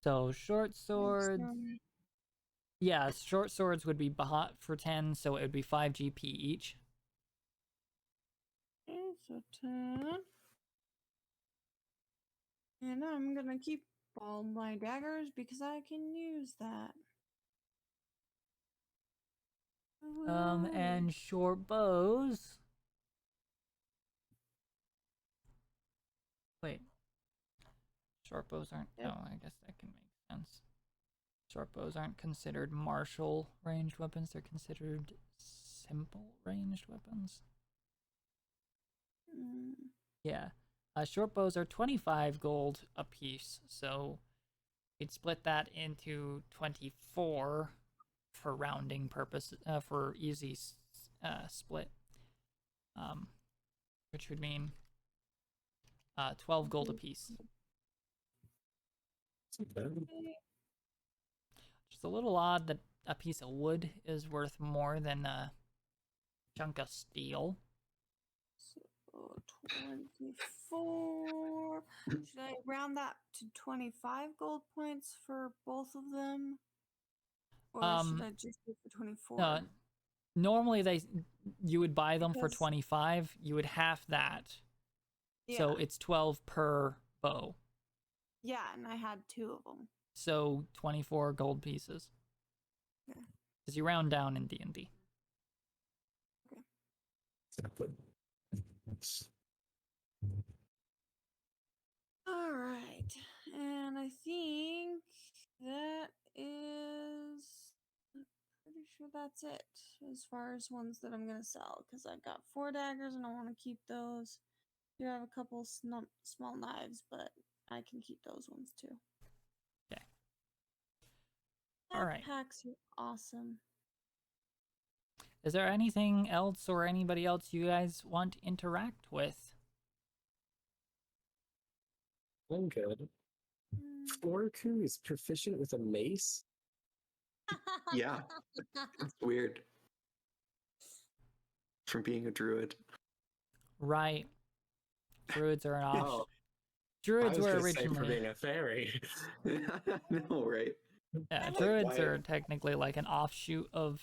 So short swords, yeah, short swords would be Bahat for 10, so it would be 5 GP each. Okay, so 10. And I'm gonna keep all my daggers because I can use that. And short bows. Wait. Short bows aren't. Yep. Oh, I guess that can make sense. Short bows aren't considered martial ranged weapons, they're considered simple ranged weapons. Yeah. Short bows are 25 gold a piece, so you'd split that into 24 for rounding purposes, for easy split, which would mean 12 gold a piece. It's a little odd that a piece of wood is worth more than a chunk of steel. So 24. Should I round that to 25 gold points for both of them? Or should I just go for 24? Normally you would buy them for Because- 25. You would half that. So Yeah. it's 12 per bow. Yeah, and I had 2 of them. So 24 gold pieces. Okay. Because you round down in D&D. All right, and I think that is. I'm pretty sure that's it as far as ones that I'm gonna sell because I got 4 daggers and I want to keep those. Do have a couple small knives, but I can keep those ones too. Okay. All right. Backpacks are awesome. Is there anything else or anybody else you guys want to interact with? I'm good. Floriku is proficient with a mace? Yeah. It's weird. From being a druid. Right. Druids are an option. Oh, Druids I was were gonna say for originally. being a fairy. No, right? Yeah, Like, druids why- are technically like an offshoot of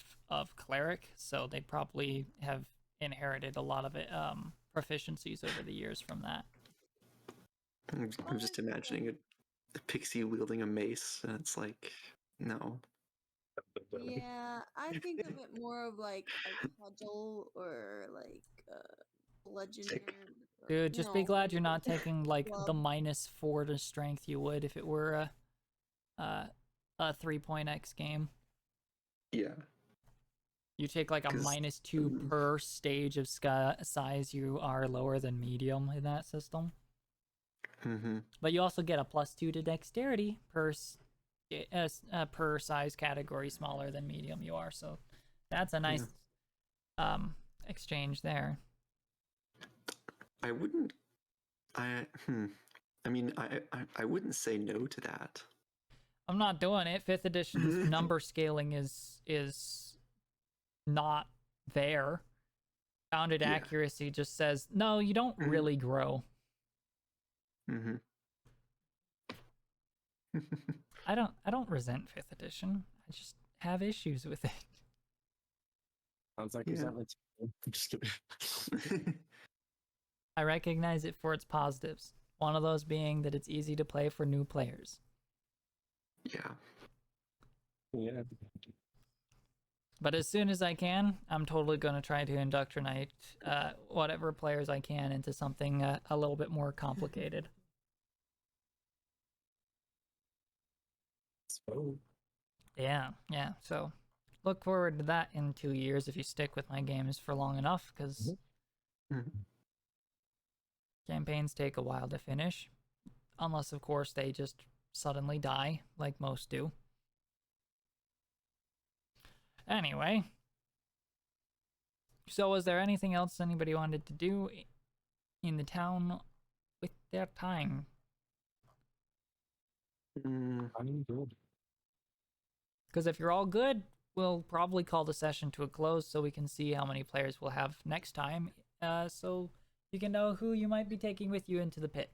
cleric, so they probably have inherited a lot of it proficiencies over the years from that. I'm just imagining a pixie wielding a mace, and it's like, no. Yeah, I think of it more of like a cudgel or like bludgeoner. or, Dude, just be glad you're not like taking like the club. -4 to strength you would if it were a 3.x game. Yeah. You take like a 'Cause- -2 per stage of size. You are lower than medium in that system. Mm-hmm. But you also get a +2 to dexterity per size category smaller than medium you are. So that's a nice exchange there. I wouldn't. I mean, I wouldn't say no to that. I'm not doing it. 5th edition's number scaling is not there. Founded Yeah. accuracy just says no, you don't really grow. Mm-hmm. I don't resent 5th edition. I just have issues with it. Sounds like Yeah. resentment. I'm just kidding. I recognize it for its positives. One of those being that it's easy to play for new players. Yeah. Yeah. But as soon as I can, I'm totally going to try to indoctrinate whatever players I can into something a little bit more complicated. So, Yeah. So look forward to that in 2 years if you stick with my games for long enough, because Mhm. campaigns take a while to finish. Unless, of course, they just suddenly die, like most do. Anyway. So was there anything else anybody wanted to do in the town with their time? I'm good. Because if you're all good, we'll probably call the session to a close so we can see how many players we'll have next time. So you can know who you might be taking with you into the pit.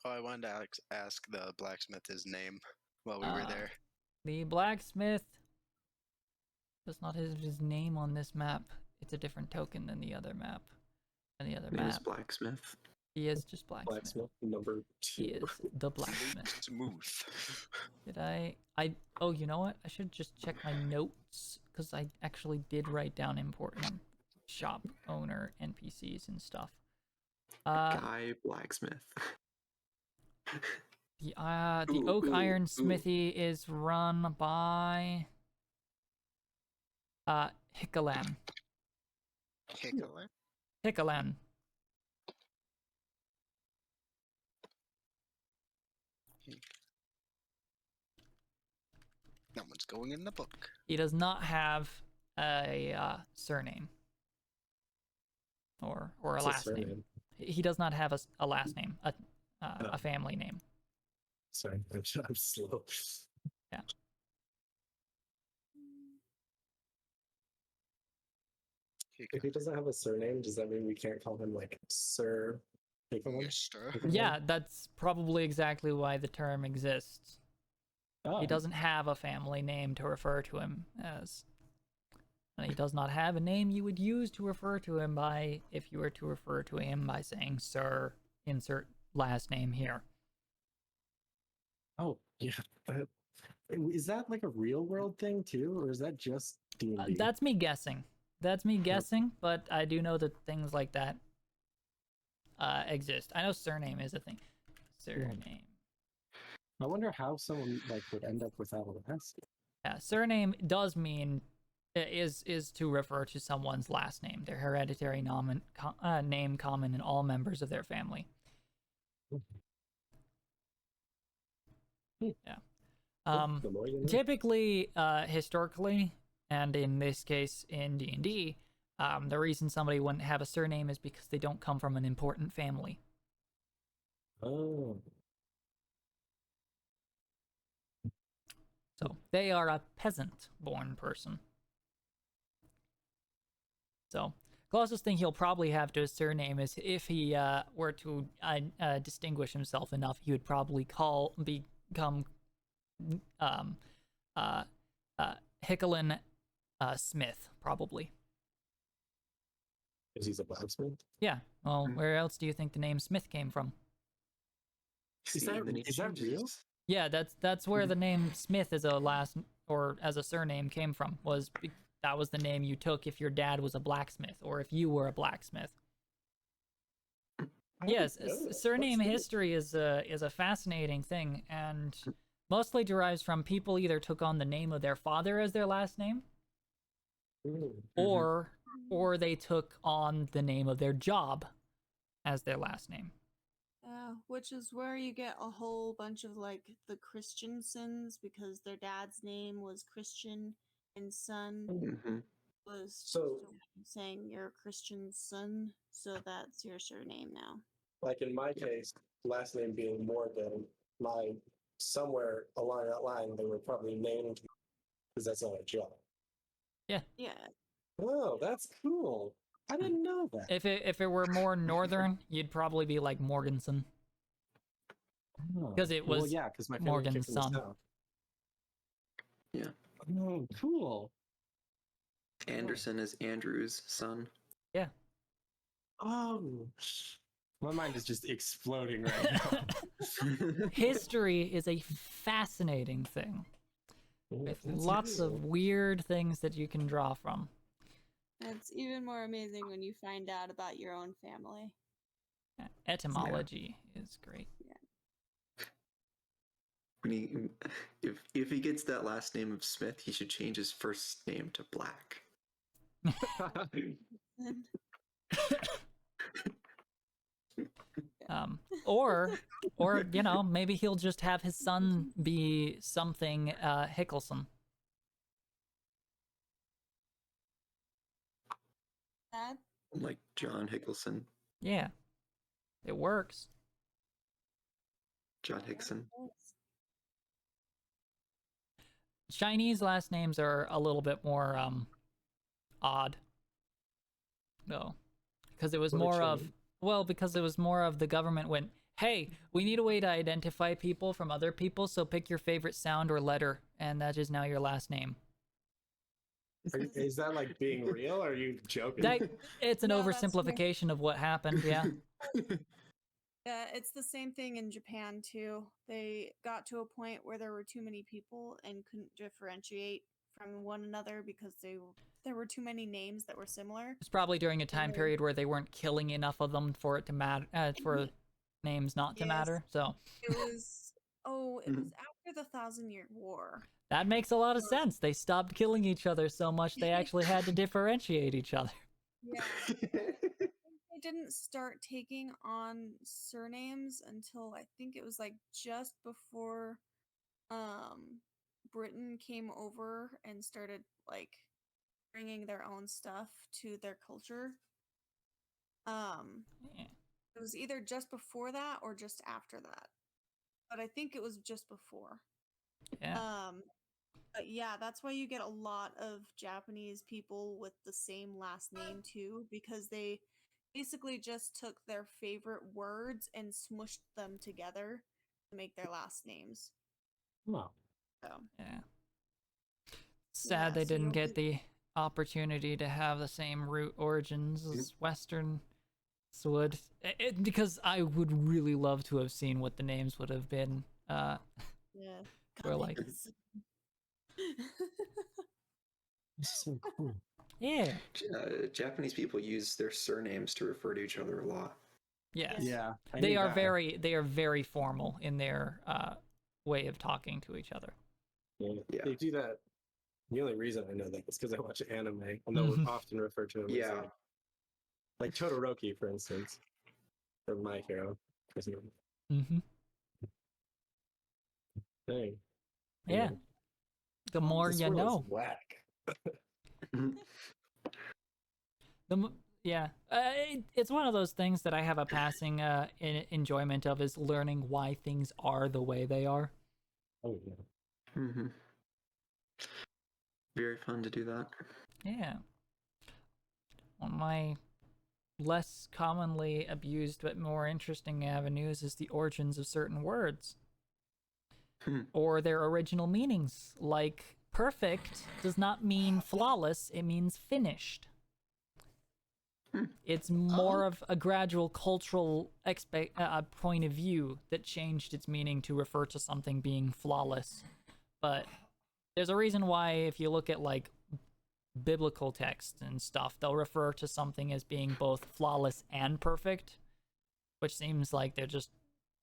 Oh, I wanted to ask the blacksmith his name while we were there. The blacksmith does not have his name on this map. It's a different token than the other map. And the other Name is map, Blacksmith. he is just blacksmith. Blacksmith number 2. He is the blacksmith. Smooth. Did oh, you know what? I should just check my notes, because I actually did write down important shop owner NPCs and stuff. Guy Blacksmith. The Oak Iron Smithy is run by Hikalan. Hickler? Hikalan. That one's going in the book. He does not have a surname or a What's his last name. surname? He does not have a last name, a family name. Sorry, I'm slow. Yeah. If he doesn't have a surname, does that mean we can't call him like Sir Hickelman? Mister. Yeah, that's probably exactly why the term exists. Oh, He doesn't have a family name to refer to him as. And he does not have a name you would use to refer to him by if you were to refer to him by saying Sir, insert last name here. Oh, yeah. Is that like a real world thing too, or is that just D&D? That's me guessing. But I do know that things like that exist. I know surname is a thing. Surname. I wonder how someone like would end up without a last name. Yeah, surname does mean is to refer to someone's last name, their hereditary name common in all members of their family. Yeah. The more you know. Typically, historically, and in this case in D&D, the reason somebody wouldn't have a surname is because they don't come from an important family. Oh. So they are a peasant-born person. So closest thing he'll probably have to his surname is if he were to distinguish himself enough, he would probably become Hickelin Smith, probably. Because he's a blacksmith? Yeah. Well, where else do you think the name Smith came from? Is that real? Yeah, that's where the name Smith as a last or as a surname came from. That was the name you took if your dad was a blacksmith or if you were a blacksmith. Yes, surname history is a fascinating thing, and mostly derives from people either took on the name of their father as their last name, or they took on the name of their job as their last name. Which is where you get a whole bunch of like the Christiansons because their dad's name was Christian and son was So saying you're a Christian son, so that's your surname now. like in my case, last name being Morgan, somewhere along that line they were probably named because that's not a job. Yeah. Oh, that's cool. I didn't know that. If it were more northern, you'd probably be like Morganson. Because it was yeah, because my family Morgan's came from the son. south. Yeah. Oh, cool. Anderson is Andrew's son. Yeah. Oh, my mind is just exploding right now. History is a fascinating thing with lots of weird things that you can draw from. It's even more amazing when you find out about your own family. Etymology is great. When if he gets that last name of Smith, he should change his first name to Black. Or you know, maybe he'll just have his son be something Hickelson. That Like John Hickelson. Yeah, it works. John Hickson. Chinese last names are a little bit more odd, though, because it was more of because it was more of the government went, hey, we need a way to identify people from other people, so pick your favorite sound or letter, and that is now your last name. Is that like being real? Or are you joking? It's an No, that's oversimplification of what happened. Yeah. Yeah, it's the same thing in Japan too. They got to a point where there were too many people and couldn't differentiate from one another because there were too many names that were similar. It's probably during a time period where they weren't killing enough of them for it to matter, for names not to matter. So It was it was after the 1,000-Year War. that makes a lot of sense. They stopped killing each other so much they actually had to differentiate each other. Yeah. They didn't start taking on surnames until I think it was like just before Britain came over and started like bringing their own stuff to their culture. Yeah. It was either just before that or just after that. But I think it was just before. Yeah. But yeah, that's why you get a lot of Japanese people with the same last name too, because they basically just took their favorite words and smushed them together to make their last names. Wow. So Yeah. Sad they so didn't you'll get the opportunity to have the same root origins as Western would, because I would really love to have seen what the names would have been. yeah. Or like, This is so cool. yeah. Japanese people use their surnames to refer to each other a lot. Yes. Yeah. I They knew are that. they are very formal in their way of talking to each other. Yeah. They do that. The only reason I know that is because I watch anime, and they'll Mhm. often refer to him as like Todoroki, for instance, or My Hero. Mm-hmm. Dang. Yeah. The more This you world is know. whack. Yeah. It's one of those things that I have a passing enjoyment of, is learning why things are the way they are. Oh yeah. Mm-hmm. Very fun to do that. Yeah. One of my less commonly abused but more interesting avenues is the origins of certain words. Or their original meanings. Like, perfect does not mean flawless, it means finished. It's more of a gradual cultural point of view that changed its meaning to refer to something being flawless. But there's a reason why, if you look at like biblical texts and stuff, they'll refer to something as being both flawless and perfect, which seems like they're just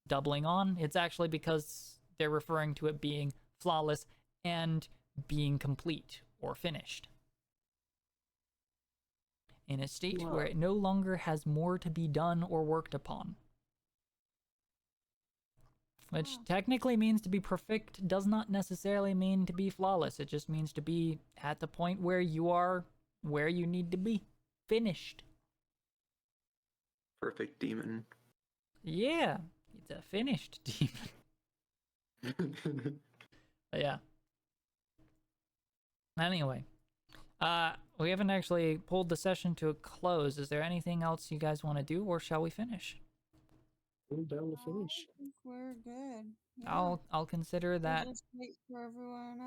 doubling on. It's actually because they're referring to it being flawless and being complete or finished, in a state where it no longer has more to be done or worked upon. Which technically means to be perfect does not necessarily mean to be flawless. It just means to be at the point where you are where you need to be. Finished. Perfect demon. Yeah, it's a finished demon. But yeah. Anyway, we haven't actually pulled the session to a close. Is there anything else you guys want to do, or shall we finish? I'm down to finish. I think we're good. Yeah. I'll consider We'll that. just wait for everyone